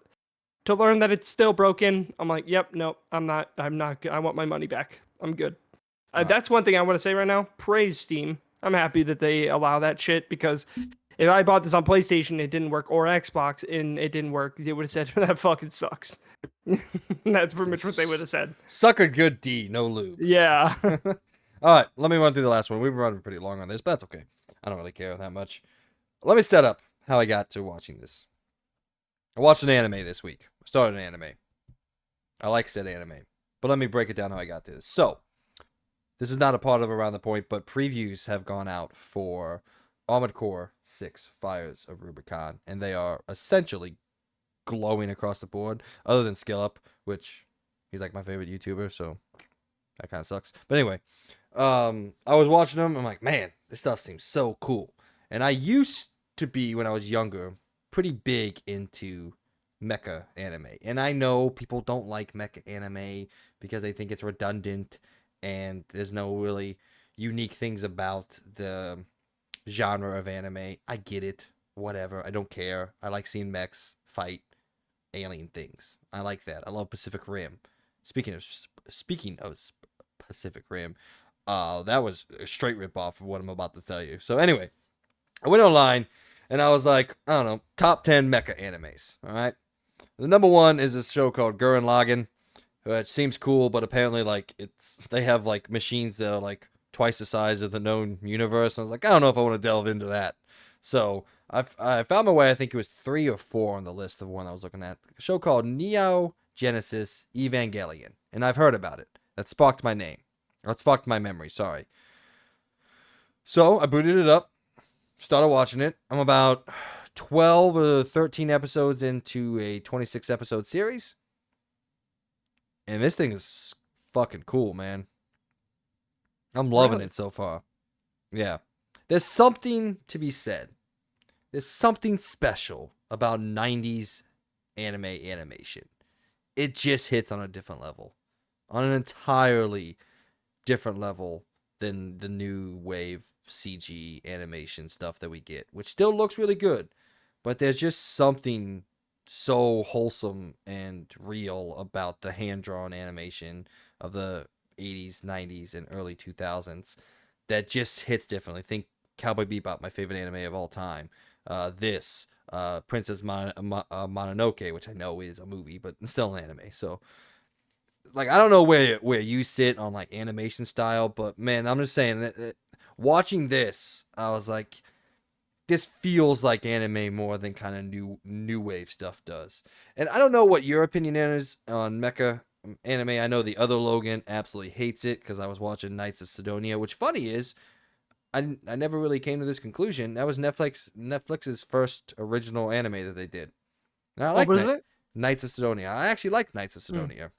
to learn that it's still broken, I'm like, yep, no, I'm not. I want my money back. I'm good. That's one thing I want to say right now. Praise Steam. I'm happy that they allow that shit because if I bought this on PlayStation, it didn't work, or Xbox, and it didn't work, they would have said that fucking sucks. That's pretty much what they would have said. Suck a good D, no lube. Yeah. All right, let me run through the last one. We've been running pretty long on this, but that's okay. I don't really care that much. Let me set up how I got to watching this. I watched an anime this week. I started an anime. I like said anime. But let me break it down how I got to this. So, this is not a part of Around the Point, but previews have gone out for Armored Core 6 Fires of Rubicon, and they are essentially glowing across the board, other than Skill Up, which he's like my favorite YouTuber, so that kind of sucks. But anyway, I was watching them, I'm like, man, this stuff seems so cool. And I used to be, when I was younger, pretty big into mecha anime. And I know people don't like mecha anime because they think it's redundant and there's no really unique things about the genre of anime. I get it. Whatever. I don't care. I like seeing mechs fight alien things. I like that. I love Pacific Rim. Speaking of Pacific Rim, that was a straight rip off of what I'm about to tell you. So anyway, I went online and I was like, I don't know, top 10 mecha animes. All right. The number one is a show called Gurren Lagann, which seems cool, but apparently like they have like machines that are like twice the size of the known universe. And I was like, I don't know if I want to delve into that. So I found my way. I think it was 3 or 4 on the list of one I was looking at. A show called Neo Genesis Evangelion, and I've heard about it. That sparked my name, or it sparked my memory. Sorry. So I booted it up, started watching it. I'm about 12 or 13 episodes into a 26 episode series. And this thing is fucking cool, man. I'm loving it so far. Yeah. There's something to be said. There's something special about 90s anime animation. It just hits on a different level. On an entirely different level than the new wave CG animation stuff that we get, which still looks really good. But there's just something so wholesome and real about the hand-drawn animation of the 80s, 90s, and early 2000s that just hits differently. Think Cowboy Bebop, my favorite anime of all time. Princess Mononoke, which I know is a movie, but it's still an anime. So, like, I don't know where you sit on, like, animation style, but, man, I'm just saying that watching this, I was like, this feels like anime more than kind of new wave stuff does. And I don't know what your opinion is on mecha anime. I know the other Logan absolutely hates it because I was watching Knights of Sidonia, which funny is I never really came to this conclusion. That was Netflix's first original anime that they did. And I like it? Knights of Sidonia. I actually liked Knights of Sidonia.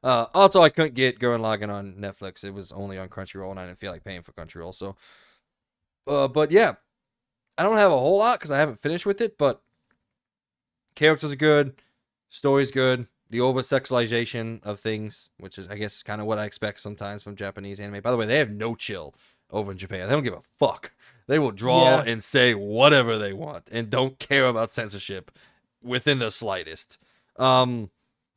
Also, I couldn't get Gurren Lagann on Netflix. It was only on Crunchyroll, and I didn't feel like paying for Crunchyroll. So, but yeah, I don't have a whole lot because I haven't finished with it, but characters are good, story's good, the over-sexualization of things, which is, I guess, kind of what I expect sometimes from Japanese anime. By the way, they have no chill over in Japan. They don't give a fuck. They will draw and say whatever they want and don't care about censorship within the slightest. I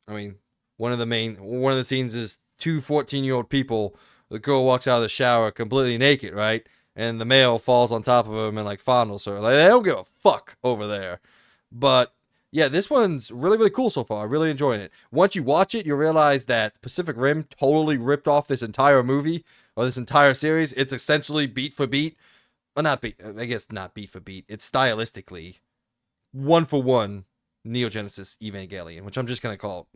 mean, one of the scenes is 2 14-year-old people. The girl walks out of the shower completely naked, right? And the male falls on top of him and like fondles her. Like, they don't give a fuck over there. But Yeah, this one's really, really cool so far. I'm really enjoying it. Once you watch it, you realize that Pacific Rim totally ripped off this entire movie or this entire series. It's essentially beat for beat. Well, not beat. I guess not beat for beat. It's stylistically one for one Neo Genesis Evangelion, which I'm just gonna call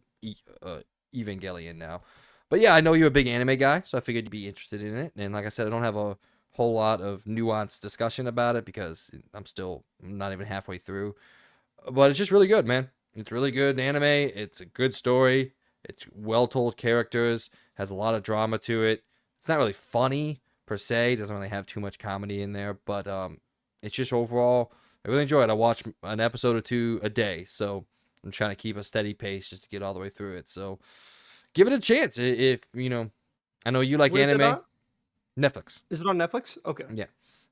Evangelion now. But yeah, I know you're a big anime guy, so I figured you'd be interested in it. And like I said, I don't have a whole lot of nuanced discussion about it because I'm still not even halfway through. But it's just really good, man. It's really good anime. It's a good story. It's well told characters. Has a lot of drama to it. It's not really funny per se. It doesn't really have too much comedy in there, but it's just overall I really enjoy it. I watch an episode or two a day, so I'm trying to keep a steady pace just to get all the way through it. So give it a chance if you know. I know you like Where's it anime. on? Netflix. Is it on Netflix? Okay. Yeah.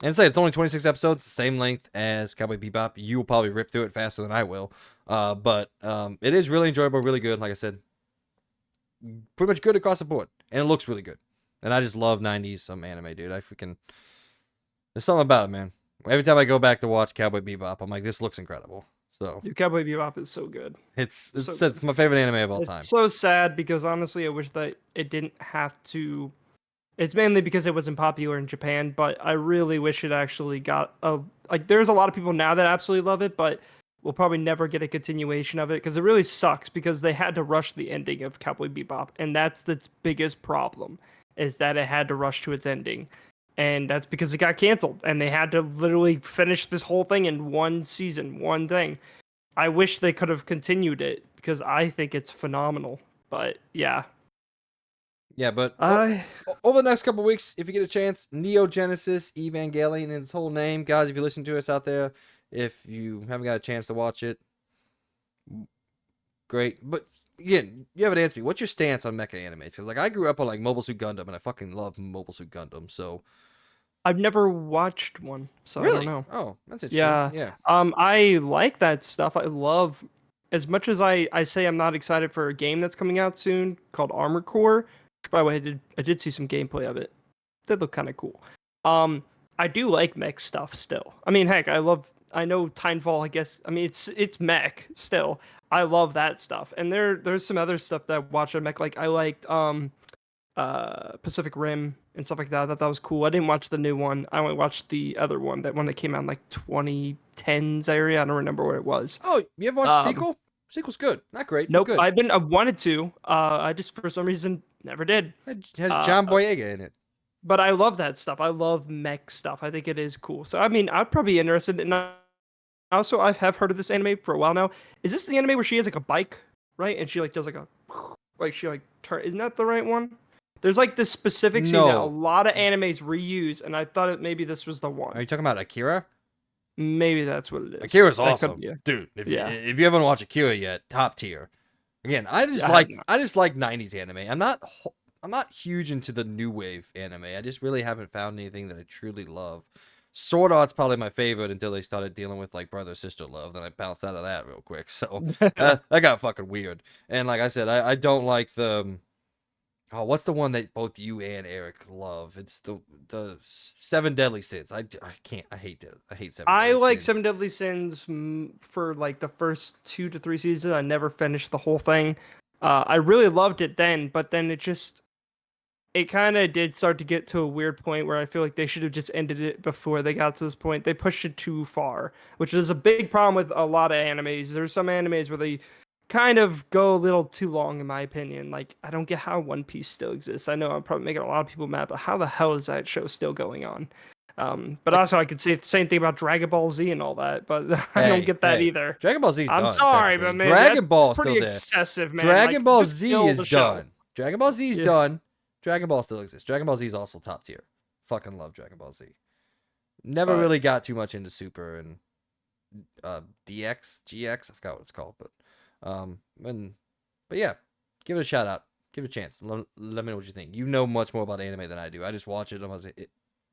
And say it's only 26 episodes, same length as Cowboy Bebop. You'll probably rip through it faster than I will. But it is really enjoyable, really good. Like I said, pretty much good across the board. And it looks really good. And I just love 90s anime, dude. There's something about it, man. Every time I go back to watch Cowboy Bebop, I'm like, this looks incredible. So Dude, Cowboy Bebop is so good. it's my favorite anime of all time. It's so sad because honestly, I wish that it didn't have to. It's mainly because it wasn't popular in Japan, but I really wish it actually got a like. There's a lot of people now that absolutely love it, but we'll probably never get a continuation of it because it really sucks because they had to rush the ending of Cowboy Bebop, and that's its biggest problem is that it had to rush to its ending, and that's because it got canceled, and they had to literally finish this whole thing in one season, one thing. I wish they could have continued it because I think it's phenomenal, but yeah. Yeah, but I over the next couple weeks, if you get a chance, Neo Genesis Evangelion in its whole name, guys. If you listen to us out there, if you haven't got a chance to watch it, great. But again, you haven't answered me. What's your stance on mecha anime? Because like I grew up on like Mobile Suit Gundam, and I fucking love Mobile Suit Gundam. So I've never watched one, so I really, don't know. oh, that's interesting. Yeah. Yeah. I like that stuff. I love as much as I say I'm not excited for a game that's coming out soon called Armored Core. By the way, I did see some gameplay of it. Did look kind of cool. I do like mech stuff still. I mean, heck, I know Timefall, I guess. I mean, it's mech still. I love that stuff. And there's some other stuff that I watched on mech like I liked Pacific Rim and stuff like that. I thought that was cool. I didn't watch the new one. I only watched the other one, that one that came out in like 2010s area. I don't remember what it was. Oh, you ever watched the sequel? Sequel's good. Not great. Nope. Good. I wanted to. I just for some reason never did. It has John Boyega in it. But I love that stuff. I love mech stuff. I think it is cool. So I mean, I'd probably be interested in. Also, I have heard of this anime for a while now. Is this the anime where she has like a bike, right? And she like does like a like she like turn. Isn't that the right one? There's like this specific scene that a lot of animes reuse, and I thought maybe this was the one. Are you talking about Akira? Maybe that's what it is. Akira's awesome, yeah. dude. If you haven't watched Akira yet, top tier. Again, I just like 90s anime. I'm not huge into the new wave anime. I just really haven't found anything that I truly love. Sword Art's probably my favorite until they started dealing with like brother sister love. Then I bounced out of that real quick. So that got fucking weird. And like I said, I don't like the. Oh, what's the one that both you and Eric love? It's the Seven Deadly Sins. I can't. I hate that. I hate Seven. I like Seven Deadly Sins for like the first 2 to 3 seasons. I never finished the whole thing. I really loved it then, but then it kind of did start to get to a weird point where I feel like they should have just ended it before they got to this point. They pushed it too far, which is a big problem with a lot of animes. There's some animes where they kind of go a little too long, in my opinion. Like, I don't get how One Piece still exists. I know I'm probably making a lot of people mad, but how the hell is that show still going on? But also, I could say the same thing about Dragon Ball Z and all that, but I don't get that either. Dragon Ball Z. I'm sorry, but man, Dragon Ball's pretty still there. excessive, man. Dragon Ball Z is done. Dragon Ball Z is Yeah. done. Dragon Ball still exists. Dragon Ball Z is also top tier. Fucking love Dragon Ball Z. Never really got too much into Super and DX, GX. I forgot what it's called, but yeah, give it a shout out. Give it a chance. Let me know what you think. You know much more about anime than I do. I just watch it.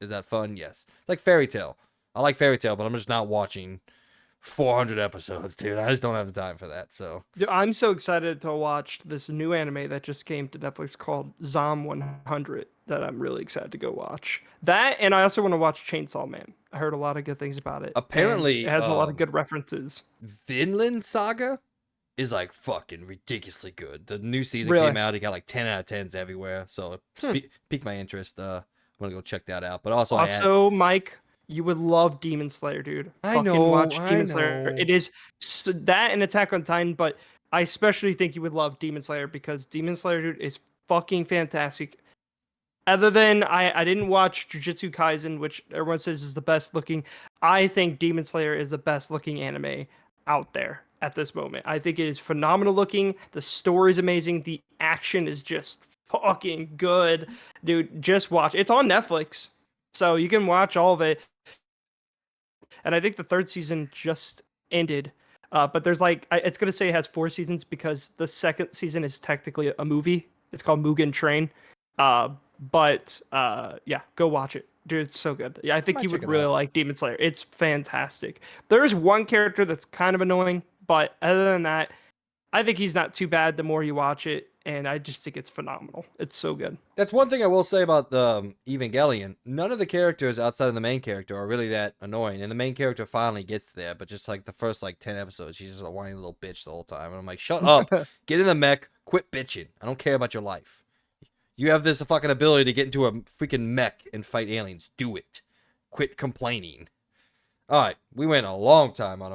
Is that fun? Yes. It's like Fairy Tail. I like Fairy Tail, but I'm just not watching 400 episodes, dude. I just don't have the time for that. So Dude, I'm so excited to watch this new anime that just came to Netflix called Zom 100 that I'm really excited to go watch. That, and I also want to watch Chainsaw Man. I heard a lot of good things about it. And it apparently, has a lot of good references. Vinland Saga is like fucking ridiculously good. The new season Really? came out. It got like 10 out of 10s everywhere. So it Hmm. piqued my interest. I'm gonna go check that out. But also, Also, Mike, you would love Demon Slayer, dude. I Fucking know, watch I Demon Slayer. know. It is that and Attack on Titan, but I especially think you would love Demon Slayer because Demon Slayer, dude, is fucking fantastic. Other than I didn't watch Jujutsu Kaisen, which everyone says is the best looking. I think Demon Slayer is the best looking anime out there at this moment. I think it is phenomenal looking. The story is amazing. The action is just fucking good, dude. Just watch. It's on Netflix, so you can watch all of it. And I think the third season just ended. But there's like it's gonna say it has 4 seasons because the second season is technically a movie. It's called Mugen Train. Uh, but yeah, go watch it, dude. It's so good. Yeah, I think Might you check would it really out. like Demon Slayer. It's fantastic. There's one character that's kind of annoying, but other than that, I think he's not too bad. The more you watch it, and I just think it's phenomenal. It's so good. That's one thing I will say about the Evangelion. None of the characters outside of the main character are really that annoying, and the main character finally gets there. But just like the first like 10 episodes, she's just a whiny little bitch the whole time, and I'm like, shut up, get in the mech, quit bitching. I don't care about your life. You have this fucking ability to get into a freaking mech and fight aliens. Do it. Quit complaining. All right, we went a long time on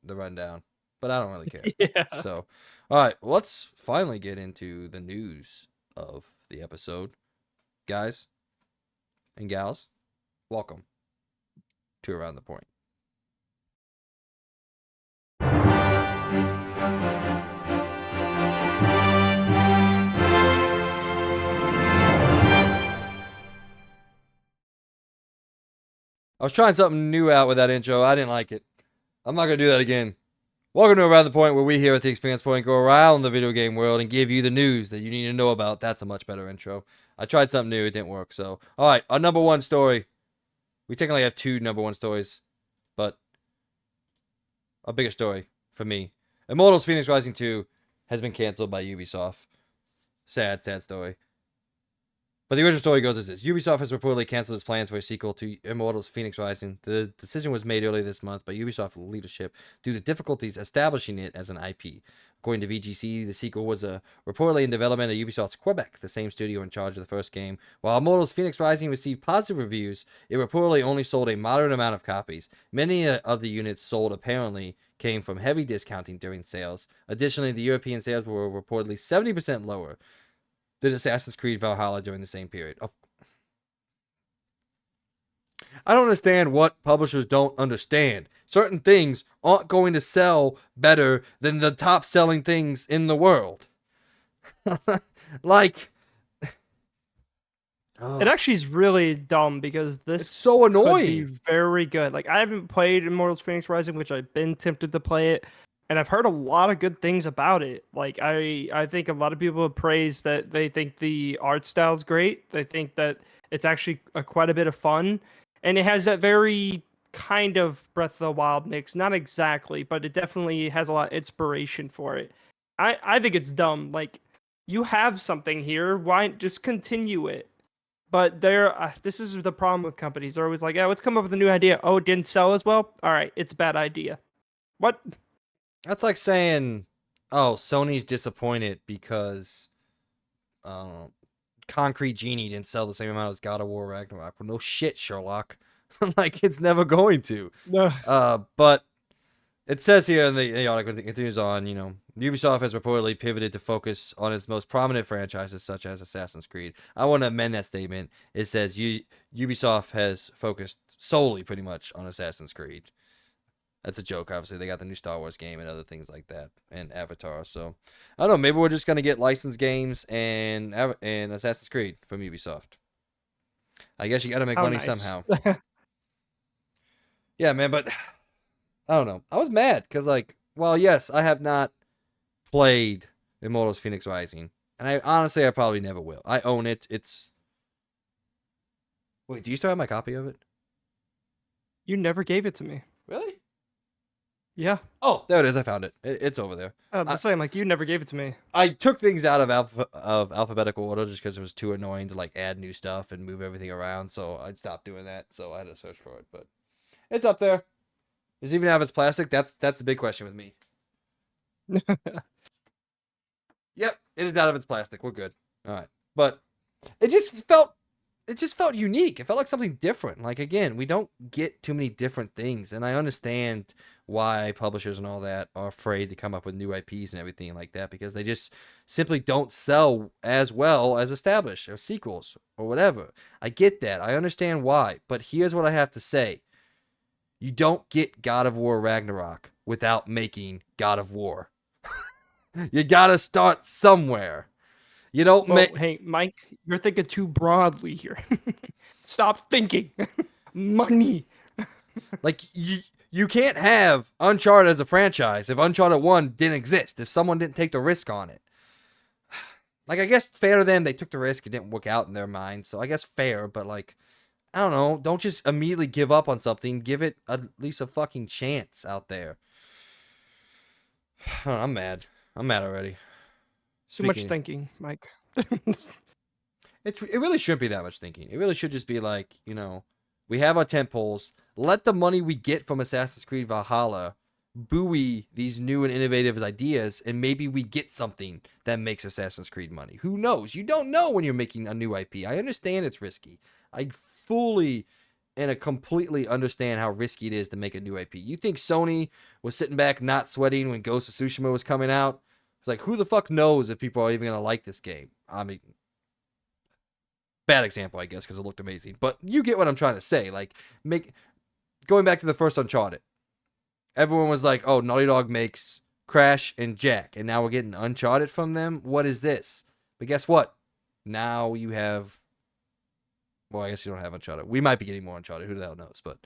the rundown, but I don't really care. Yeah. So, all right, let's finally get into the news of the episode, guys and gals. Welcome to Around the Point. I was trying something new out with that intro. I didn't like it. I'm not gonna do that again. Welcome to Around the Point, where we here at the Experience Point go around the video game world and give you the news that you need to know about. That's a much better intro. I tried something new, it didn't work. So, all right, our number one story. We technically have two number one stories, but a bigger story for me. Immortals Fenix Rising 2 has been canceled by Ubisoft. Sad, sad story. But the original story goes as this. Ubisoft has reportedly canceled its plans for a sequel to Immortals Fenix Rising. The decision was made earlier this month by Ubisoft leadership due to difficulties establishing it as an IP. According to VGC, the sequel was reportedly in development at Ubisoft's Quebec, the same studio in charge of the first game. While Immortals Fenix Rising received positive reviews, it reportedly only sold a moderate amount of copies. Many of the units sold apparently came from heavy discounting during sales. Additionally, the European sales were reportedly 70% lower than Assassin's Creed Valhalla during the same period. I don't understand what publishers don't understand. Certain things aren't going to sell better than the top selling things in the world. Like, It actually is really dumb because it's this so could be annoying. very good. Like I haven't played Immortals Phoenix Rising, which I've been tempted to play it, and I've heard a lot of good things about it. Like I think a lot of people have praised that they think the art style is great. They think that it's actually quite a bit of fun, and it has that very kind of Breath of the Wild mix. Not exactly, but it definitely has a lot of inspiration for it. I think it's dumb. Like you have something here, why just continue it? But this is the problem with companies. They're always like, "Yeah, let's come up with a new idea." Oh, it didn't sell as well. All right, it's a bad idea. What? That's like saying, oh, Sony's disappointed because uh, Concrete Genie didn't sell the same amount as God of War Ragnarok. Well, no shit, Sherlock. Like, it's never going to. No. But it says here in the article, it continues on, Ubisoft has reportedly pivoted to focus on its most prominent franchises, such as Assassin's Creed. I want to amend that statement. It says Ubisoft has focused solely, pretty much, on Assassin's Creed. That's a joke, obviously. They got the new Star Wars game and other things like that, and Avatar. So, I don't know. Maybe we're just going to get licensed games and Assassin's Creed from Ubisoft. I guess you got to make How money nice. somehow. Yeah, man, but I don't know. I was mad because, like, well, yes, I have not played Immortals Phoenix Rising, and I probably never will. I own it. It's wait, do you still have my copy of it? You never gave it to me. Really? Yeah. Oh, there it is. I found it. It's over there. The same. Like you never gave it to me. I took things out of alphabetical order just because it was too annoying to like add new stuff and move everything around. So I stopped doing that. So I had to search for it, but it's up there. Does it even have its plastic? That's the big question with me. Yep, it is out of its plastic. We're good. All right, but it just felt unique. It felt like something different. Like again, we don't get too many different things, and I understand why publishers and all that are afraid to come up with new IPs and everything like that because they just simply don't sell as well as established or sequels or whatever. I get that. I understand why, but here's what I have to say. You don't get God of War Ragnarok without making God of War. You gotta start somewhere. You don't make. Hey, Mike, you're thinking too broadly here. Stop thinking. Money. Like you can't have Uncharted as a franchise if Uncharted 1 didn't exist, if someone didn't take the risk on it. Like I guess fair to them, they took the risk, it didn't work out in their mind. So I guess fair, but like I don't know, don't just immediately give up on something, give it at least a fucking chance out there. I'm mad. I'm mad already. Too much thinking, Mike. It really shouldn't be that much thinking. It really should just be like, we have our tent poles. Let the money we get from Assassin's Creed Valhalla buoy these new and innovative ideas, and maybe we get something that makes Assassin's Creed money. Who knows? You don't know when you're making a new IP. I understand it's risky. I fully and completely understand how risky it is to make a new IP. You think Sony was sitting back not sweating when Ghost of Tsushima was coming out? It's like, who the fuck knows if people are even going to like this game? I mean, bad example, I guess, because it looked amazing. But you get what I'm trying to say. Like, going back to the first Uncharted. Everyone was like, oh, Naughty Dog makes Crash and Jack, and now we're getting Uncharted from them? What is this? But guess what? Now you have... Well, I guess you don't have Uncharted. We might be getting more Uncharted. Who the hell knows? But,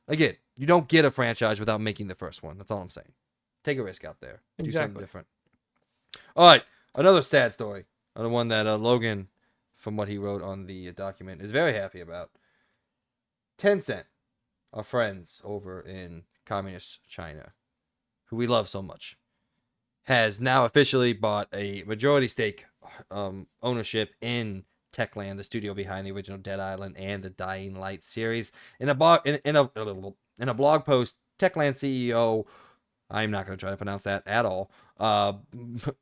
again, you don't get a franchise without making the first one. That's all I'm saying. Take a risk out there. Exactly. Do something different. All right, another sad story. The one that Logan, from what he wrote on the document, is very happy about. Tencent, our friends over in communist China, who we love so much, has now officially bought a majority stake ownership in Techland, the studio behind the original Dead Island and the Dying Light series. In a blog post, Techland CEO, I'm not going to try to pronounce that at all,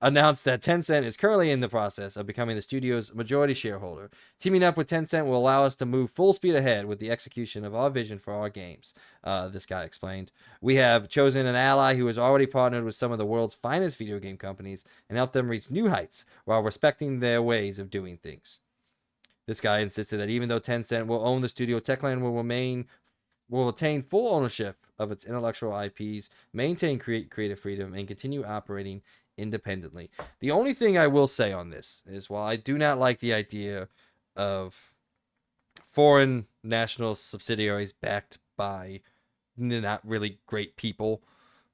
announced that Tencent is currently in the process of becoming the studio's majority shareholder. Teaming up with Tencent will allow us to move full speed ahead with the execution of our vision for our games, this guy explained. We have chosen an ally who has already partnered with some of the world's finest video game companies and helped them reach new heights while respecting their ways of doing things. This guy insisted that even though Tencent will own the studio, Techland will retain full ownership of its intellectual IPs, maintain creative freedom, and continue operating independently. The only thing I will say on this is, while I do not like the idea of foreign national subsidiaries backed by not really great people,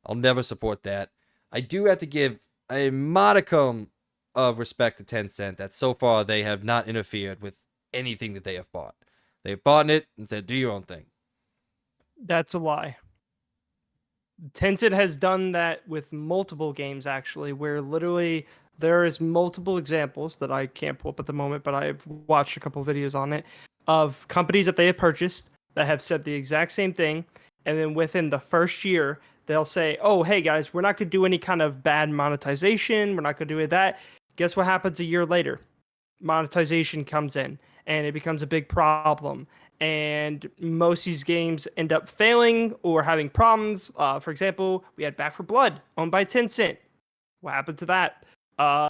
I'll never support that. I do have to give a modicum of respect to Tencent that so far they have not interfered with anything that they have bought. They've bought it and said, do your own thing. That's a lie. Tencent has done that with multiple games, actually, where literally there is multiple examples that I can't pull up at the moment, but I've watched a couple of videos on it, of companies that they have purchased that have said the exact same thing, and then within the first year, they'll say, oh, hey guys, we're not going to do any kind of bad monetization, we're not going to do that. Guess what happens a year later? Monetization comes in, and it becomes a big problem. And most of these games end up failing or having problems. For example, we had Back 4 Blood, owned by Tencent. What happened to that?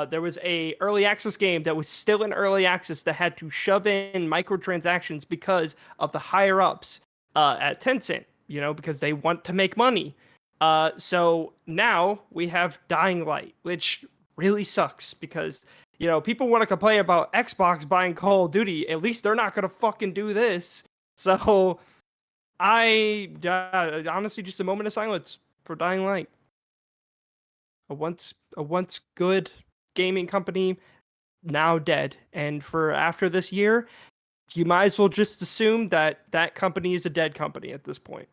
There was a early access game that was still in early access that had to shove in microtransactions because of the higher ups at Tencent, because they want to make money. So now we have Dying Light, which really sucks because people want to complain about Xbox buying Call of Duty. At least they're not going to fucking do this. So I honestly, just a moment of silence for Dying Light. A once good gaming company, now dead. And for after this year, you might as well just assume that that company is a dead company at this point.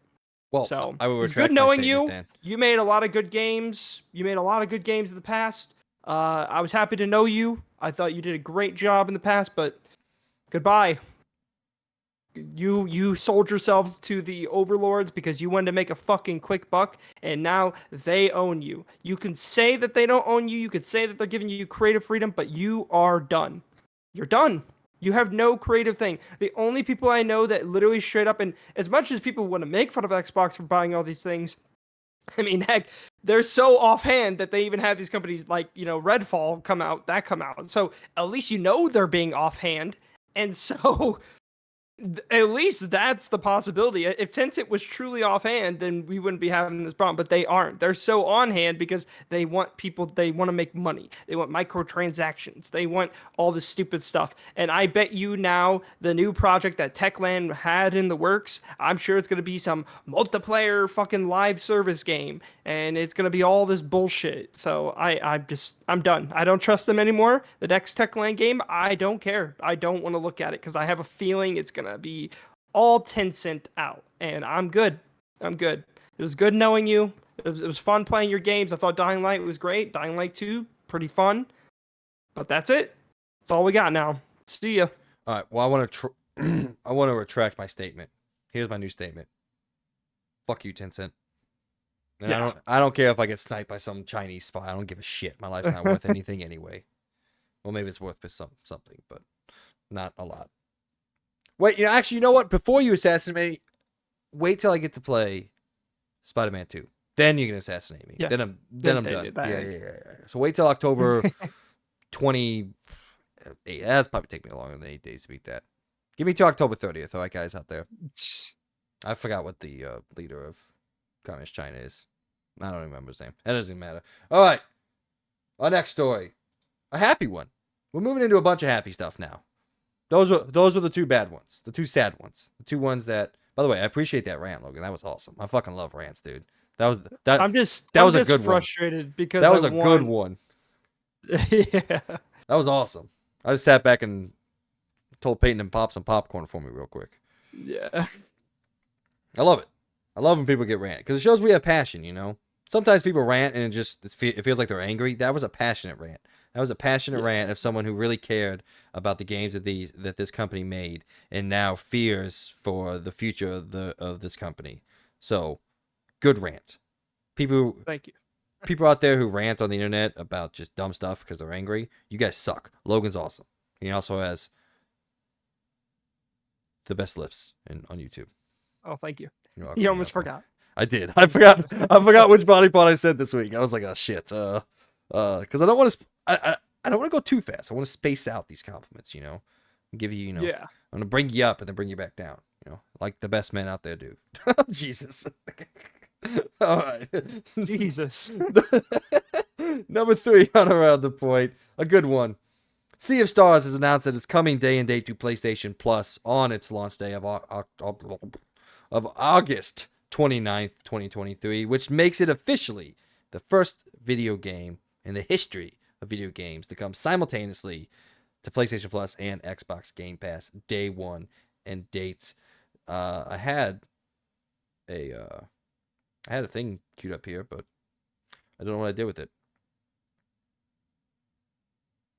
Well, So I will it's good retract my knowing statement you. then. You made a lot of good games. You made a lot of good games in the past. I was happy to know you. I thought you did a great job in the past, but goodbye. You sold yourselves to the overlords because you wanted to make a fucking quick buck, and now they own you. You can say that they don't own you. You could say that they're giving you creative freedom, but you are done. You're done. You have no creative thing. The only people I know that literally straight up, and as much as people want to make fun of Xbox for buying all these things, I mean, heck, they're so offhand that they even have these companies like, Redfall come out. So at least they're being offhand. And so at least that's the possibility. If Tencent was truly offhand, then we wouldn't be having this problem. But they aren't. They're so on hand because they want to make money. They want microtransactions. They want all this stupid stuff. And I bet you now the new project that Techland had in the works, I'm sure it's going to be some multiplayer fucking live service game. And it's going to be all this bullshit. So I'm done. I don't trust them anymore. The next Techland game, I don't care. I don't want to look at it because I have a feeling it's going to be all Tencent out. And I'm good. I'm good. It was good knowing you. It was fun playing your games. I thought Dying Light was great. Dying Light 2, pretty fun. But that's it. That's all we got now. See ya. All right. Well, I want to retract my statement. Here's my new statement. Fuck you, Tencent. And Yeah. I don't care if I get sniped by some Chinese spy. I don't give a shit. My life's not worth anything anyway. Well, maybe it's worth something, but not a lot. Wait, actually, you know what? Before you assassinate me, wait till I get to play Spider-Man 2. Then you can assassinate me. Yeah. Then I'm done. Yeah. So wait till October 28. That's probably take me longer than 8 days to beat that. Give me till October 30th, all right, guys out there. I forgot what the leader of Communist China is. I don't remember his name. That doesn't matter. All right. Our next story. A happy one. We're moving into a bunch of happy stuff now. Those were the two bad ones. The two sad ones. The two ones that, by the way, I appreciate that rant, Logan. That was awesome. I fucking love rants, dude. That was I'm a good frustrated one. because That was a good one. Yeah. That was awesome. I just sat back and told Peyton to pop some popcorn for me real quick. Yeah. I love it. I love when people get rant because it shows we have passion, Sometimes people rant and it feels like they're angry. That was a passionate rant. That was a passionate rant of someone who really cared about the games that this company made and now fears for the future of this company. So, good rant. Thank you. People out there who rant on the internet about just dumb stuff because they're angry, you guys suck. Logan's awesome. He also has the best lips on YouTube. Oh, thank you. You almost forgot. I did. I forgot which body part I said this week. I was like, oh shit. Because I don't want to. I don't want to go too fast. I want to space out these compliments. Give you. Yeah. I'm gonna bring you up and then bring you back down. Like the best men out there do. Jesus. All right. Jesus. Number 3 on around the point. A good one. Sea of Stars has announced that it's coming day and date to PlayStation Plus on its launch day of August 29th, 2023, which makes it officially the first video game in the history of video games to come simultaneously to PlayStation Plus and Xbox Game Pass day one and dates. I had a thing queued up here, but I don't know what I did with it.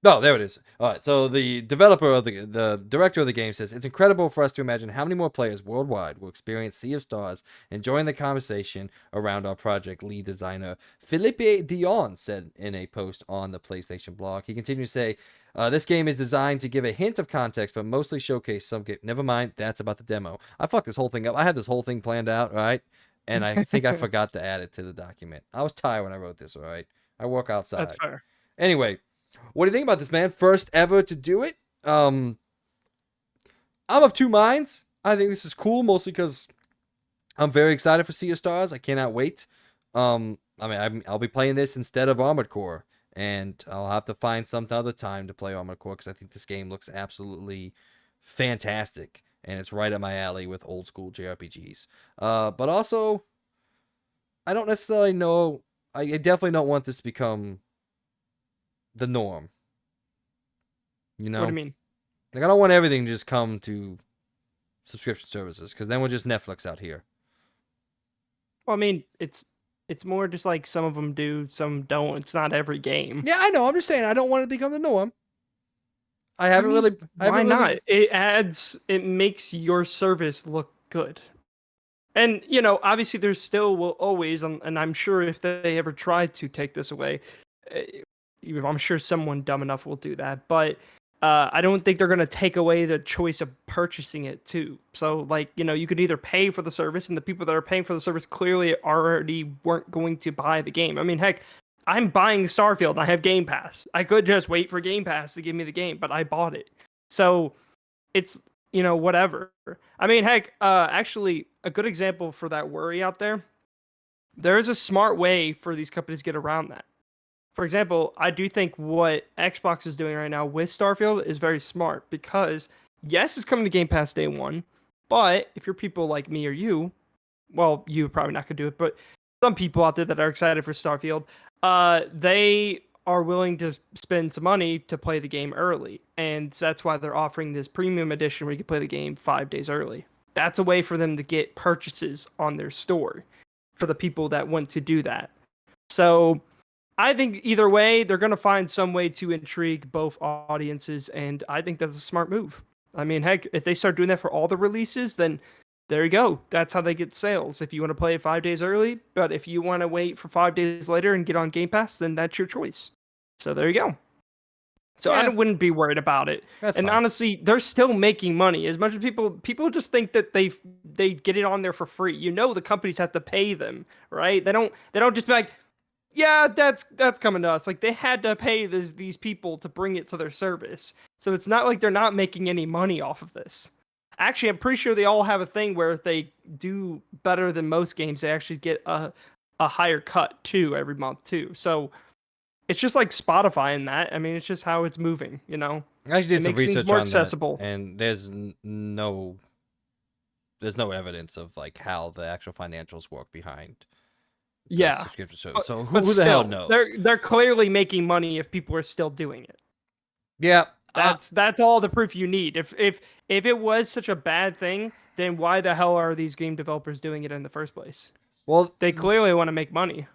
No, there it is. All right. So the director of the game says it's incredible for us to imagine how many more players worldwide will experience Sea of Stars and join the conversation around our project. Lead designer Felipe Dion said in a post on the PlayStation blog. He continued to say, "This game is designed to give a hint of context, but mostly showcase some game. Never mind, that's about the demo. I fucked this whole thing up. I had this whole thing planned out, right? And I think I forgot to add it to the document. I was tired when I wrote this. All right. I work outside. That's fair. Anyway." What do you think about this, man? First ever to do it. I'm of two minds. I think this is cool, mostly because I'm very excited for Sea of Stars. I cannot wait. I'll be playing this instead of Armored Core, and I'll have to find some other time to play Armored Core because I think this game looks absolutely fantastic, and it's right up my alley with old school JRPGs. But also, I don't necessarily know. I definitely don't want this to become the norm. What do you mean? Like, I don't want everything to just come to subscription services because then we're just Netflix out here. Well, I mean, it's more just like some of them do, some don't. It's not every game. Yeah, I know. I'm just saying I don't want it to become the norm. I I haven't mean, really. I why haven't not? really. It makes your service look good. And obviously, there still will always, and I'm sure if they ever try to take this away, eh, I'm sure someone dumb enough will do that. But I don't think they're gonna take away the choice of purchasing it too. So like you could either pay for the service, and the people that are paying for the service clearly already weren't going to buy the game. I mean, heck, I'm buying Starfield and I have Game Pass. I could just wait for Game Pass to give me the game, but I bought it. So it's whatever. I mean, heck, actually, a good example for that worry out there. There is a smart way for these companies to get around that. For example, I do think what Xbox is doing right now with Starfield is very smart because yes, it's coming to Game Pass day one, but if you're people like me or you, well, you probably not gonna do it, but some people out there that are excited for Starfield, they are willing to spend some money to play the game early, and that's why they're offering this premium edition where you can play the game 5 days early. That's a way for them to get purchases on their store for the people that want to do that. So I think either way, they're going to find some way to intrigue both audiences, and I think that's a smart move. I mean, heck, if they start doing that for all the releases, then there you go. That's how they get sales. If you want to play it 5 days early, but if you want to wait for 5 days later and get on Game Pass, then that's your choice. So there you go. So I Yeah, wouldn't be worried about it. that's And fine. honestly, they're still making money. As much as people just think that they get it on there for free. The companies have to pay them, right? They don't just be like, yeah, that's coming to us. Like they had to pay these people to bring it to their service. So it's not like they're not making any money off of this. Actually, I'm pretty sure they all have a thing where if they do better than most games, they actually get a higher cut too every month too. So it's just like Spotify in that. I mean, it's just how it's moving. I actually It did some makes things research more on that, accessible. and there's no evidence of like how the actual financials work behind the Yeah. subscription service. But, So but who the hell still, knows? they're clearly making money if people are still doing it. Yeah. That's all the proof you need. If it was such a bad thing, then why the hell are these game developers doing it in the first place? Well, They clearly want to make money.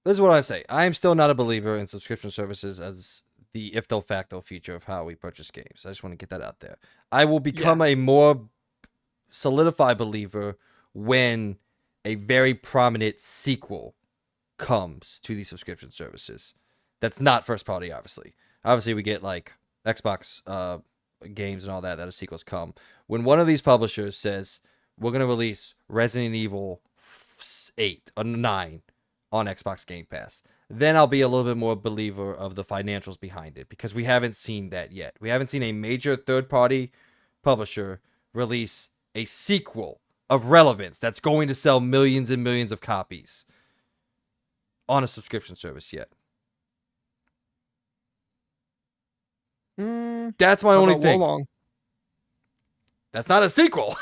this is what I say. I am still not a believer in subscription services as the if de facto feature of how we purchase games. I just want to get that out there. I will Yeah. become a more solidified believer when a very prominent sequel comes to these subscription services. That's not first party, obviously. Obviously, we get like Xbox games and all that are sequels come. When one of these publishers says, we're going to release Resident Evil 8 or 9 on Xbox Game Pass, then I'll be a little bit more believer of the financials behind it because we haven't seen that yet. We haven't seen a major third party publisher release a sequel of relevance that's going to sell millions and millions of copies on a subscription service yet. That's my How only about thing. Wolong? That's not a sequel.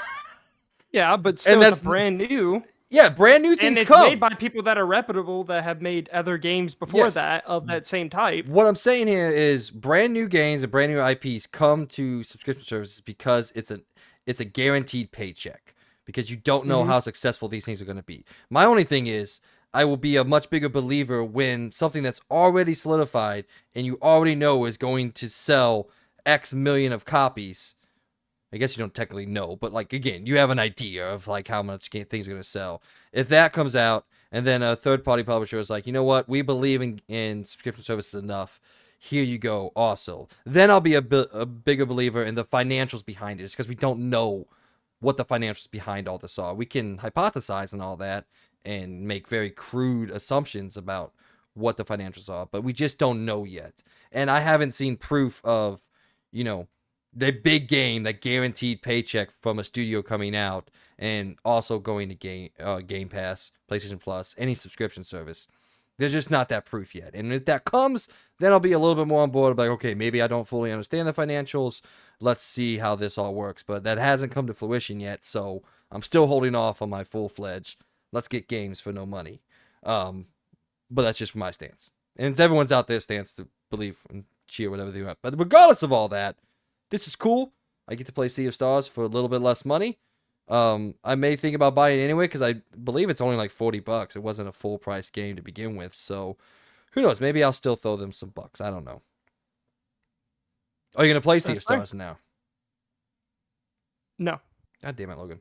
Yeah, but And still, that's it's brand new. yeah, brand new And things it's come. made by people that are reputable that have made other games before Yes. that of that same type. What I'm saying here is brand new games and brand new IPs come to subscription services because it's a guaranteed paycheck because you don't know Mhm. how successful these things are going to be. My only thing is I will be a much bigger believer when something that's already solidified and you already know is going to sell X million of copies. I guess you don't technically know, but like again, you have an idea of like how much things are going to sell. If that comes out and then a third party publisher is like, you know what, we believe in subscription services enough. Here you go, also. Then I'll be a bigger believer in the financials behind it, because we don't know what the financials behind all this are. We can hypothesize and all that and make very crude assumptions about what the financials are, but we just don't know yet. And I haven't seen proof of, you know, the big game, that guaranteed paycheck from a studio coming out and also going to Game Pass, PlayStation Plus, any subscription service. There's just not that proof yet. And if that comes, then I'll be a little bit more on board. Like, okay, maybe I don't fully understand the financials. Let's see how this all works. But that hasn't come to fruition yet, so I'm still holding off on my full-fledged, let's get games for no money. But that's just my stance. And it's everyone's out there stance to believe and cheer whatever they want. But regardless of all that, this is cool. I get to play Sea of Stars for a little bit less money. I may think about buying it anyway because I believe it's only like $40. It wasn't a full price game to begin with, so who knows? Maybe I'll still throw them some bucks. I don't know. Are you gonna play Sea of That's fine. Stars now? No. God damn it, Logan.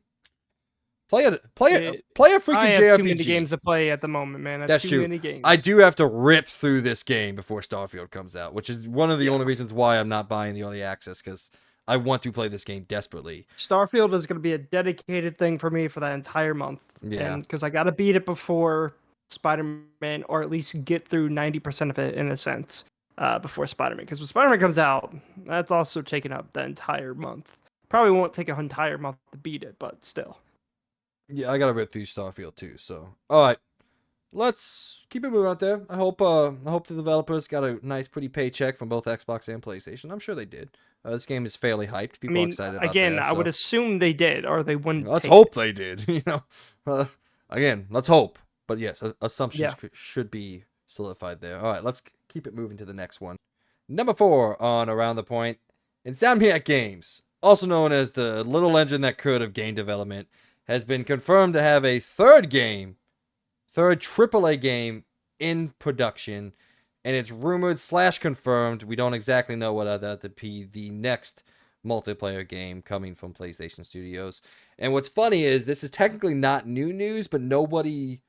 Play a I freaking have too JRPG. many games to play at the moment, man. I have That's too true. many games. I do have to rip through this game before Starfield comes out, which is one of the only reasons why I'm not buying the early access, because I want to play this game desperately. Starfield is going to be a dedicated thing for me for that entire month. Yeah. And because I got to beat it before Spider-Man, or at least get through 90% of it in a sense before Spider-Man. Because when Spider-Man comes out, that's also taking up the entire month. Probably won't take an entire month to beat it, but still. Yeah, I gotta rip through Starfield too. So, all right, let's keep it moving out there. I hope the developers got a nice, pretty paycheck from both Xbox and PlayStation. I'm sure they did. This game is fairly hyped. People are excited about again, that. I would assume they did, or they wouldn't. Let's hope they did. Again, let's hope. But yes, assumptions should be solidified there. All right, let's keep it moving to the next one. Number 4 on Around the Point, Insomniac Games, also known as the little engine that could of game development, has been confirmed to have a third AAA game in production, and it's rumored / confirmed. We don't exactly know what that be the next multiplayer game coming from PlayStation Studios. And what's funny is this is technically not new news, but nobody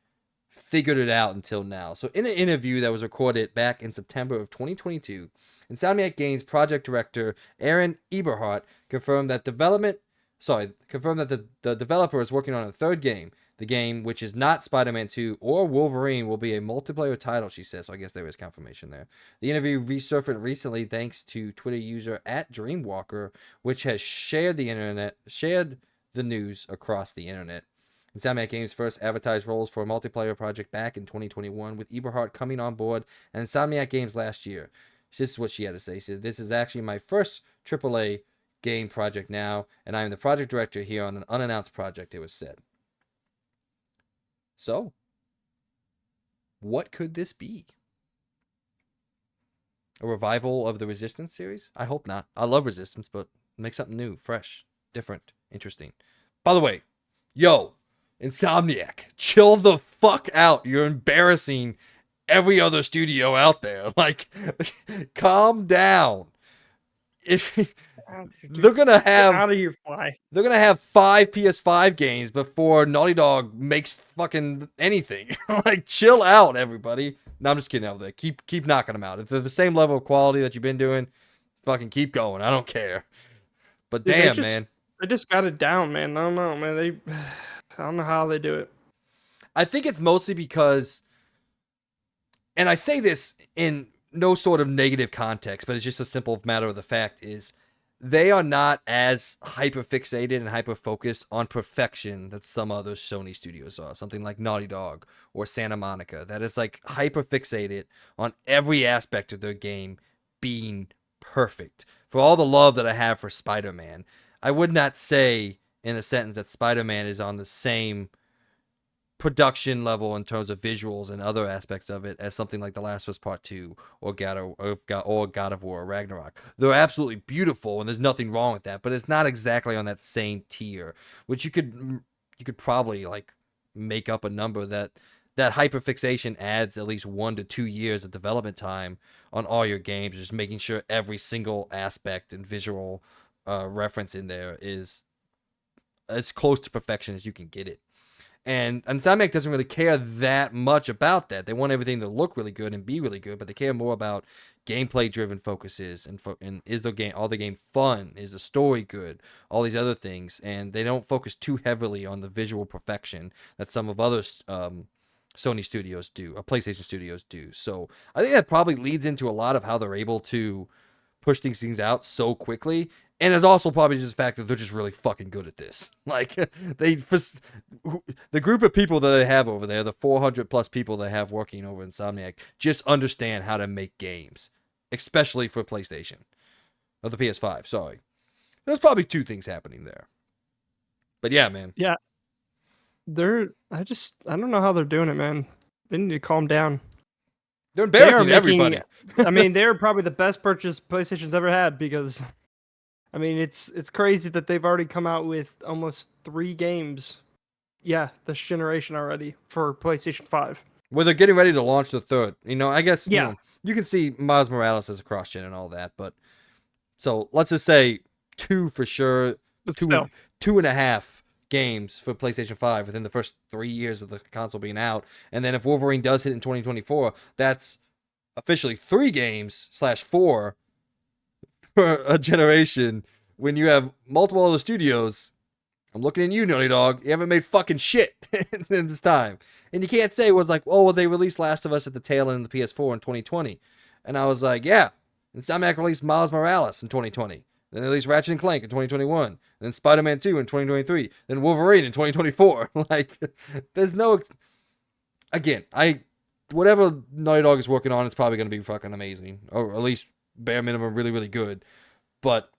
figured it out until now. So in an interview that was recorded back in September of 2022, Insomniac Games project director Aaron Eberhardt confirmed that the developer is working on a third game. The game, which is not Spider-Man 2 or Wolverine, will be a multiplayer title, she says. So I guess there is confirmation there. The interview resurfaced recently thanks to Twitter user @Dreamwalker, which has shared the news across the internet. Insomniac Games first advertised roles for a multiplayer project back in 2021, with Eberhardt coming on board and Insomniac Games last year. This is what she had to say. She said, "This is actually my first AAA game project now, and I am the project director here on an unannounced project," it was said. So, what could this be? A revival of the Resistance series? I hope not. I love Resistance, but make something new, fresh, different, interesting. By the way, yo, Insomniac, chill the fuck out. You're embarrassing every other studio out there. Like, calm down. If they're gonna have out of your fly. They're gonna have 5 PS5 games before Naughty Dog makes fucking anything. Like, chill out, everybody. No, I'm just kidding out there. Keep knocking them out. If they're the same level of quality that you've been doing, fucking keep going. I don't care. But Dude, damn, man. They just got it down, man. I don't know, man. I don't know how they do it. I think it's mostly because, and I say this in no sort of negative context, but it's just a simple matter of the fact is they are not as hyper fixated and hyper focused on perfection that some other Sony studios are. Something like Naughty Dog or Santa Monica that is like hyper fixated on every aspect of their game being perfect. For all the love that I have for Spider-Man, I would not say in a sentence that Spider-Man is on the same production level in terms of visuals and other aspects of it as something like The Last of Us Part 2 or God of War or Ragnarok. They're absolutely beautiful and there's nothing wrong with that, but it's not exactly on that same tier, which you could probably like make up a number that hyperfixation adds at least 1 to 2 years of development time on all your games, just making sure every single aspect and visual reference in there is as close to perfection as you can get it. And Insomniac doesn't really care that much about that. They want everything to look really good and be really good, but they care more about gameplay-driven focuses and is the game fun? Is the story good? All these other things, and they don't focus too heavily on the visual perfection that some of other Sony studios do, or PlayStation studios do. So I think that probably leads into a lot of how they're able to push things out so quickly. And it's also probably just the fact that they're just really fucking good at this. Like, the group of people that they have over there, the 400 plus people they have working over Insomniac, just understand how to make games, especially for PlayStation, or the PS5. Sorry, there's probably 2 things happening there. But yeah, man. Yeah, I don't know how they're doing it, man. They need to calm down. They're embarrassing everybody. I mean, they're probably the best purchase PlayStation's ever had because I mean, it's crazy that they've already come out with almost 3 games. Yeah, this generation already for PlayStation 5. Well, they're getting ready to launch the third. I guess, Yeah, you can see Miles Morales as a cross-gen and all that, but so let's just say 2 for sure, but two still. and 2.5 games for PlayStation 5 within the first 3 years of the console being out. And then if Wolverine does hit in 2024, that's officially 3 games slash 4 for a generation when you have multiple other studios. I'm looking at you, Naughty Dog. You haven't made fucking shit in this time. And you can't say it was like, oh, well, they released Last of Us at the tail end of the PS4 in 2020. And I was like, yeah. And Insomniac released Miles Morales in 2020. Then they released Ratchet and Clank in 2021. Then Spider-Man 2 in 2023. Then Wolverine in 2024. Like, there's no... Again, whatever Naughty Dog is working on, it's probably going to be fucking amazing. Or at least, bare minimum, really, really good. But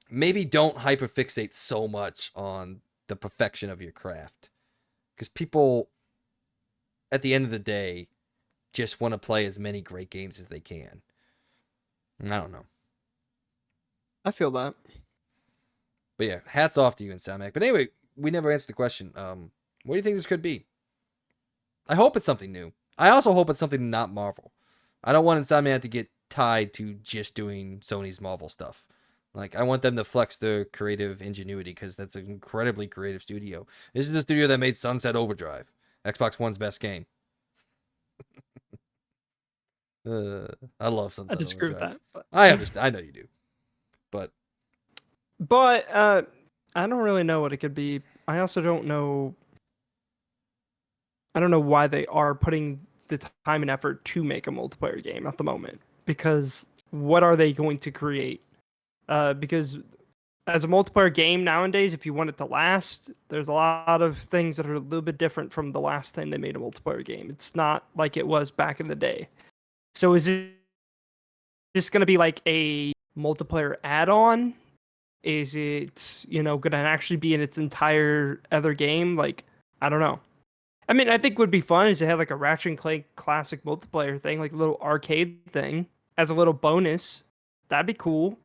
maybe don't hyperfixate so much on the perfection of your craft. Because people, at the end of the day, just want to play as many great games as they can. I don't know. I feel that. But yeah, hats off to you, Insomniac. But anyway, we never answered the question. What do you think this could be? I hope it's something new. I also hope it's something not Marvel. I don't want Insomniac to get tied to just doing Sony's Marvel stuff. Like, I want them to flex their creative ingenuity because that's an incredibly creative studio. This is the studio that made Sunset Overdrive, Xbox One's best game. I love I Sunset disagree with Overdrive. that. But, I understand. I know you do. But I don't really know what it could be. I also don't know. I don't know why they are putting the time and effort to make a multiplayer game at the moment. Because what are they going to create? Because as a multiplayer game nowadays, if you want it to last, there's a lot of things that are a little bit different from the last time they made a multiplayer game. It's not like it was back in the day. So is it just going to be like a multiplayer add-on? Is it, going to actually be in its entire other game? Like, I don't know. I mean, I think would be fun is to have like a Ratchet and Clank classic multiplayer thing, like a little arcade thing as a little bonus. That'd be cool.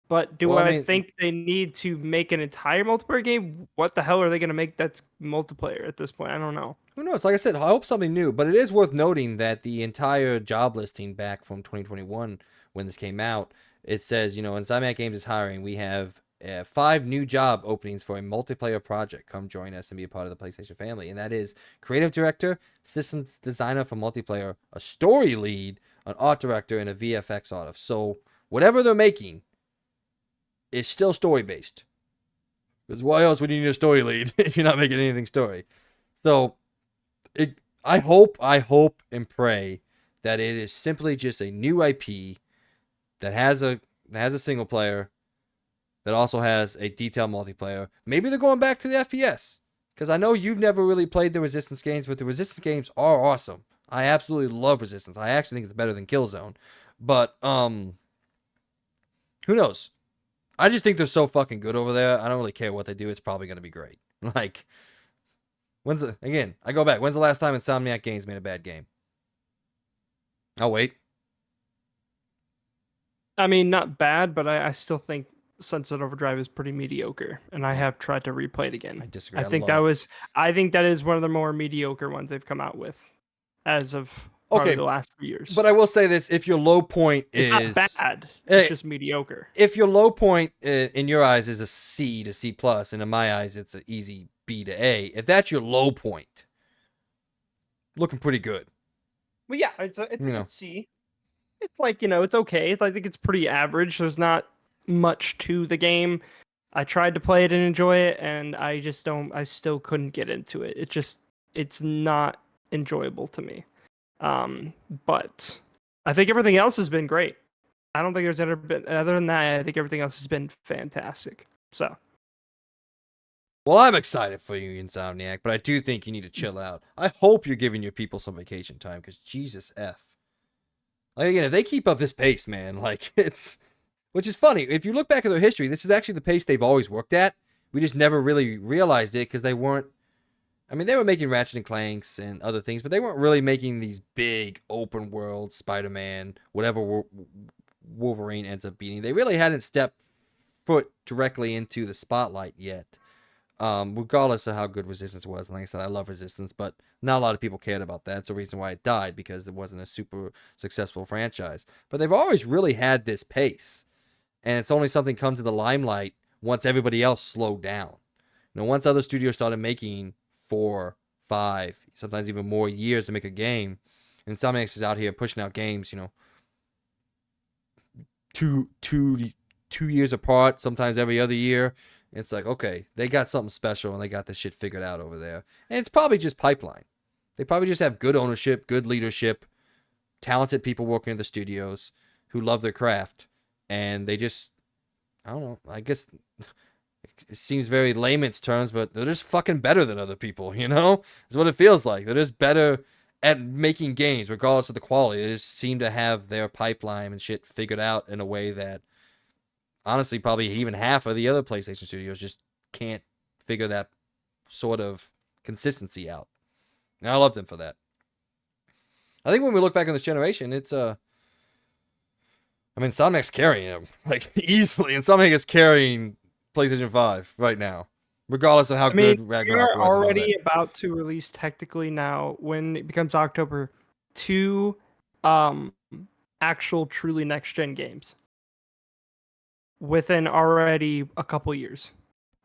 But do well, I I mean, think they need to make an entire multiplayer game? What the hell are they going to make that's multiplayer at this point? I don't know. who knows? Like I said, I hope something new. But it is worth noting that the entire job listing back from 2021 when this came out, it says, Insomniac Games is hiring. We have 5 new job openings for a multiplayer project. Come join us and be a part of the PlayStation family. And that is creative director, systems designer for multiplayer, a story lead, an art director, and a VFX artist. So whatever they're making is still story based. Because why else would you need a story lead if you're not making anything story? So I hope and pray that it is simply just a new IP that has a single player that also has a detailed multiplayer. Maybe they're going back to the FPS because I know you've never really played the Resistance games, but the Resistance games are awesome. I absolutely love Resistance. I actually think it's better than Killzone. But who knows? I just think they're so fucking good over there. I don't really care what they do. It's probably going to be great. Like, I go back. When's the last time Insomniac Games made a bad game? Oh, wait. I mean, not bad, but I still think Sunset Overdrive is pretty mediocre, and I have tried to replay it again. I disagree. I think that is one of the more mediocre ones they've come out with as of probably Okay, the last few years. but I will say this: if your low point it's is not bad, it's just mediocre. If your low point in your eyes is a C to C plus, and in my eyes it's an easy B to A, if that's your low point, looking pretty good. Well, yeah, it's a good C. It's like, it's okay. I think it's pretty average. There's not much to the game. I tried to play it and enjoy it, and I still couldn't get into it. It's not enjoyable to me. But I think everything else has been great. I don't think there's ever been, other than that, I think everything else has been fantastic. So. Well, I'm excited for you, Insomniac, but I do think you need to chill out. I hope you're giving your people some vacation time, because Jesus F. Like, again, if they keep up this pace, man, like, which is funny. If you look back at their history, this is actually the pace they've always worked at. We just never really realized it because they weren't. I mean, they were making Ratchet and Clanks and other things, but they weren't really making these big open world Spider-Man, whatever Wolverine ends up beating. They really hadn't stepped foot directly into the spotlight yet. Regardless of how good Resistance was. And like I said, I love Resistance, but not a lot of people cared about that. It's the reason why it died, because it wasn't a super successful franchise. But they've always really had this pace. And it's only something come to the limelight once everybody else slowed down. Once other studios started making 4, 5, sometimes even more years to make a game, and Insomniac is out here pushing out games, two years apart, sometimes every other year. It's like, okay, they got something special and they got this shit figured out over there. And it's probably just pipeline. They probably just have good ownership, good leadership, talented people working in the studios who love their craft. And they just, I don't know, I guess it seems very layman's terms, but they're just fucking better than other people, Is what it feels like. They're just better at making games, regardless of the quality. They just seem to have their pipeline and shit figured out in a way that, honestly, probably even half of the other PlayStation studios just can't figure that sort of consistency out. And I love them for that. I think when we look back on this generation, it's Insomniac's carrying them, like, easily. Insomniac is carrying PlayStation 5 right now, regardless of how good Ragnarok was. We're already about to release, technically now, when it becomes October, 2 actual truly next-gen games within already a couple years.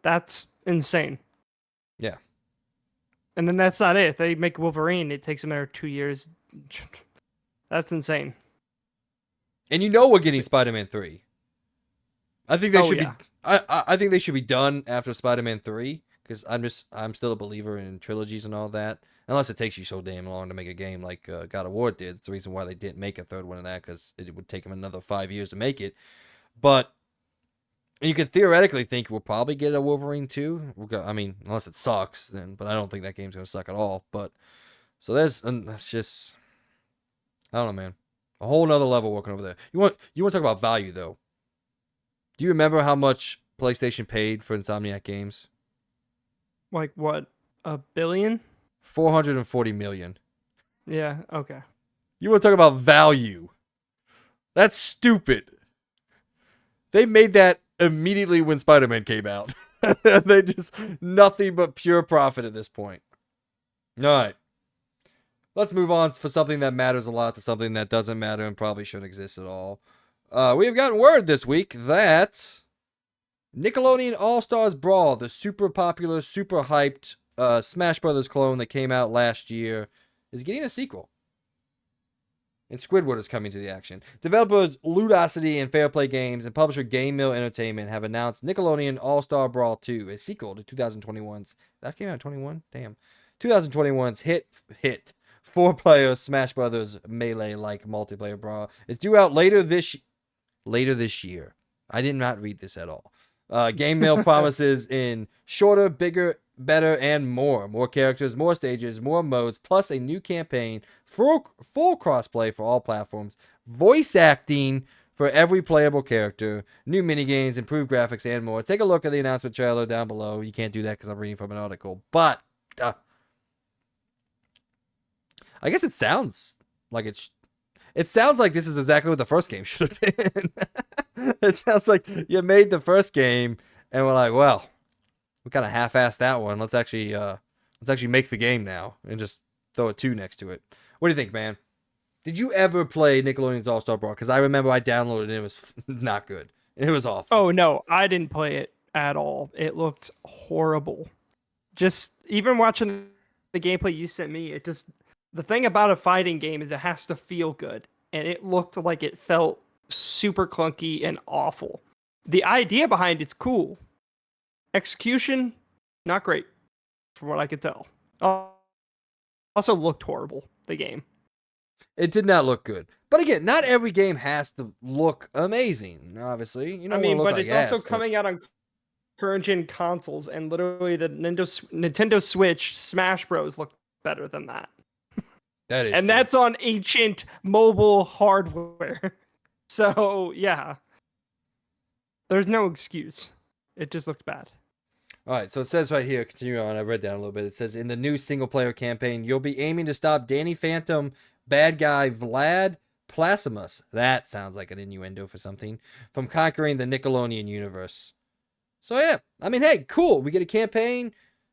That's insane. Yeah. And then that's not it. If they make Wolverine, it takes them another 2 years. That's insane. And we're getting Spider-Man 3. I think they should be. I think they should be done after Spider-Man 3, because I'm still a believer in trilogies and all that. Unless it takes you so damn long to make a game like God of War did. It's the reason why they didn't make a third one of that, because it would take them another 5 years to make it. But you could theoretically think we'll probably get a Wolverine 2. Unless it sucks, then. But I don't think that game's gonna suck at all. But so that's just, I don't know, man. A whole nother level working over there. You want to talk about value, though? Do you remember how much PlayStation paid for Insomniac Games? Like what? $1 billion? $440 million. Yeah. Okay. You want to talk about value? That's stupid. They made that immediately when Spider-Man came out. They just nothing but pure profit at this point. All right. Let's move on for something that matters a lot to something that doesn't matter and probably shouldn't exist at all. We have gotten word this week that Nickelodeon All-Stars Brawl, the super popular, super hyped Smash Brothers clone that came out last year, is getting a sequel. And Squidward is coming to the action. Developers Ludosity and Fairplay Games and publisher Game Mill Entertainment have announced Nickelodeon All-Star Brawl 2, a sequel to 2021's... That came out in 21? Damn. 2021's hit 4-player Smash Brothers Melee-like multiplayer brawl. It's due out later this year. I did not read this at all. Game Mill promises in shorter, bigger, better, and more. More characters, more stages, more modes, plus a new campaign, full crossplay for all platforms, voice acting for every playable character, new minigames, improved graphics, and more. Take a look at the announcement trailer down below. You can't do that because I'm reading from an article. But I guess it sounds like it sounds like this is exactly what the first game should have been. It sounds like you made the first game and we're like, well, we kind of half-assed that one. Let's actually make the game now and just throw a 2 next to it. What do you think, man? Did you ever play Nickelodeon's All-Star Brawl? Because I remember I downloaded it and it was not good. It was awful. Oh, no, I didn't play it at all. It looked horrible. Just even watching the gameplay you sent me, the thing about a fighting game is it has to feel good. And it looked like it felt super clunky and awful. The idea behind it's cool. Execution, not great, from what I could tell. Also looked horrible, the game. It did not look good. But again, not every game has to look amazing, obviously. But it's also coming out on current gen consoles, and literally the Nintendo Switch Smash Bros. Looked better than that. That is and true. That's on ancient mobile hardware. So, yeah. There's no excuse. It just looked bad. All right, so it says right here, continue on, I read down a little bit. It says, in the new single-player campaign, you'll be aiming to stop Danny Phantom, bad guy Vlad, Placimus. That sounds like an innuendo for something. From conquering the Nickelodeon universe. So yeah, I mean, hey, cool. We get a campaign.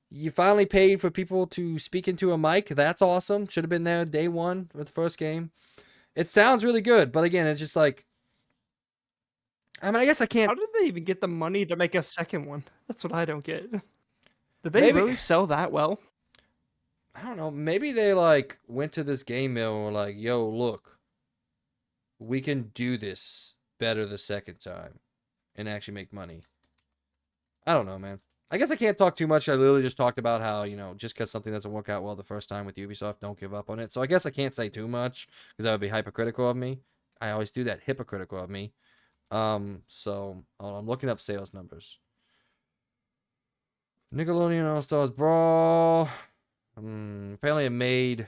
You finally paid for people to speak into a mic. That's awesome. Should have been there day one with the first game. It sounds really good, but again, it's just like, I mean, I guess I can't. How did they even get the money to make a second one? That's what I don't get. Did they Maybe really sell that well? I don't know. Maybe they like went to this game mill and were like, "Yo, look, we can do this better the second time and actually make money." I don't know, man. I guess I can't talk too much. I literally just talked about how, just because something doesn't work out well the first time with Ubisoft, don't give up on it. So I guess I can't say too much because that would be hypocritical of me. I always do that, hypocritical of me. So I'm looking up sales numbers. Nickelodeon All Stars Brawl. Apparently it made,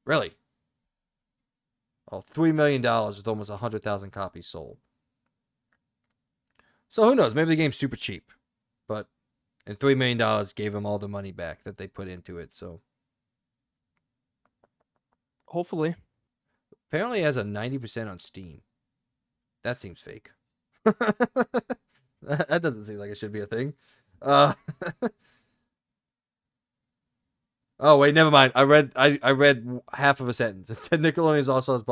really, $3 million with almost 100,000 copies sold. So who knows? Maybe the game's super cheap, and $3 million gave them all the money back that they put into it. So Hopefully. apparently it has a 90% on Steam. That seems fake. That doesn't seem like it should be a thing. Oh wait, never mind. I read half of a sentence. It said Nickelodeon's also as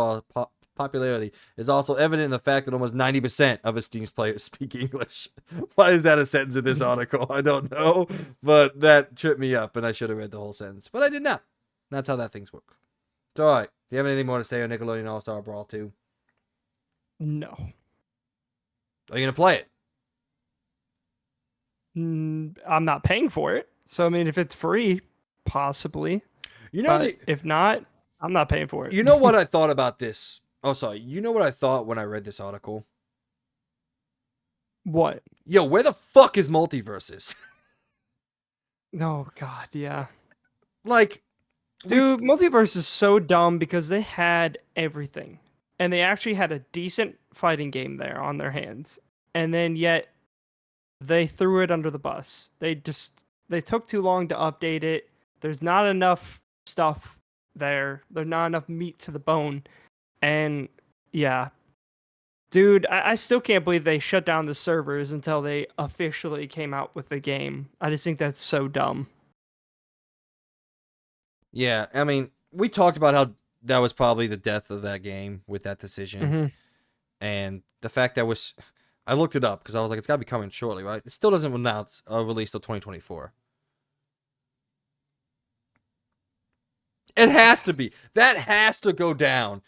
popularity is also evident in the fact that almost 90% of its Steam's players speak English. Why is that a sentence in this article? I don't know, but that tripped me up, and I should have read the whole sentence, but I did not. That's how that things work. It's all right. Do you have anything more to say on Nickelodeon All Star Brawl 2? No. Are you gonna play it? I'm not paying for it. So, I mean, if it's free, possibly. If not, I'm not paying for it. You know what I thought about this? Oh, sorry. You know what I thought when I read this article? What? Yo, where the fuck is Multiverses? Oh, God, yeah. Like, dude, Multiverse is so dumb because they had everything. And they actually had a decent fighting game there on their hands. And then yet, they threw it under the bus. They took too long to update it. There's not enough stuff there. There's not enough meat to the bone. And yeah, dude, I still can't believe they shut down the servers until they officially came out with the game. I just think that's so dumb. Yeah, I mean, we talked about how that was probably the death of that game with that decision. Mm-hmm. And the fact that I looked it up because I was like, it's got to be coming shortly, right? It still doesn't announce a release till 2024. It has to be. That has to go down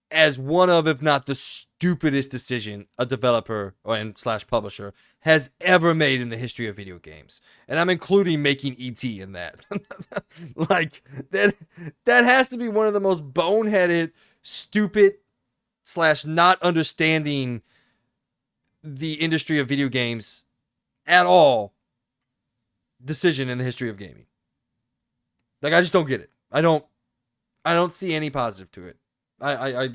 as one of, if not the stupidest decision a developer and / publisher has ever made in the history of video games. And I'm including making ET in that. Like, that has to be one of the most boneheaded, stupid / not understanding the industry of video games at all decision in the history of gaming. Like, I just don't get it. I don't see any positive to it. I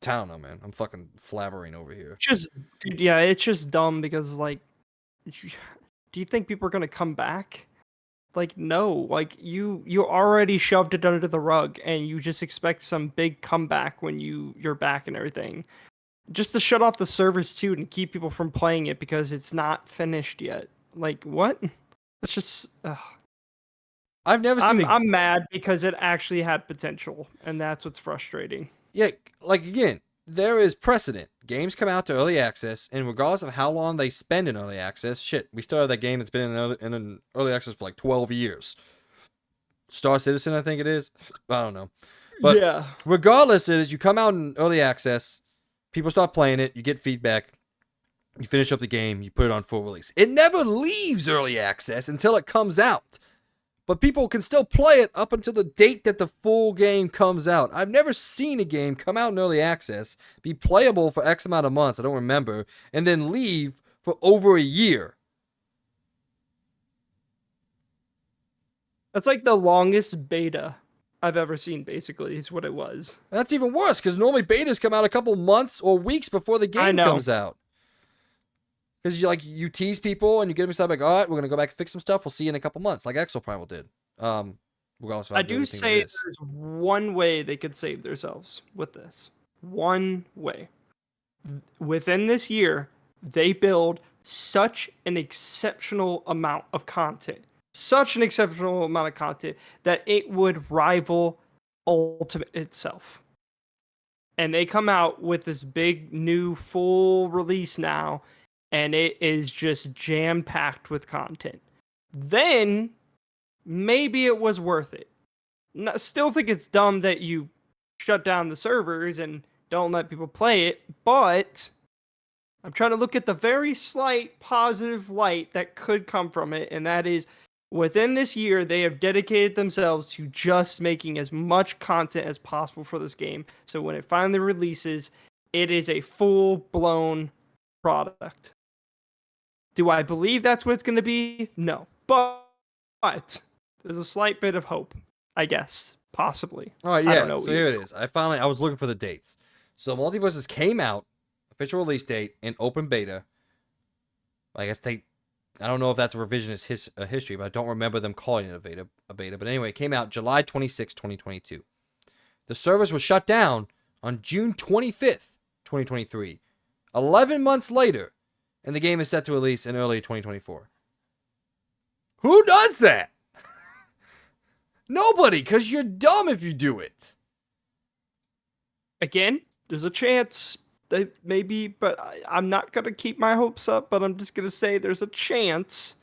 don't know, man. I'm fucking flabbering over here. It's just dumb because, like, do you think people are gonna come back? Like, no. Like, you already shoved it under the rug, and you just expect some big comeback when you're back and everything. Just to shut off the servers too and keep people from playing it because it's not finished yet. Like, what? It's just. I've never seen. I'm mad because it actually had potential, and that's what's frustrating. Yeah, like, again, there is precedent. Games come out to early access, and regardless of how long they spend in early access, shit, we still have that game that's been in early access for like 12 years. Star Citizen, I think it is. I don't know. But yeah, regardless, it is you come out in early access, people start playing it, you get feedback, you finish up the game, you put it on full release. It never leaves early access until it comes out. But people can still play it up until the date that the full game comes out. I've never seen a game come out in early access, be playable for X amount of months, I don't remember, and then leave for over a year. That's like the longest beta I've ever seen, basically, is what it was. That's even worse, because normally betas come out a couple months or weeks before the game comes out. Because you tease people and you get them excited, like, all right, we're going to go back and fix some stuff. We'll see you in a couple months, like Exoprimal did. regardless of I how good do we think it say is. there's one way they could save themselves with this. One way. Within this year, they build such an exceptional amount of content, that it would rival Ultimate itself. And they come out with this big new full release now, and it is just jam packed with content. Then maybe it was worth it. Still think it's dumb that you shut down the servers and don't let people play it, but I'm trying to look at the very slight positive light that could come from it, and that is within this year, they have dedicated themselves to just making as much content as possible for this game. So when it finally releases, it is a full-blown product. Do I believe that's what it's going to be? No. But there's a slight bit of hope, I guess. Possibly. All right, I yeah. don't know So here it is. I was looking for the dates. So Multiverses came out, official release date in open beta. I guess I don't know if that's a revisionist history, but I don't remember them calling it a beta. But anyway, it came out July 26, 2022. The servers were shut down on June 25th, 2023. 11 months later, and the game is set to release in early 2024. Who does that? Nobody, because you're dumb if you do it. Again, there's a chance that maybe, but I'm not going to keep my hopes up, but I'm just going to say there's a chance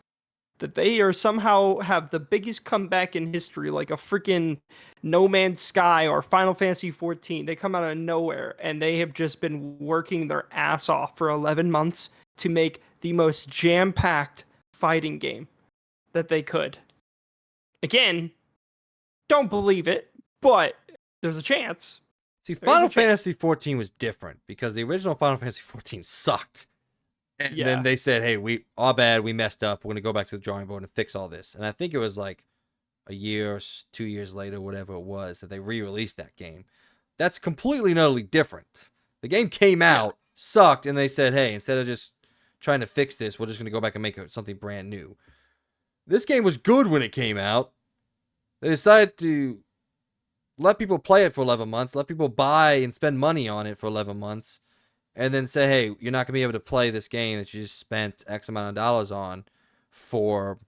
that they are somehow have the biggest comeback in history, like a freaking No Man's Sky or Final Fantasy 14. They come out of nowhere, and they have just been working their ass off for 11 months to make the most jam-packed fighting game that they could. Again, don't believe it, but there's a chance. See, Final Fantasy 14 was different because the original Final Fantasy 14 sucked. And then they said, hey, our bad, we messed up. We're going to go back to the drawing board and fix all this. And I think it was like a year or 2 years later, whatever it was, that they re-released that game. That's completely and utterly different. The game came out, sucked, and they said, hey, instead of just trying to fix this, we're just going to go back and make something brand new. This game was good when it came out. They decided to let people play it for 11 months, let people buy and spend money on it for 11 months, and then say, hey, you're not going to be able to play this game that you just spent X amount of dollars on for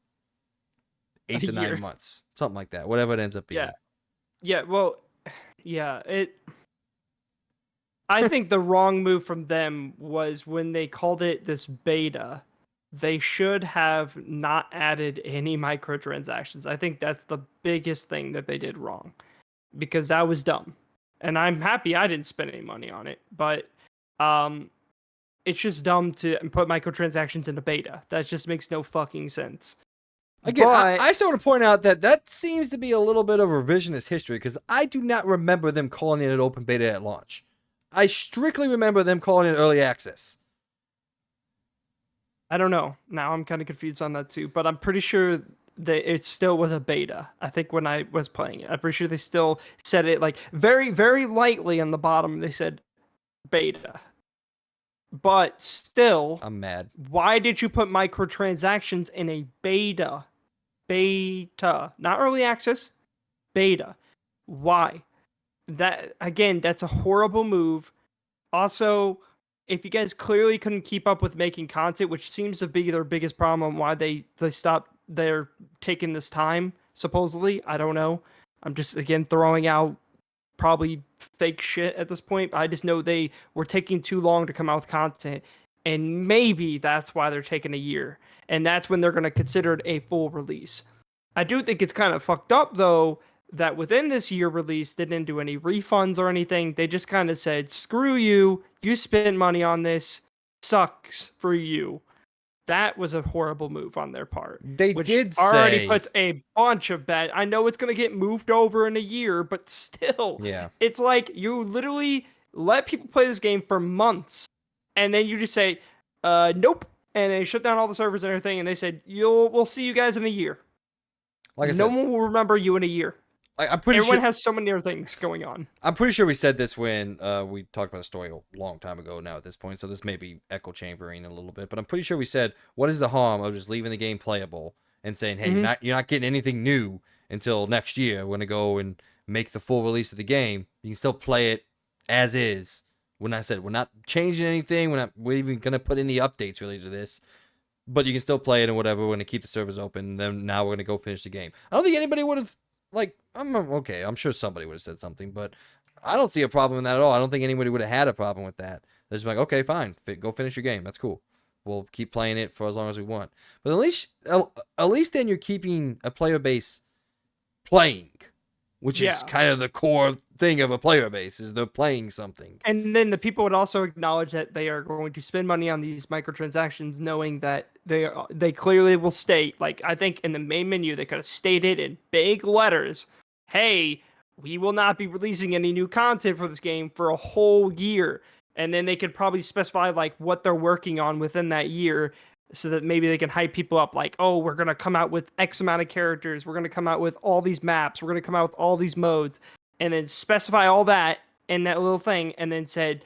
8 to 9 months. Something like that. Whatever it ends up being. Yeah, well, I think the wrong move from them was when they called it this beta. They should have not added any microtransactions. I think that's the biggest thing that they did wrong, because that was dumb. And I'm happy I didn't spend any money on it, but it's just dumb to put microtransactions in a beta. That just makes no fucking sense. Again, I still want to point out that seems to be a little bit of revisionist history, because I do not remember them calling it an open beta at launch. I strictly remember them calling it early access. I don't know. Now I'm kind of confused on that too, but I'm pretty sure that it still was a beta. I think when I was playing it, I'm pretty sure they still said it like very, very lightly on the bottom. They said beta. But still, I'm mad. Why did you put microtransactions in a beta? Beta, not early access. Beta. Why? That's a horrible move. Also, if you guys clearly couldn't keep up with making content, which seems to be their biggest problem, why they stopped, they're taking this time, supposedly. I don't know. I'm just, again, throwing out probably fake shit at this point. I just know they were taking too long to come out with content, and maybe that's why they're taking a year. And that's when they're going to consider it a full release. I do think it's kind of fucked up, though, that within this year release, they didn't do any refunds or anything. They just kind of said, screw you, you spent money on this, sucks for you. That was a horrible move on their part. They did already say, puts a bunch of bad. I know it's going to get moved over in a year, but still, it's like you literally let people play this game for months, and then you just say, nope, and they shut down all the servers and everything, and they said, we'll see you guys in a year. Like I said, no one will remember you in a year. Everyone has so many other things going on. I'm pretty sure we said this when we talked about the story a long time ago now at this point, so this may be echo chambering a little bit, but I'm pretty sure we said, what is the harm of just leaving the game playable and saying, hey, you're not getting anything new until next year. We're gonna go and make the full release of the game. You can still play it as is. When I said we're not changing anything, we're even gonna put any updates related to this. But you can still play it and whatever. We're gonna keep the servers open. Then now we're gonna go finish the game. I don't think anybody would have I'm sure somebody would have said something, but I don't see a problem in that at all. I don't think anybody would have had a problem with that. They're just like, okay, fine, go finish your game. That's cool. We'll keep playing it for as long as we want. But at least then you're keeping a player base playing, which is kind of the core thing of a player base, is they're playing something. And then the people would also acknowledge that they are going to spend money on these microtransactions, knowing that they clearly will state, like, I think in the main menu they could have stated in big letters, hey, we will not be releasing any new content for this game for a whole year. And then they could probably specify like what they're working on within that year, so that maybe they can hype people up, like, oh, we're going to come out with X amount of characters, we're going to come out with all these maps, we're going to come out with all these modes, and then specify all that in that little thing, and then said,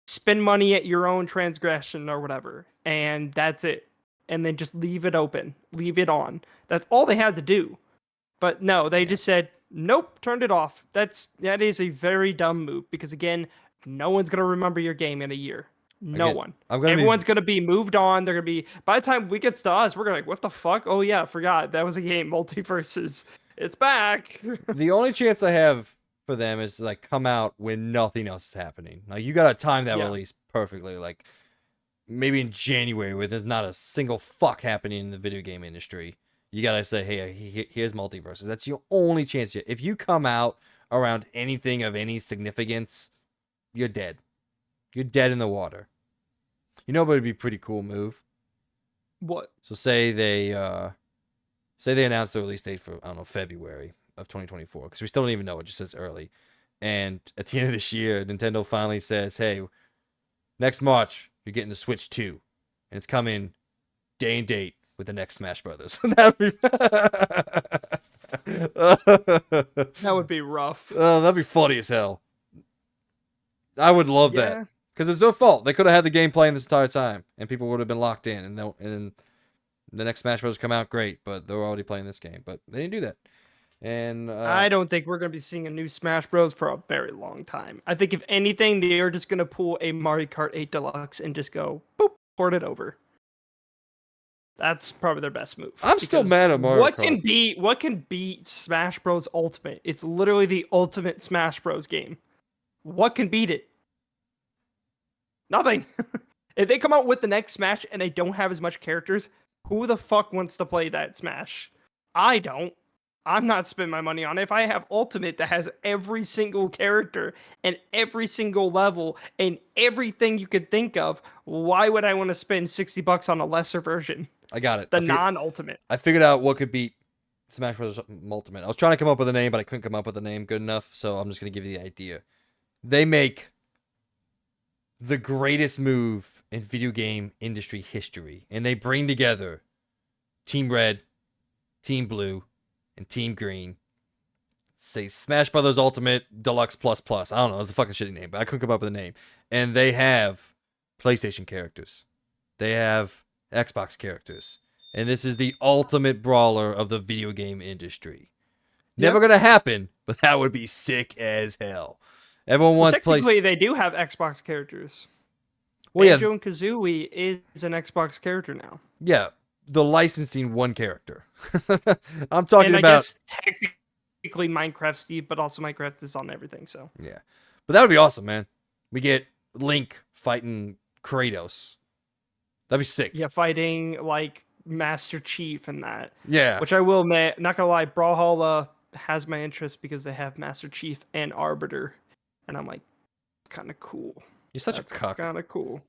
spend money at your own transgression or whatever, and that's it. And then just leave it open, leave it on. That's all they had to do. But no, they just said, nope, turned it off. That is a very dumb move, because again, no one's going to remember your game in a year. No one. Everyone's going to be moved on. They're going to be, by the time we gets to us, we're going to like, what the fuck? Oh yeah, I forgot. That was a game, Multiverses. It's back. The only chance I have for them is to like come out when nothing else is happening. Like, you got to time that release perfectly. Like maybe in January where there's not a single fuck happening in the video game industry. You got to say, hey, here's Multiverses. That's your only chance. If you come out around anything of any significance, you're dead. You're dead in the water. You know what would be a pretty cool move? What? So say they announced the release date for, I don't know, February of 2024, because we still don't even know. It just says early. And at the end of this year, Nintendo finally says, hey, next March, you're getting the Switch 2. And it's coming day and date with the next Smash Brothers. That would be rough. That'd be funny as hell. I would love that. Because it's their fault. They could have had the game playing this entire time, and people would have been locked in. And the next Smash Bros. Come out, great, but they're already playing this game. But they didn't do that. And I don't think we're going to be seeing a new Smash Bros. For a very long time. I think if anything, they are just going to pull a Mario Kart 8 Deluxe and just go, boop, port it over. That's probably their best move. I'm still mad at Mario Kart. What can beat Smash Bros. Ultimate? It's literally the ultimate Smash Bros. Game. What can beat it? Nothing. If they come out with the next Smash and they don't have as much characters, who the fuck wants to play that Smash? I don't. I'm not spending my money on it. If I have Ultimate that has every single character and every single level and everything you could think of, why would I want to spend $60 on a lesser version? I got it. The non-Ultimate. I figured out what could beat Smash Bros. Ultimate. I was trying to come up with a name, but I couldn't come up with a name good enough, so I'm just going to give you the idea. They make the greatest move in video game industry history, and they bring together Team Red, Team Blue, and Team Green. Say Smash Brothers Ultimate Deluxe Plus Plus. I don't know. It's a fucking shitty name, but I couldn't come up with a name. And they have PlayStation characters. They have Xbox characters. And this is the ultimate brawler of the video game industry. Never gonna happen, but that would be sick as hell. Everyone wants technically, they do have Xbox characters. Well, Banjo and Kazooie is an Xbox character now. Yeah, the licensing one character. I'm talking and I about. Guess technically Minecraft Steve, but also Minecraft is on everything. So yeah, but that would be awesome, man. We get Link fighting Kratos. That'd be sick. Yeah, fighting like Master Chief and that. Yeah, which I will admit, not gonna lie, Brawlhalla has my interest because they have Master Chief and Arbiter, and I'm like, kind of cool. You're such a cuck. Kind of cool.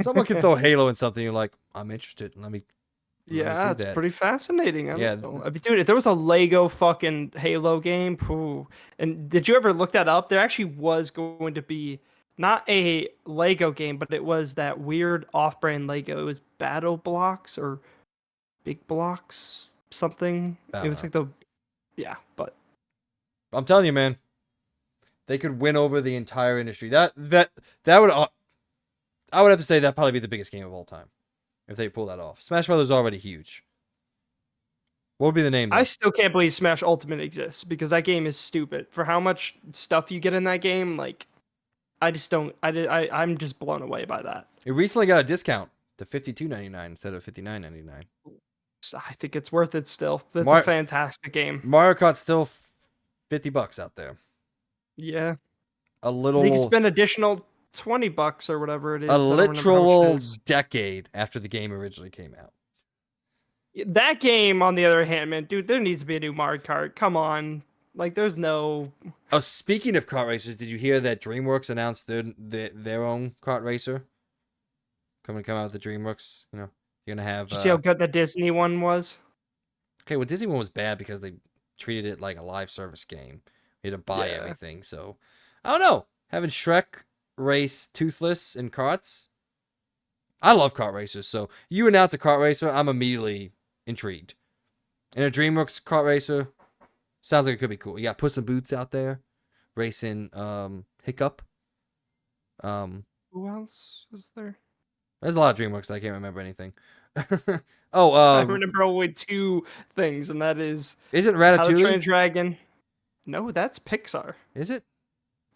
Someone can throw Halo in something. You're like, I'm interested. Let me. Yeah, it's pretty fascinating. I yeah, don't know. I mean, dude, if there was a Lego fucking Halo game, pooh. And did you ever look that up? There actually was going to be not a Lego game, but it was that weird off-brand Lego. It was Battle Blocks or Big Blocks something. It was like but I'm telling you, man, they could win over the entire industry. That would, I would have to say that probably be the biggest game of all time if they pull that off. Smash Brothers is already huge. What would be the name though? I still can't believe Smash Ultimate exists because that game is stupid. For how much stuff you get in that game, like I just don't. I'm just blown away by that. It recently got a discount to $52.99 instead of $59.99. So I think it's worth it still. That's a fantastic game. Mario Kart's still $50 out there. Yeah. A little. They can spend additional $20 or whatever it is. A literal decade after the game originally came out. That game, on the other hand, man, dude, there needs to be a new Mario Kart. Come on. Like, there's no... Oh, speaking of kart racers, did you hear that DreamWorks announced their own kart racer? Come out with the DreamWorks, you know, you're going to have... Did you see how good the Disney one was? Okay, well, Disney one was bad because they treated it like a live service game. You had to buy everything, so... I don't know. Having Shrek race Toothless in karts? I love kart racers, so you announce a kart racer, I'm immediately intrigued. And a DreamWorks kart racer sounds like it could be cool. You got Puss in Boots out there racing Hiccup. Who else was there? There's a lot of DreamWorks that I can't remember anything. I remember only two things, and that is... Isn't How to Train Ratatouille? Your Dragon. No, that's Pixar. Is it?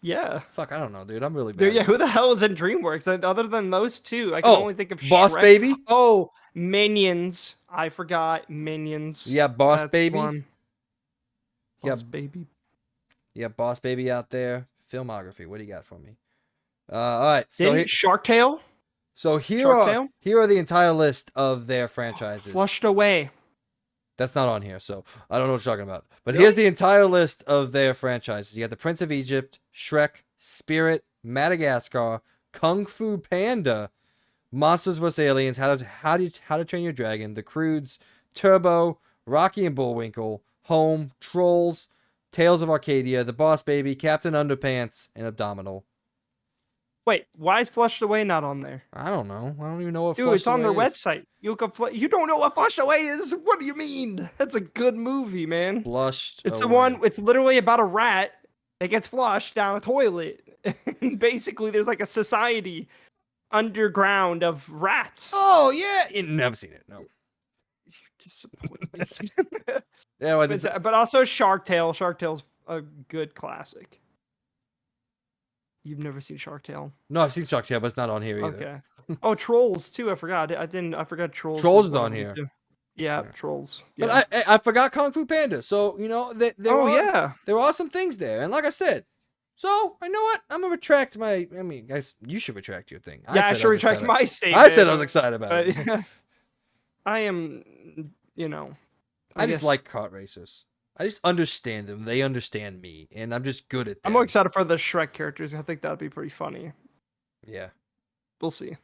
Yeah. Fuck, I don't know, dude. I'm really bad. Dude, yeah, who the hell is in DreamWorks? Other than those two, I can only think of Boss Shrek. Baby? Oh, Minions. I forgot Minions. Yeah, Boss That's Baby. one. Yeah. Boss Baby. Yeah, Boss Baby out there. Filmography. What do you got for me? All right. So Shark Tale? So here Shark are Tale? here are the entire list of their franchises. Flushed Away. That's not on here, so I don't know what you're talking about. But Really? here's the entire list of their franchises. You got The Prince of Egypt, Shrek, Spirit, Madagascar, Kung Fu Panda, Monsters vs. Aliens, How to Train Your Dragon, The Croods, Turbo, Rocky and Bullwinkle, Home, Trolls, Tales of Arcadia, The Boss Baby, Captain Underpants, and Abdominal. Wait, why is Flushed Away not on there? I don't know. I don't even know what Dude, Flushed it's on their Away is. website. You don't know what Flushed Away is? What do you mean? That's a good movie, man. Flushed It's Away. the one. It's literally about a rat that gets flushed down a toilet. And basically, there's like a society underground of rats. Oh yeah, you never seen it. No. You disappoint me. Yeah, well, but also Shark Tale. Shark Tale's a good classic. You've never seen Shark Tale? no, I've seen Shark Tale, but it's not on here either. Okay. Oh, Trolls too. I forgot. I forgot Trolls. Trolls was is one on of them, here. too. Yeah, Trolls. Yeah. But I forgot Kung Fu Panda. So you know yeah. there are some things there, and like I said, so I know what I'm gonna retract my. I mean, guys, you should retract your thing. I should retract my statement. I said I was excited about it. I am, I just like kart racers. I just understand them. They understand me, and I'm just good at them. I'm more excited for the Shrek characters. I think that'd be pretty funny. Yeah. We'll see.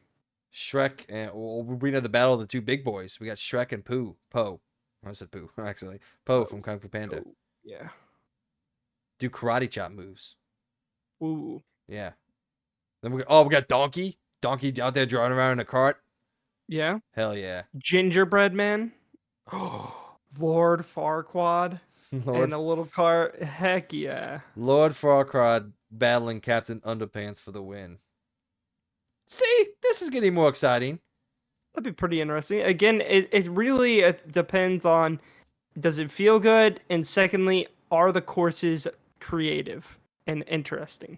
Shrek and we know the battle of the two big boys. We got Shrek and Poe. I said Pooh, actually. Poe from Kung Fu Panda. Oh, yeah. Do karate chop moves. Ooh. Yeah. Then we got Donkey. Donkey out there driving around in a cart. Yeah. Hell yeah. Gingerbread Man. Lord Farquaad. And a little cart. Heck yeah. Lord Farquaad battling Captain Underpants for the win. See, this is getting more exciting. That'd be pretty interesting. Again, it really depends on, does it feel good? And secondly, are the courses creative and interesting?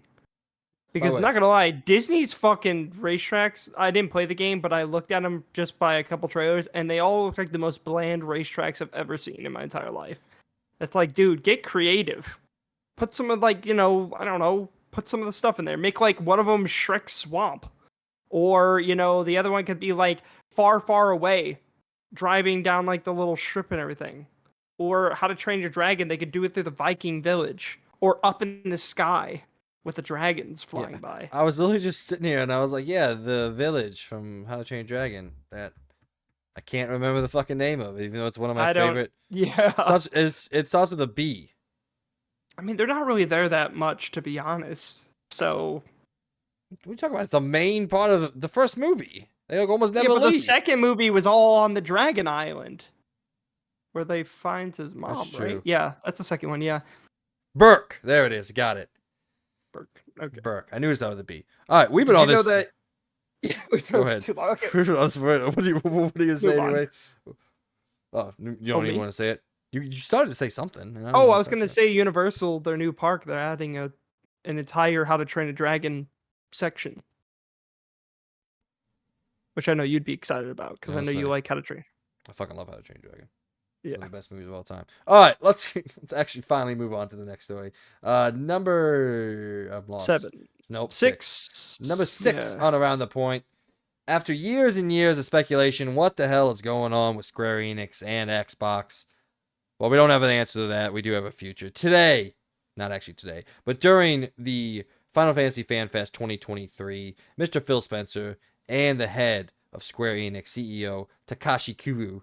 Because not gonna lie, Disney's fucking racetracks, I didn't play the game, but I looked at them just by a couple trailers, and they all look like the most bland racetracks I've ever seen in my entire life. It's like, dude, get creative. Put some of, like, I don't know, put some of the stuff in there. Make, like, one of them Shrek Swamp. Or, the other one could be, like, far, far away, driving down, like, the little strip and everything. Or How to Train Your Dragon, they could do it through the Viking village. Or up in the sky with the dragons flying by. I was literally just sitting here and I was like, yeah, the village from How to Train Your Dragon. That I can't remember the fucking name of it, even though it's one of my favorite. Yeah. It starts with a B. I mean, they're not really there that much, to be honest. So... We talk about it's the main part of the first movie. They almost never leave. leave. The second movie was all on the Dragon Island, where they find his mom. That's right? true. Yeah, that's the second one. Yeah, Burke. There it is. Got it. Burke. Okay. Burke. I knew it started with a B. All right, we've been on this. That... Yeah, Go ahead. Too long. Okay. What are you saying Move on. anyway? Oh, you don't even want to say it. You started to say something. And I don't Oh, want I to was cut gonna you. say Universal, their new park, they're adding an entire How to Train a Dragon section, which I know you'd be excited about I because I was know gonna you say, like How to Train. I fucking love How to Train Your Dragon. It's Yeah. one of the best movies of all time. All right, let's actually finally move on to the next story. Number I've lost. 7. Nope, 6. Number 6. 6 Yeah. on Around the Point. After years and years of speculation, what the hell is going on with Square Enix and Xbox? Well, we don't have an answer to that. We do have a future. Today, not actually today, but during the Final Fantasy Fan Fest 2023, Mr. Phil Spencer and the head of Square Enix CEO Takashi Kuru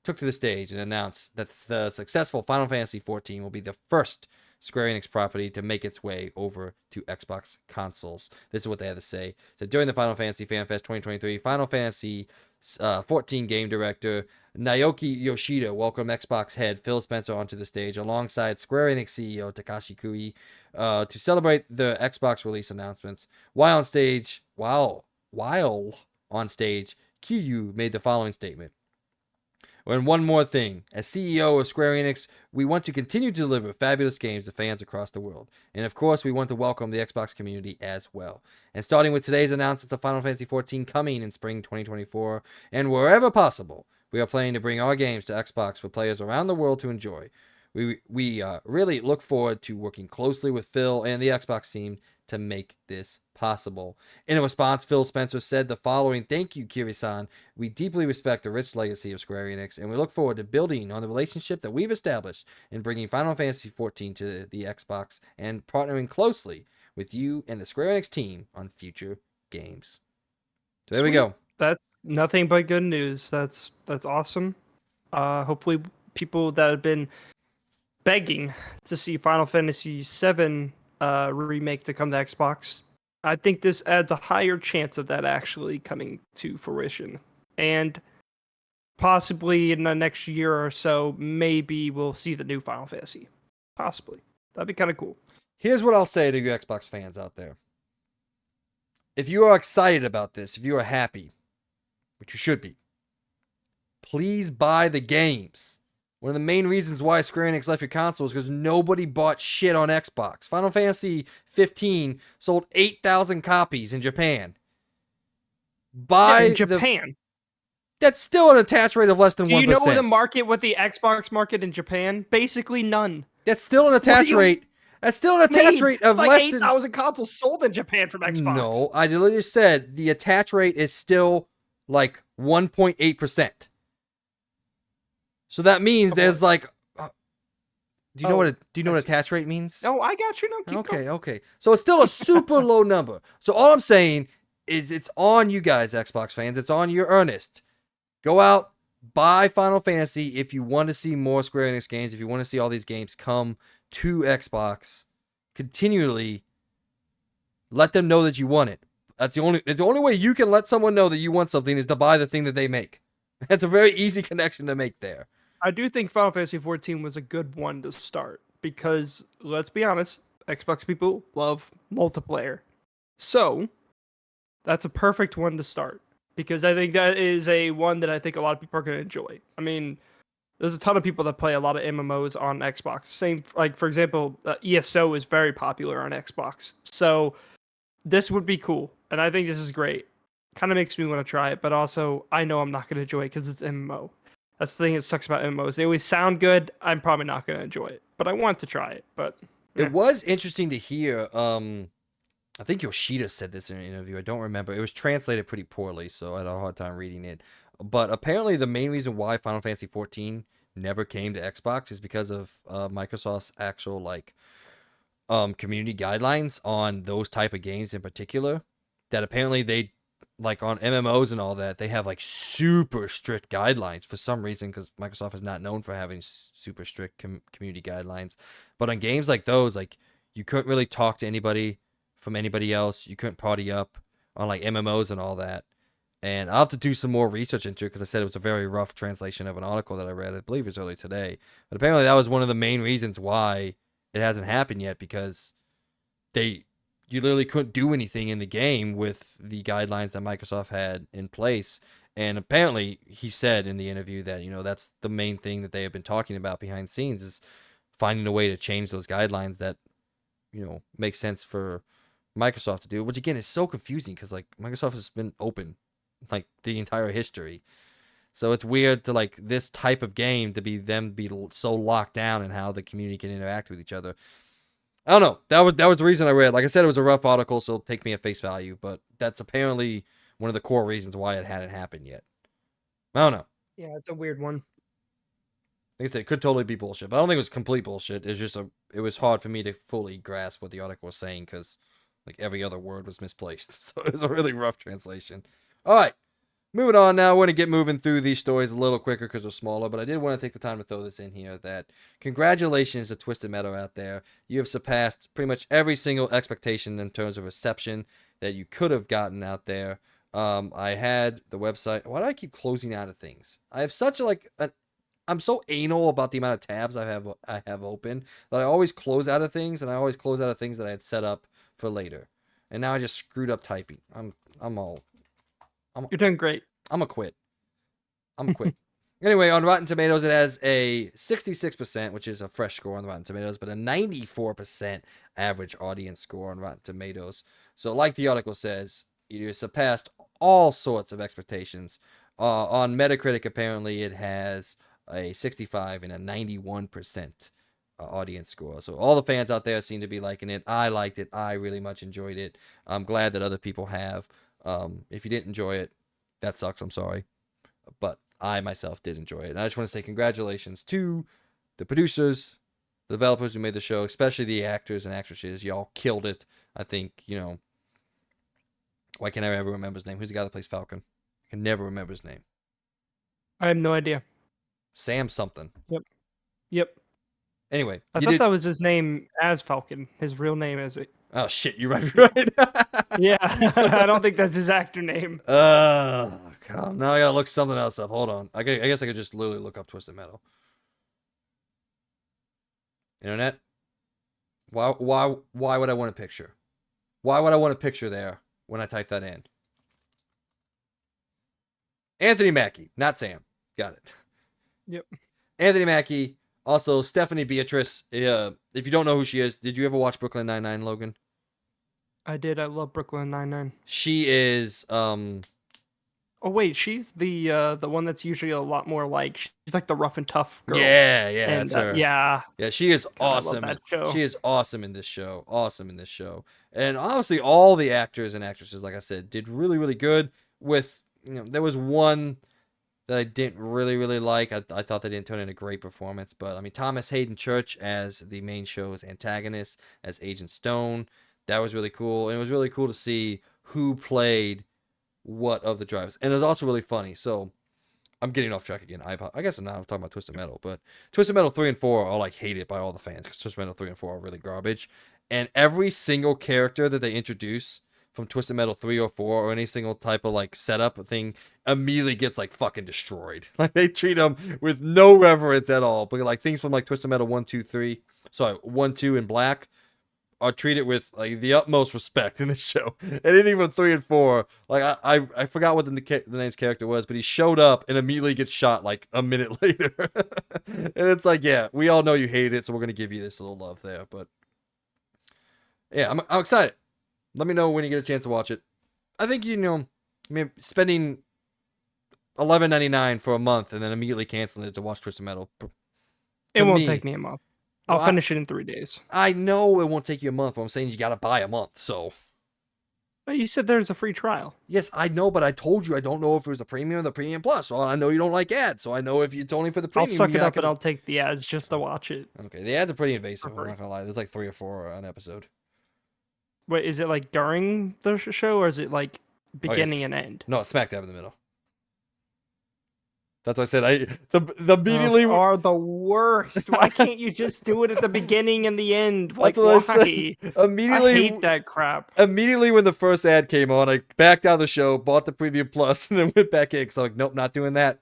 took to the stage and announced that the successful Final Fantasy XIV will be the first Square Enix property to make its way over to Xbox consoles. This is what they had to say. So during the Final Fantasy Fan Fest 2023, Final Fantasy 14 game director Naoki Yoshida welcomed Xbox head Phil Spencer onto the stage alongside Square Enix CEO Takashi Kui to celebrate the Xbox release announcements. While on stage, Kiryu made the following statement. And one more thing. As CEO of Square Enix, we want to continue to deliver fabulous games to fans across the world. And of course, we want to welcome the Xbox community as well. And starting with today's announcements of Final Fantasy XIV coming in spring 2024, and wherever possible, we are planning to bring our games to Xbox for players around the world to enjoy. We really look forward to working closely with Phil and the Xbox team to make this possible. In a response, Phil Spencer said the following: "Thank you, Kiri-san. We deeply respect the rich legacy of Square Enix, and we look forward to building on the relationship that we've established in bringing Final Fantasy XIV to the Xbox and partnering closely with you and the Square Enix team on future games." So there we Sweet. go. That's nothing but good news. That's awesome. Hopefully people that have been begging to see Final Fantasy VII remake to come to Xbox, I think this adds a higher chance of that actually coming to fruition. And possibly in the next year or so, maybe we'll see the new Final Fantasy. Possibly. That'd be kind of cool. Here's what I'll say to you Xbox fans out there. If you are excited about this, if you are happy, which you should be, please buy the games. One of the main reasons why Square Enix left your console is because nobody bought shit on Xbox. Final Fantasy 15 sold 8,000 copies in Japan. Yeah, in Buy the. Japan. That's still an attach rate of less than 1%. Do you know the market with the Xbox market in Japan? Basically none. That's still an attach rate. That's still an attach rate of it's like less 8,000 consoles sold in Japan from Xbox. No, I literally just said the attach rate is still like 1.8%. So that means there's like do you know what attach rate means? No, I got you. No, keep going. Okay. So it's still a super low number. So all I'm saying is it's on you guys, Xbox fans. It's on your earnest. Go out, buy Final Fantasy if you want to see more Square Enix games, if you want to see all these games come to Xbox continually. Let them know that you want it. That's the only way you can let someone know that you want something is to buy the thing that they make. That's a very easy connection to make there. I do think Final Fantasy XIV was a good one to start because, let's be honest, Xbox people love multiplayer. So, that's a perfect one to start because I think that is a one that I think a lot of people are going to enjoy. I mean, there's a ton of people that play a lot of MMOs on Xbox. Same, like, for example, ESO is very popular on Xbox. So, this would be cool. And I think this is great. Kind of makes me want to try it, but also I know I'm not going to enjoy it because it's MMO. That's the thing that sucks about MMOs. They always sound good. I'm probably not going to enjoy it, but I want to try it. But It was interesting to hear. I think Yoshida said this in an interview. I don't remember. It was translated pretty poorly, so I had a hard time reading it. But apparently, the main reason why Final Fantasy XIV never came to Xbox is because of Microsoft's actual community guidelines on those type of games in particular. That apparently they like on MMOs and all that, they have like super strict guidelines for some reason because Microsoft is not known for having super strict community guidelines. But on games like those, like you couldn't really talk to anybody from anybody else. You couldn't party up on like MMOs and all that. And I'll have to do some more research into it because I said it was a very rough translation of an article that I read. I believe it was early today. But apparently that was one of the main reasons why it hasn't happened yet because you literally couldn't do anything in the game with the guidelines that Microsoft had in place. And apparently, he said in the interview that that's the main thing that they have been talking about behind scenes is finding a way to change those guidelines that make sense for Microsoft to do. Which again is so confusing because like Microsoft has been open like the entire history. So it's weird to like this type of game to be so locked down in how the community can interact with each other. I don't know. That was the reason I read. Like I said, it was a rough article, so take me at face value. But that's apparently one of the core reasons why it hadn't happened yet. I don't know. Yeah, it's a weird one. Like I said, it could totally be bullshit, but I don't think it was complete bullshit. It's just it was hard for me to fully grasp what the article was saying because like every other word was misplaced. So it was a really rough translation. All right. Moving on now, we're going to get moving through these stories a little quicker because they're smaller, but I did want to take the time to throw this in here that congratulations to Twisted Metal out there. You have surpassed pretty much every single expectation in terms of reception that you could have gotten out there. I had the website. Why do I keep closing out of things? I have such I'm so anal about the amount of tabs I have open that I always close out of things, and I always close out of things that I had set up for later. And now I just screwed up typing. You're doing great. I'm a quit. Anyway, on Rotten Tomatoes, it has a 66%, which is a fresh score on Rotten Tomatoes, but a 94% average audience score on Rotten Tomatoes. So, like the article says, it surpassed all sorts of expectations. On Metacritic, apparently, it has a 65 and a 91% audience score. So all the fans out there seem to be liking it. I liked it. I really much enjoyed it. I'm glad that other people have. If you didn't enjoy it, that sucks. I'm sorry. But I myself did enjoy it. And I just want to say congratulations to the producers, the developers who made the show, especially the actors and actresses. Y'all killed it. I think, why can't I ever remember his name? Who's the guy that plays Falcon? I can never remember his name. I have no idea. Sam something. Yep. Anyway. I thought that was his name as Falcon. His real name is it. Oh, shit. You're right. Yeah. I don't think that's his actor name. God. Now I gotta look something else up. Hold on. I guess I could just literally look up Twisted Metal. Internet? Why would I want a picture? Why would I want a picture there when I type that in? Anthony Mackie, not Sam. Got it. Yep. Anthony Mackie, also Stephanie Beatrice. If you don't know who she is, did you ever watch Brooklyn Nine-Nine, Logan? I did. I love Brooklyn Nine-Nine. She is Oh wait, she's the one that's usually a lot more like she's like the rough and tough girl. Yeah, and, that's her. Yeah, she is awesome. I love that show. She is awesome in this show. And honestly, all the actors and actresses, like I said, did really, really good. With there was one that I didn't really like. I thought they didn't turn in a great performance, but I mean Thomas Hayden Church as the main show's antagonist, as Agent Stone, that was really cool. And it was really cool to see who played what of the drivers. And it was also really funny. So I'm getting off track again. I guess I'm not talking about Twisted Metal, but Twisted Metal 3 and 4 are like hated by all the fans because Twisted Metal 3 and 4 are really garbage. And every single character that they introduce from Twisted Metal 3 or 4 or any single type of like setup thing immediately gets like fucking destroyed. Like they treat them with no reverence at all. But like things from like Twisted Metal 1, 2, 3, 1, 2 and Black are treated with like the utmost respect in this show. Anything from 3 and 4, like I forgot what the name's character was, but he showed up and immediately gets shot like a minute later. And it's like, yeah, we all know you hate it, so we're gonna give you this little love there. But yeah, I'm excited. Let me know when you get a chance to watch it. I think spending $11.99 for a month and then immediately canceling it to watch Twisted Metal. It won't take me a month. I'll finish it in 3 days. I know it won't take you a month, but I'm saying you got to buy a month, so. But you said there's a free trial. Yes, I know, but I told you I don't know if it was the premium or the premium plus. So I know you don't like ads, so I know if it's only for the premium. I'll suck it up and I'll take the ads just to watch it. Okay, the ads are pretty invasive, I'm not going to lie. There's like 3 or 4 an episode. Wait, is it like during the show or is it like beginning and end? No, it's smack dab in the middle. That's what I said. The immediately Those are the worst. Why can't you just do it at the beginning and the end? Like, why? Immediately, I hate that crap. Immediately when the first ad came on, I backed out of the show, bought the premium plus, and then went back in. So like, nope, not doing that.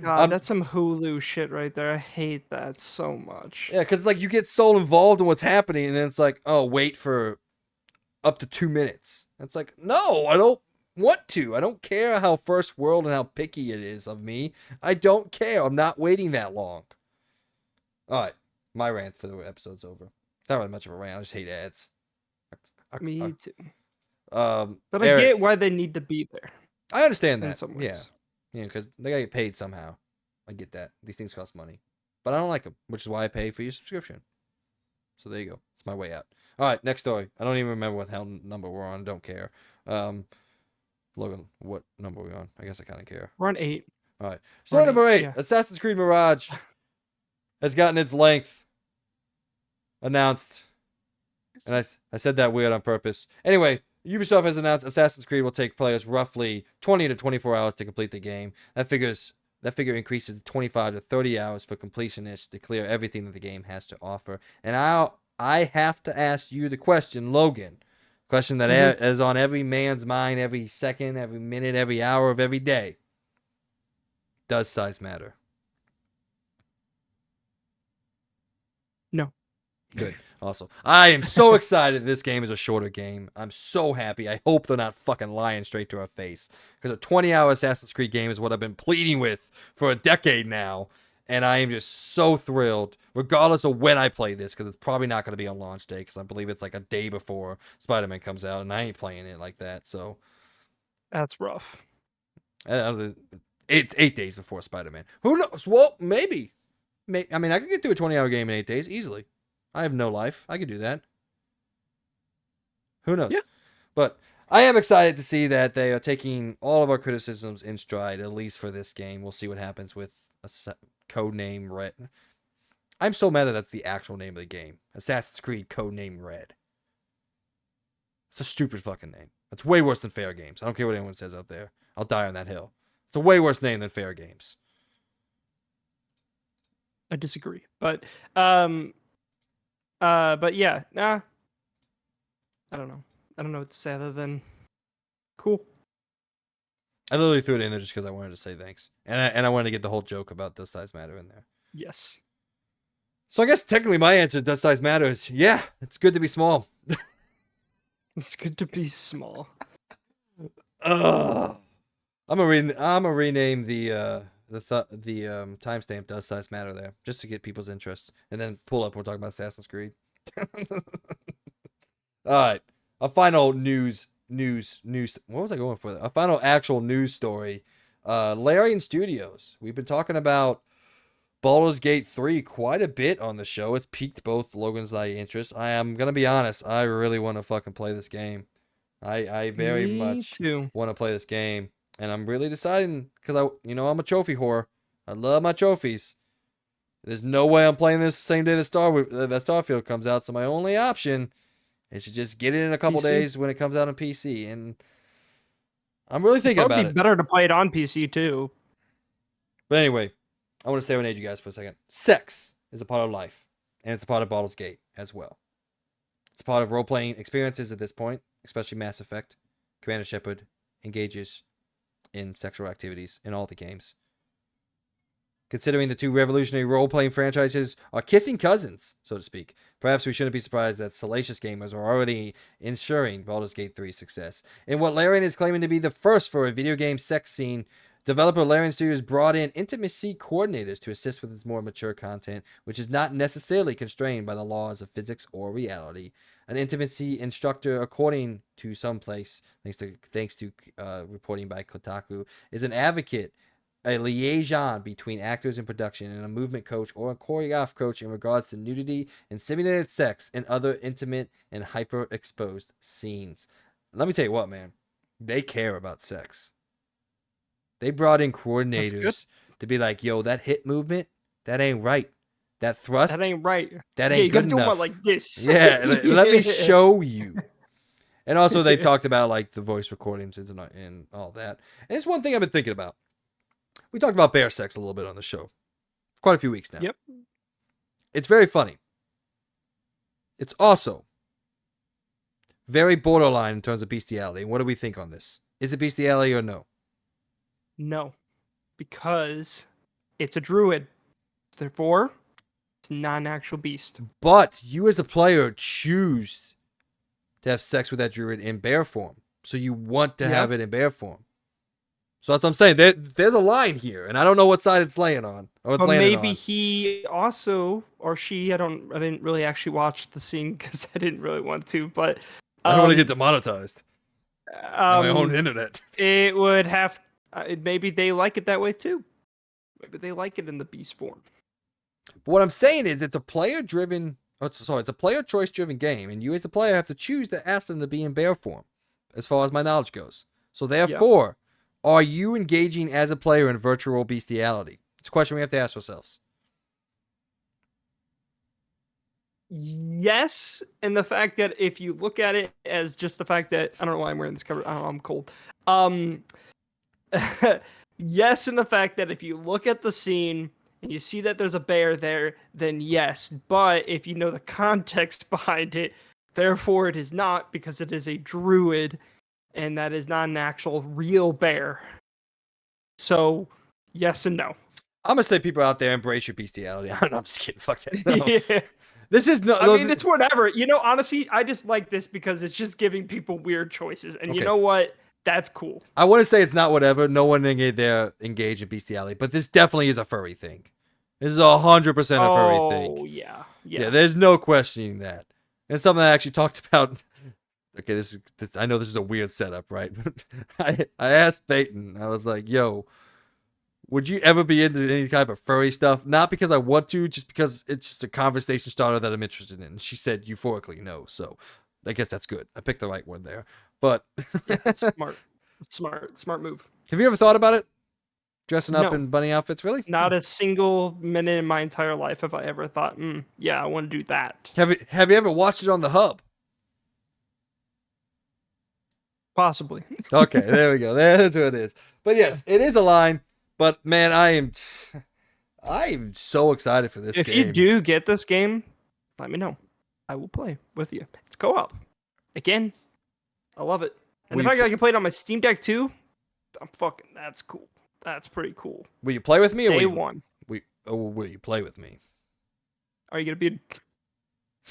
God, that's some Hulu shit right there. I hate that so much. Yeah, because like you get so involved in what's happening, and then it's like, oh, wait for up to 2 minutes. It's like, no, I don't. want to. I don't care how first world and how picky it is of me. I don't care. I'm not waiting that long. All right, my rant for the episode's over. Not really much of a rant. I just hate ads. Me too. But I Eric, get why they need to be there. I understand that. In some ways. Yeah, because they gotta get paid somehow. I get that. These things cost money, but I don't like them, which is why I pay for your subscription. So there you go. It's my way out. All right, next story. I don't even remember what hell number we're on. Don't care. Logan, what number are we on? I guess I kind of care. We're on 8. All right. Story number 8. Yeah. Assassin's Creed Mirage has gotten its length announced. And I said that weird on purpose. Anyway, Ubisoft has announced Assassin's Creed will take players roughly 20 to 24 hours to complete the game. That figure increases to 25 to 30 hours for completionists to clear everything that the game has to offer. And I have to ask you the question, Logan. Question that is on every man's mind every second, every minute, every hour of every day. Does size matter? No. Good. Also, I am so excited this game is a shorter game. I'm so happy. I hope they're not fucking lying straight to our face. Because a 20-hour Assassin's Creed game is what I've been pleading with for a decade now. And I am just so thrilled, regardless of when I play this, because it's probably not going to be on launch day, because I believe it's like a day before Spider-Man comes out, and I ain't playing it like that, so. That's rough. It's 8 days before Spider-Man. Who knows? Well, maybe. I mean, I could get through a 20-hour game in 8 days, easily. I have no life. I could do that. Who knows? Yeah. But I am excited to see that they are taking all of our criticisms in stride, at least for this game. We'll see what happens with a codename Red. I'm so mad that that's the actual name of the game. Assassin's Creed Codename Red. It's a stupid fucking name. It's way worse than Fair Games. I don't care what anyone says out there. I'll die on that hill. It's a way worse name than Fair Games. I disagree. But yeah, nah. I don't know. I don't know what to say other than cool. I literally threw it in there just because I wanted to say thanks. And I wanted to get the whole joke about does size matter in there. Yes. So I guess technically my answer to does size matter is yeah, it's good to be small. It's good to be small. I'm gonna rename the timestamp does size matter there just to get people's interest, and then pull up when we're talking about Assassin's Creed. All right, a final news. What was I going for? A final actual news story. Larian Studios. We've been talking about Baldur's Gate 3 quite a bit on the show. It's piqued both Logan's and I interest. I am gonna be honest. I really want to fucking play this game. I very much want to play this game, and I'm really deciding because I'm a trophy whore. I love my trophies. There's no way I'm playing this same day that Starfield comes out. So my only option is to just get it in a couple days when it comes out on PC, and I'm really thinking about it. It'd be better to play it on PC too. But anyway, I want to serenade you guys for a second. Sex is a part of life, and it's a part of Baldur's Gate as well. It's a part of role-playing experiences at this point, especially Mass Effect. Commander Shepard engages in sexual activities in all the games. Considering the two revolutionary role-playing franchises are kissing cousins, so to speak, perhaps we shouldn't be surprised that salacious gamers are already ensuring Baldur's Gate 3's success. In what Larian is claiming to be the first for a video game sex scene, developer Larian Studios brought in intimacy coordinators to assist with its more mature content, which is not necessarily constrained by the laws of physics or reality. An intimacy instructor, according to some place, thanks to reporting by Kotaku, is an advocate, a liaison between actors in production, and a movement coach or a choreograph coach in regards to nudity and simulated sex and other intimate and hyper-exposed scenes. Let me tell you what, man. They care about sex. They brought in coordinators to be like, yo, that hip movement, that ain't right. That thrust, that ain't right. That ain't good enough. You gotta do one like this. Yeah, let me show you. And also they talked about like the voice recordings and all that. And it's one thing I've been thinking about. We talked about bear sex a little bit on the show. Quite a few weeks now. Yep. It's very funny. It's also very borderline in terms of bestiality. What do we think on this? Is it bestiality or no? No. Because it's a druid. Therefore, it's not an actual beast. But you as a player choose to have sex with that druid in bear form. So you want to have it in bear form. So that's what I'm saying. There's a line here, and I don't know what side it's laying on. Or it's But landing maybe on. he also, or she, I didn't really actually watch the scene because I didn't really want to, but I don't want to get demonetized on my own internet. It would have, maybe they like it that way too. Maybe they like it in the beast form. But what I'm saying is, it's a player-driven, it's a player choice-driven game, and you as a player have to choose to ask them to be in bear form, as far as my knowledge goes. So therefore, are you engaging as a player in virtual bestiality? It's a question we have to ask ourselves. Yes, and the fact that if you look at it as just the fact that, I don't know why I'm wearing this cover. I don't know, I'm cold. Yes, and the fact that if you look at the scene and you see that there's a bear there, then yes. But if you know the context behind it, therefore it is not, because it is a druid, and that is not an actual real bear. So, yes and no. I'm gonna say people out there embrace your bestiality. I'm just kidding. Fuck that. No. Yeah. This is no. I mean, it's whatever. Honestly, I just like this because it's just giving people weird choices, and you know what? That's cool. I want to say it's not whatever. No one there engaged in bestiality, but this definitely is a furry thing. This is 100% a furry thing. Oh yeah. There's no questioning that. And something I actually talked about. Okay, this I know this is a weird setup, right? I asked Peyton. I was like, "Yo, would you ever be into any type of furry stuff? Not because I want to, just because it's just a conversation starter that I'm interested in." And she said euphorically no. So I guess that's good. I picked the right one there. But smart move. Have you ever thought about it? Dressing up No. in bunny outfits, really? Not a single minute in my entire life have I ever thought, yeah, I want to do that. Have you ever watched it on the hub? Possibly. Okay, there we go. That's what it is. But yes, it is a line. But man, I am so excited for this game. If you do get this game, let me know. I will play with you. It's co-op. Again, I love it. And the fact that I can play it on my Steam Deck too, that's cool. That's pretty cool. Will you play with me? Day one. Will you play with me? Are you gonna be? Am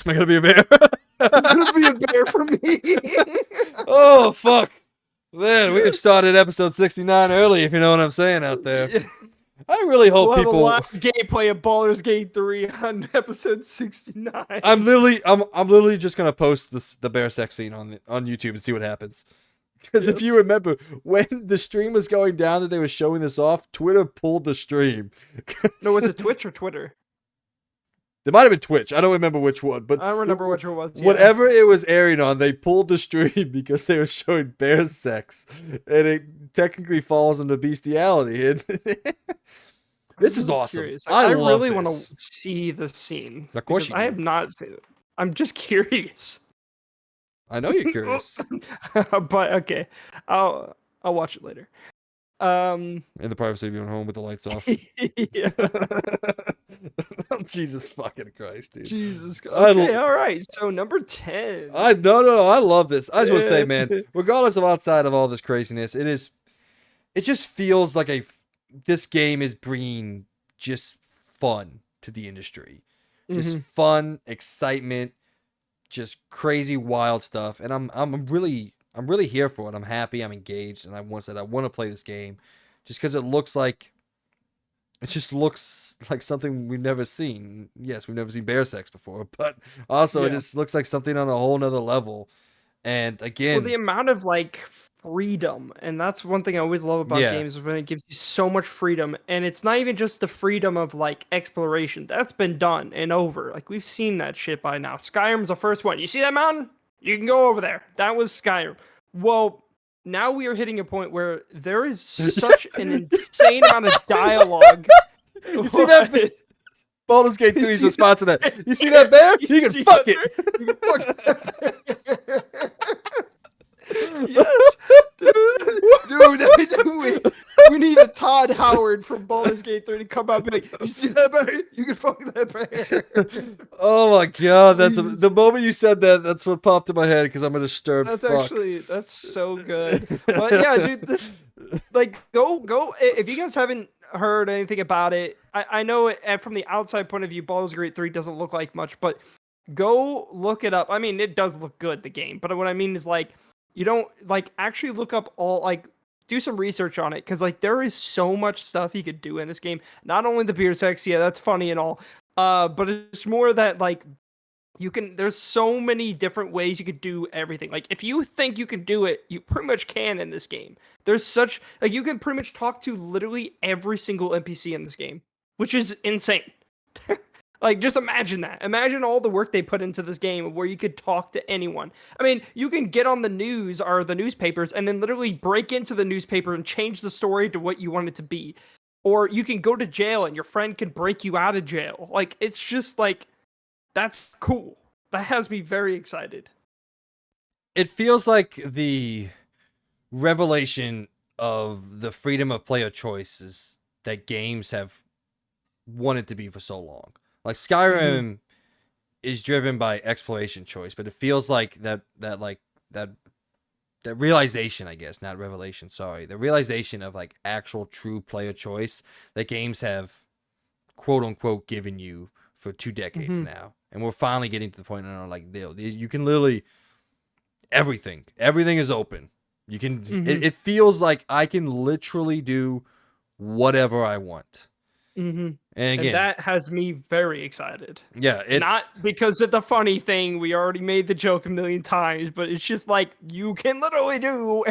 I gonna be a bear? You're gonna be a bear for me. Oh fuck, man! We have started episode 69 early. If you know what I'm saying out there. I really hope people have a live gameplay of Baldur's Gate 3 on episode 69. I'm literally just gonna post the bear sex scene on YouTube and see what happens. Because if you remember, when the stream was going down that they were showing this off, Twitter pulled the stream. No, was it Twitch or Twitter? It might have been Twitch. I don't remember which one, but I don't remember which one it was. Yeah. Whatever it was airing on, they pulled the stream because they were showing bear sex, and it technically falls into bestiality. And this is awesome. Curious. I really want to see the scene. Of course, I have not seen it. I'm just curious. I know you're curious. But okay, I'll watch it later. In the privacy of your own home with the lights off. Yeah. Jesus fucking Christ, dude. Jesus. Okay, all right. So number 10. No, I love this. I just want to say, man, regardless of outside of all this craziness, it just feels like this game is bringing just fun to the industry. Just fun, excitement, just crazy, wild stuff. And I'm really here for it. I'm happy. I'm engaged, and I want to play this game, just because it just looks like something we've never seen. Yes, we've never seen bear sex before, but also it just looks like something on a whole nother level. And again, the amount of freedom, and that's one thing I always love about games, is when it gives you so much freedom, and it's not even just the freedom of exploration. That's been done and over. We've seen that shit by now. Skyrim's the first one. You see that mountain? You can go over there. That was Skyrim. Well, now we are hitting a point where there is such an insane amount of dialogue. You see that? Baldur's Gate 3's response to that. You see that bear? You can fuck it. You can fuck it. Yes, dude, we need a Todd Howard from Baldur's Gate 3 to come out and be like, you see that bear? You can fuck that bear. Oh my god, the moment you said that, that's what popped in my head, because I'm a disturbed fuck. That's so good. But yeah, dude, this go if you guys haven't heard anything about it, I know it from the outside point of view, Baldur's Gate 3 doesn't look like much, but go look it up. I mean, it does look good, the game, but what I mean is You don't like actually look up all like do some research on it because like there is so much stuff you could do in this game. Not only the beer sex, yeah, that's funny and all. But it's more that like you can there's so many different ways you could do everything. Like if you think you can do it, you pretty much can in this game. There's such like you can pretty much talk to literally every single NPC in this game, which is insane. Like just imagine that. Imagine all the work they put into this game where you could talk to anyone. I mean, you can get on the news or the newspapers and then literally break into the newspaper and change the story to what you want it to be. Or you can go to jail and your friend can break you out of jail. Like it's just like that's cool. That has me very excited. It feels like the revelation of the freedom of player choices that games have wanted to be for so long. Like Skyrim is driven by exploration choice, but it feels like that realization, I guess, not revelation, sorry. The realization of like actual true player choice that games have quote unquote given you for 2 decades now. And we're finally getting to the point now like you can literally everything is open. You can it feels like I can literally do whatever I want. And again, and that has me very excited. Yeah, it's not because of the funny thing. We already made the joke a million times, but it's just like you can literally do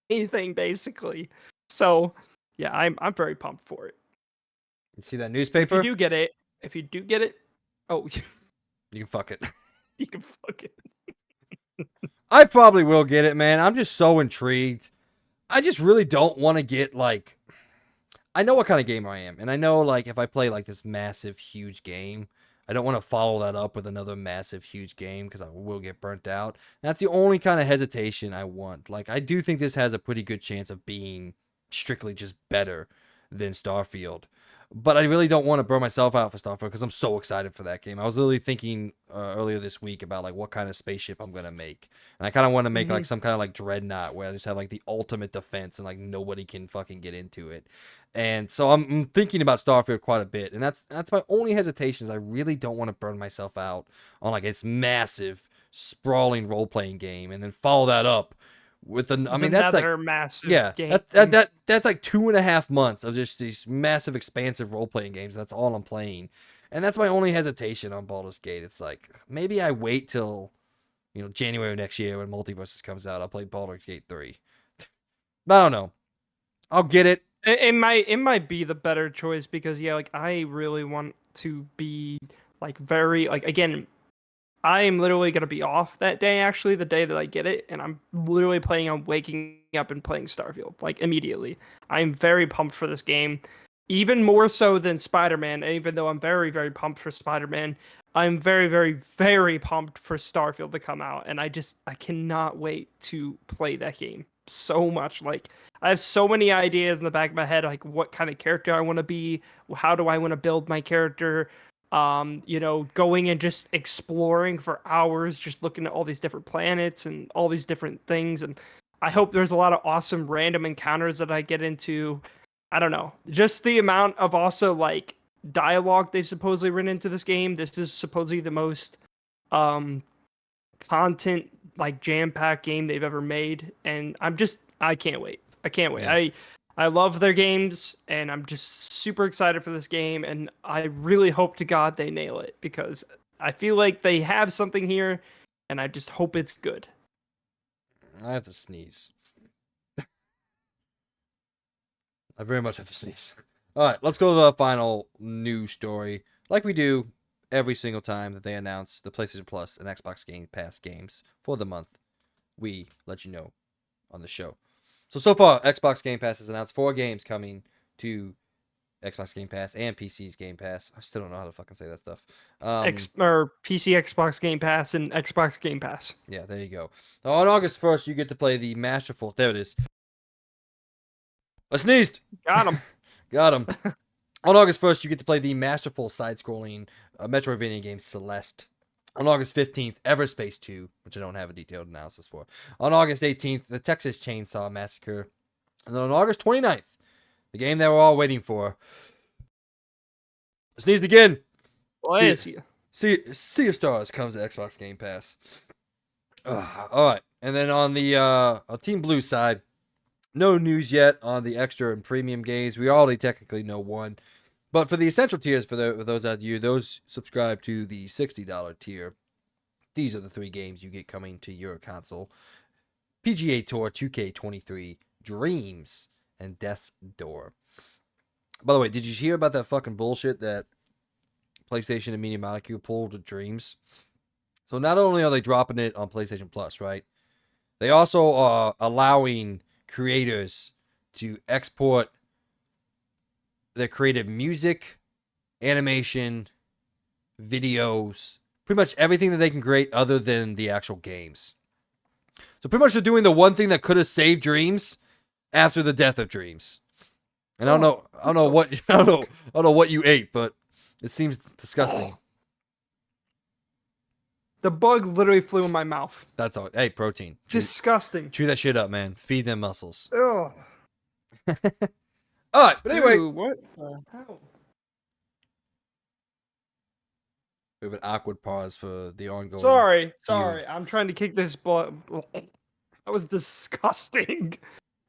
anything basically. So yeah, I'm very pumped for it. You see that newspaper? If you do get it, oh, you can fuck it. You can fuck it. I probably will get it, man. I'm just so intrigued. I just really don't want to get like I know what kind of gamer I am, and I know like if I play like this massive huge game, I don't want to follow that up with another massive huge game because I will get burnt out. And that's the only kind of hesitation I want. Like I do think this has a pretty good chance of being strictly just better than Starfield. But I really don't want to burn myself out for Starfield because I'm so excited for that game. I was literally thinking earlier this week about like what kind of spaceship I'm gonna make, and I kind of want to make like some kind of like dreadnought where I just have like the ultimate defense and like nobody can fucking get into it. And so I'm thinking about Starfield quite a bit, and that's my only hesitations. I really don't want to burn myself out on like its massive sprawling role playing game, and then follow that up with an. I mean, that's like massive game. That's like 2.5 months of just these massive, expansive role playing games. That's all I'm playing, and that's my only hesitation on Baldur's Gate. It's like maybe I wait till January next year when Multiverses comes out. I'll play Baldur's Gate 3. But I don't know. I'll get it. It might be the better choice because yeah, like I really want to be like very like again, I am literally gonna be off that day actually, the day that I get it, and I'm literally planning on waking up and playing Starfield like immediately. I'm very pumped for this game, even more so than Spider-Man. Even though I'm very very pumped for Spider-Man, I'm very very very pumped for Starfield to come out, and I cannot wait to play that game so much. Like I have so many ideas in the back of my head, like what kind of character I want to be, how do I want to build my character, going and just exploring for hours, just looking at all these different planets and all these different things. And I hope there's a lot of awesome random encounters that I get into. I don't know, just the amount of also like dialogue they've supposedly written into this game. This is supposedly the most content like jam-packed game they've ever made, and I can't wait. Yeah. I love their games, and I'm just super excited for this game, and I really hope to God they nail it because I feel like they have something here, and I just hope it's good. I have to sneeze. I very much have to sneeze. All right, let's go to the final news story, like we do every single time that they announce the PlayStation Plus and Xbox Game Pass games for the month. We let you know on the show. So far, Xbox Game Pass has announced 4 games coming to Xbox Game Pass and PC's Game Pass. I still don't know how to fucking say that stuff. Or PC, Xbox Game Pass, and Xbox Game Pass. Yeah, there you go. Now, on August 1st, you get to play the masterful... There it is. I sneezed! Got him. Got him. On August 1st, you get to play the masterful side-scrolling Metroidvania game Celeste. On August 15th, Everspace 2, which I don't have a detailed analysis for. On August 18th, the Texas Chainsaw Massacre. And then on August 29th, the game that we're all waiting for. I sneezed again. Bless you. Sea of Stars comes to Xbox Game Pass. All right. And then on the Team Blue side, no news yet on the extra and premium games. We already technically know one. But for the essential tiers, for those out of you, those subscribe to the $60 tier, these are the 3 games you get coming to your console. PGA Tour 2K23, Dreams, and Death's Door. By the way, did you hear about that fucking bullshit that PlayStation and Media Molecule pulled with Dreams? So not only are they dropping it on PlayStation Plus, right? They also are allowing creators to export their creative music, animation, videos, pretty much everything that they can create other than the actual games. So pretty much they're doing the one thing that could have saved Dreams after the death of Dreams. And I don't know what you ate, but it seems disgusting. The bug literally flew in my mouth. That's all. Hey, protein. Disgusting. Chew that shit up, man. Feed them muscles. Ugh. All right, but anyway, Dude, what the hell? we have an awkward pause for the ongoing. Sorry. I'm trying to kick this blood. That was disgusting.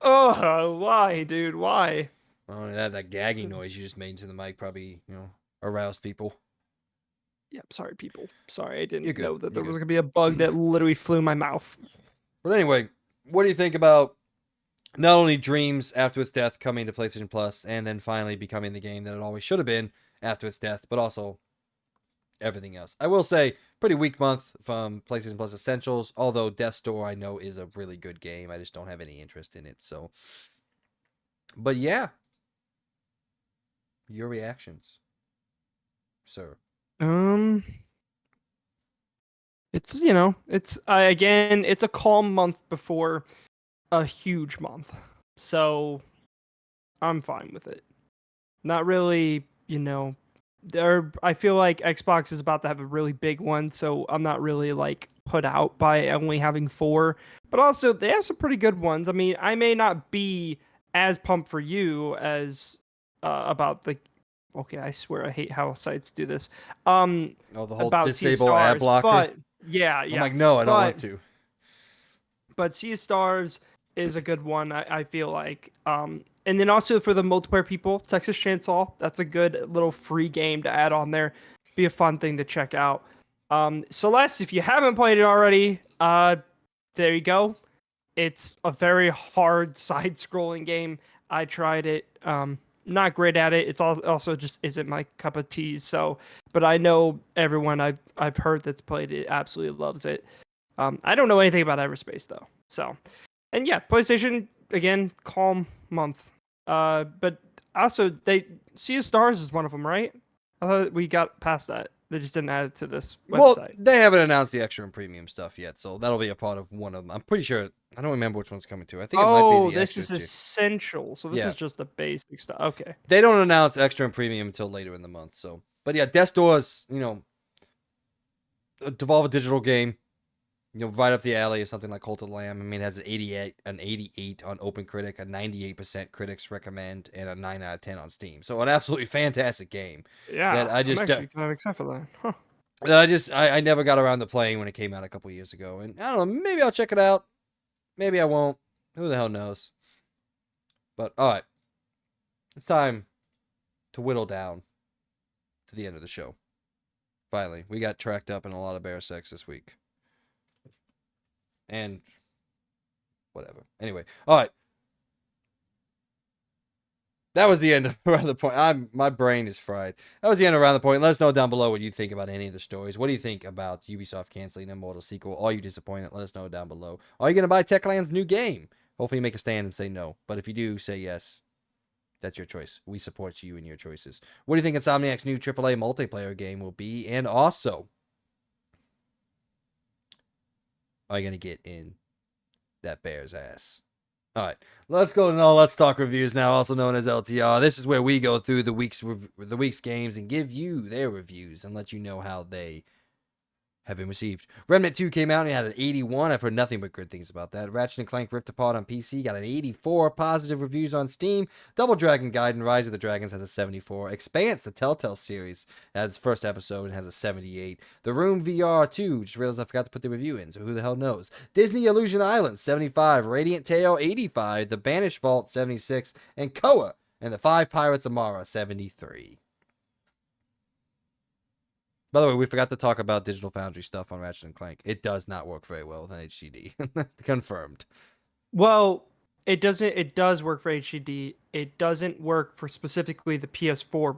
Oh, why, dude? Why? Oh, that gagging noise you just made into the mic probably, aroused people. Yeah, sorry, people. Sorry, I didn't good. know that there You're was good. gonna be a bug that literally flew in my mouth. But anyway, what do you think about not only Dreams after its death coming to PlayStation Plus and then finally becoming the game that it always should have been after its death, but also everything else? I will say, pretty weak month from PlayStation Plus Essentials, although Death's Door I know is a really good game. I just don't have any interest in it, so. But yeah. Your reactions, sir. It's again, it's a calm month before a huge month. So I'm fine with it. Not really, I feel like Xbox is about to have a really big one, so I'm not really like put out by only having 4. But also they have some pretty good ones. I mean, I may not be as pumped for you as about the okay, I swear I hate how sites do this. The whole About disable ad blocker. But yeah. I'm like, no, I don't want to. But Sea of Stars is a good one, I feel like. And then also for the multiplayer people, Texas Chainsaw, that's a good little free game to add on there. Be a fun thing to check out. Celeste, if you haven't played it already, there you go. It's a very hard side-scrolling game. I tried it. Not great at it. It's also just isn't my cup of tea. So, but I know everyone I've heard that's played it absolutely loves it. I don't know anything about Everspace though. So, and yeah, PlayStation again, calm month. But also Sea of Stars is one of them, right? I thought we got past that. They just didn't add it to this website. Well, they haven't announced the extra and premium stuff yet, so that'll be a part of one of them. I'm pretty sure. I don't remember which one's coming to. I think it might be the this extra is essential. So this is just the basic stuff. Okay. They don't announce extra and premium until later in the month. So, but yeah, Death's Door is a Devolver Digital game. Right up the alley of something like Cult of the Lamb. I mean, it has an 88 on OpenCritic, a 98% critics recommend, and a 9 out of 10 on Steam. So an absolutely fantastic game. Yeah, that I just I'm actually kind of excited for that. Huh. That I never got around to playing when it came out a couple years ago, and I don't know, maybe I'll check it out. Maybe I won't. Who the hell knows? But all right, it's time to whittle down to the end of the show. Finally, we got tracked up in a lot of bear sex this week. And whatever. Anyway, all right. That was the end of Around the Point. My brain is fried. That was the end of Around the Point. Let us know down below what you think about any of the stories. What do you think about Ubisoft canceling Immortals Sequal? Are you disappointed? Let us know down below. Are you going to buy Techland's new game? Hopefully you make a stand and say no. But if you do, say yes. That's your choice. We support you in your choices. What do you think Insomniac's new AAA multiplayer game will be? And also, are you going to get in that bear's ass? All right, let's go to Let's Talk Reviews now, also known as LTR. This is where we go through the week's games and give you their reviews and let you know how they have been received. Remnant 2 came out and it had an 81. I've heard nothing but good things about that. Ratchet & Clank Rift Apart on PC got an 84. Positive reviews on Steam. Double Dragon Gaiden Rise of the Dragons has a 74. Expanse, the Telltale series, has its first episode and has a 78. The Room VR 2, just realized I forgot to put the review in, so who the hell knows. Disney Illusion Island, 75. Radiant Tale, 85. The Banished Vault, 76. And Koa and the Five Pirates of Mara, 73. By the way, we forgot to talk about Digital Foundry stuff on Ratchet & Clank. It does not work very well with an HDD. Confirmed. Well, it doesn't. It does work for HDD. It doesn't work for specifically the PS4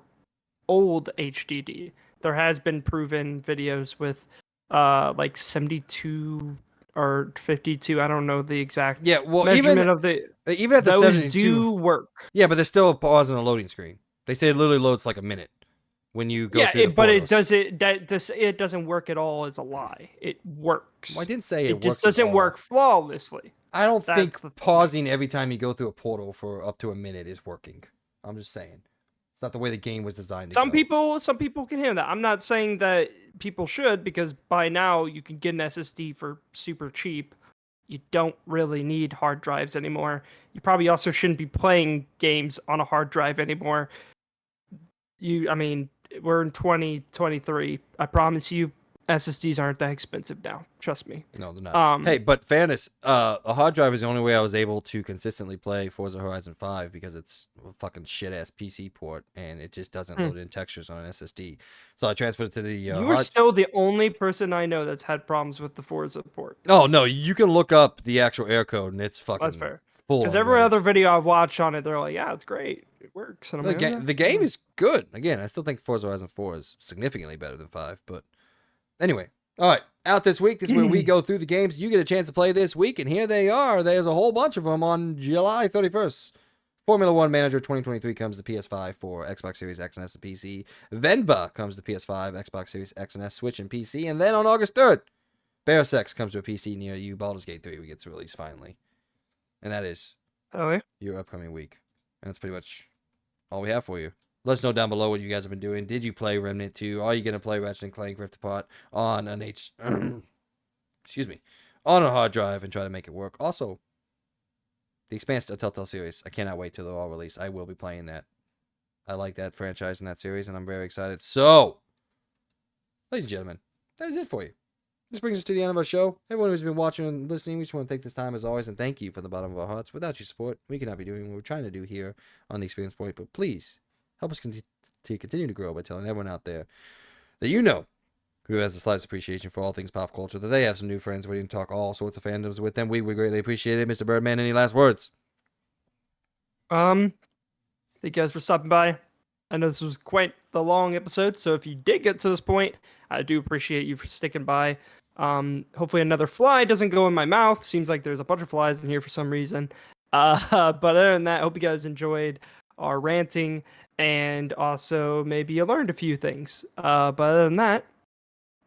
old HDD. There has been proven videos with like 72 or 52. I don't know the exact measurement of the. Even at the those 72, do work. Yeah, but there's still a pause on a loading screen. They say it literally loads for like a minute when you go through the portals. It doesn't work at all is a lie. It works. Well, I didn't say it works. It just doesn't work flawlessly. I don't think pausing every time you go through a portal for up to a minute is working. I'm just saying. It's not the way the game was designed. Some people can handle that. I'm not saying that people should, because by now you can get an SSD for super cheap. You don't really need hard drives anymore. You probably also shouldn't be playing games on a hard drive anymore. We're in 2023. I promise you, SSDs aren't that expensive now. Trust me. No, they're not. Hey, but fairness, a hard drive is the only way I was able to consistently play Forza Horizon 5 because it's a fucking shit-ass PC port, and it just doesn't load in textures on an SSD. So I transferred it to the... you are still the only person I know that's had problems with the Forza port. Oh, no, you can look up the actual error code, and it's fucking... That's fair. Full. Because every other video I've watched on it, they're like, yeah, it's great. It works. And the game is good. Again, I still think Forza Horizon 4 is significantly better than 5, but... Anyway, all right, out this week. This is where we go through the games you get a chance to play this week, and here they are. There's a whole bunch of them on July 31st. Formula One Manager 2023 comes to PS5 for Xbox Series X and S and PC. Venba comes to PS5, Xbox Series X and S, Switch, and PC. And then on August 3rd, Bear Sex comes to a PC near you. Baldur's Gate 3 gets released finally. And that is your upcoming week. And that's pretty much all we have for you. Let us know down below what you guys have been doing. Did you play Remnant 2? Are you going to play Ratchet & Clank Rift Apart on an excuse me, on a hard drive and try to make it work? Also, the Expanse of Telltale series. I cannot wait till they're all released. I will be playing that. I like that franchise and that series, and I'm very excited. So, ladies and gentlemen, that is it for you. This brings us to the end of our show. Everyone who's been watching and listening, we just want to take this time as always and thank you from the bottom of our hearts. Without your support, we could not be doing what we're trying to do here on the Experience Point, but please help us continue to grow by telling everyone out there that you know who has the slightest appreciation for all things pop culture, that they have some new friends waiting to talk all sorts of fandoms with them. We would greatly appreciate it. Mr. Birdman, any last words? Thank you guys for stopping by. I know this was quite the long episode, so if you did get to this point, I do appreciate you for sticking by. Hopefully another fly doesn't go in my mouth. Seems like there's a bunch of flies in here for some reason. But other than that, I hope you guys enjoyed our ranting, and also maybe you learned a few things. But other than that,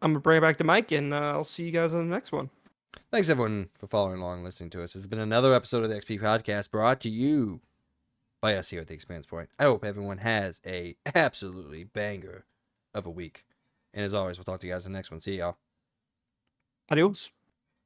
I'm going to bring it back to Mike, and I'll see you guys on the next one. Thanks, everyone, for following along and listening to us. This has been another episode of the XP Podcast brought to you by us here at the Experience Point. I hope everyone has a absolutely banger of a week. And as always, we'll talk to you guys in the next one. See y'all. Adios.